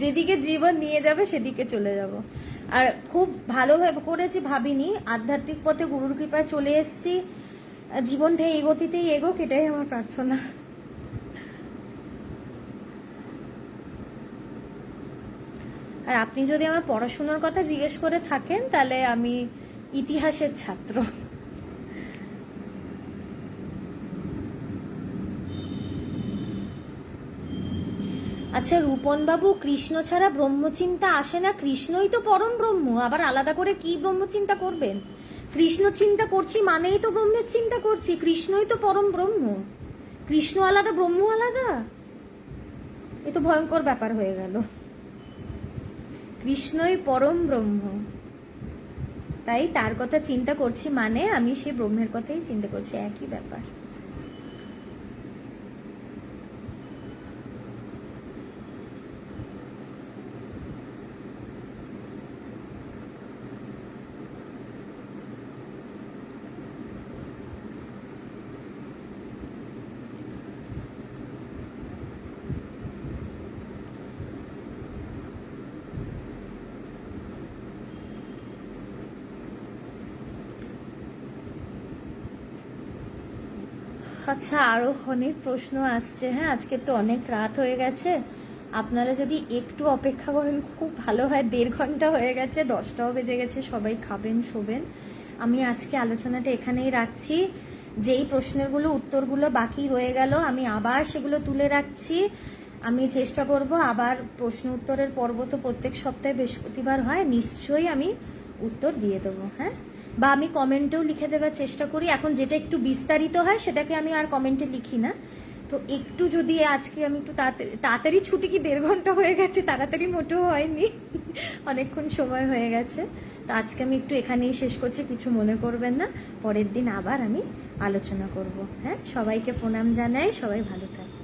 যেদিকে জীবন নিয়ে যাবে সেদিকে চলে যাব। আর খুব ভালোভাবে করেছি, ভাবিনি। আধ্যাত্মিক পথে গুরুর কৃপায় চলে এসেছি, জীবনটা এই গতিতেই এগোক, এটাই আমার প্রার্থনা। আর আপনি যদি আমার পড়াশোনার কথা জিজ্ঞেস করে থাকেন, তাহলে আমি ইতিহাসের ছাত্র। আচ্ছা রূপন বাবু, কৃষ্ণ ছাড়া ব্রহ্মচিন্তা আসে না? কৃষ্ণই তো পরম ব্রহ্ম, আবার আলাদা করে কি ব্রহ্মচিন্তা করবেন? কৃষ্ণ চিন্তা করছি মানেই তো ব্রহ্মের চিন্তা করছি, কৃষ্ণই তো পরম ব্রহ্ম। কৃষ্ণ আলাদা ব্রহ্ম আলাদা, এ তো ভয়ঙ্কর ব্যাপার হয়ে গেল। কৃষ্ণই পরম ব্রহ্ম, তাই তার কথা চিন্তা করছি মানে আমি সেই ব্রহ্মের কথাই চিন্তা করছি, একই ব্যাপার। আচ্ছা আরো অনেক প্রশ্ন আসছে। হ্যাঁ, আজকে তো অনেক রাত হয়ে গেছে, আপনারা যদি একটু অপেক্ষা করেন খুব ভালো হয়। 1.5 ঘন্টা হয়ে গেছে, 10টাও বেজে গেছে, সবাই খাবেন শোবেন। আমি আজকে আলোচনাটা এখানেই রাখছি। যেই প্রশ্নেরগুলো উত্তরগুলো বাকি রয়ে গেল আমি আবার সেগুলো তুলে রাখছি। আমি চেষ্টা করব আবার প্রশ্ন উত্তরের পর্ব তো প্রত্যেক সপ্তাহে বৃহস্পতিবার হয়, নিশ্চয়ই আমি উত্তর দিয়ে দেবো। হ্যাঁ, বা আমি কমেন্টেও লিখে দেওয়ার চেষ্টা করি। এখন যেটা একটু বিস্তারিত হয় সেটাকে আমি আর কমেন্টে লিখি না। তো একটু যদি আজকে আমি একটু তাড়াতাড়ি ছুটি, কি 1.5 ঘন্টা হয়ে গেছে, তাড়াতাড়ি মোটেও হয়নি, অনেকক্ষণ সময় হয়ে গেছে। তো আজকে আমি একটু এখানেই শেষ করছি, কিছু মনে করবেন না। পরের দিন আবার আমি আলোচনা করব। হ্যাঁ, সবাইকে প্রণাম জানাই, সবাই ভালো থাকবেন।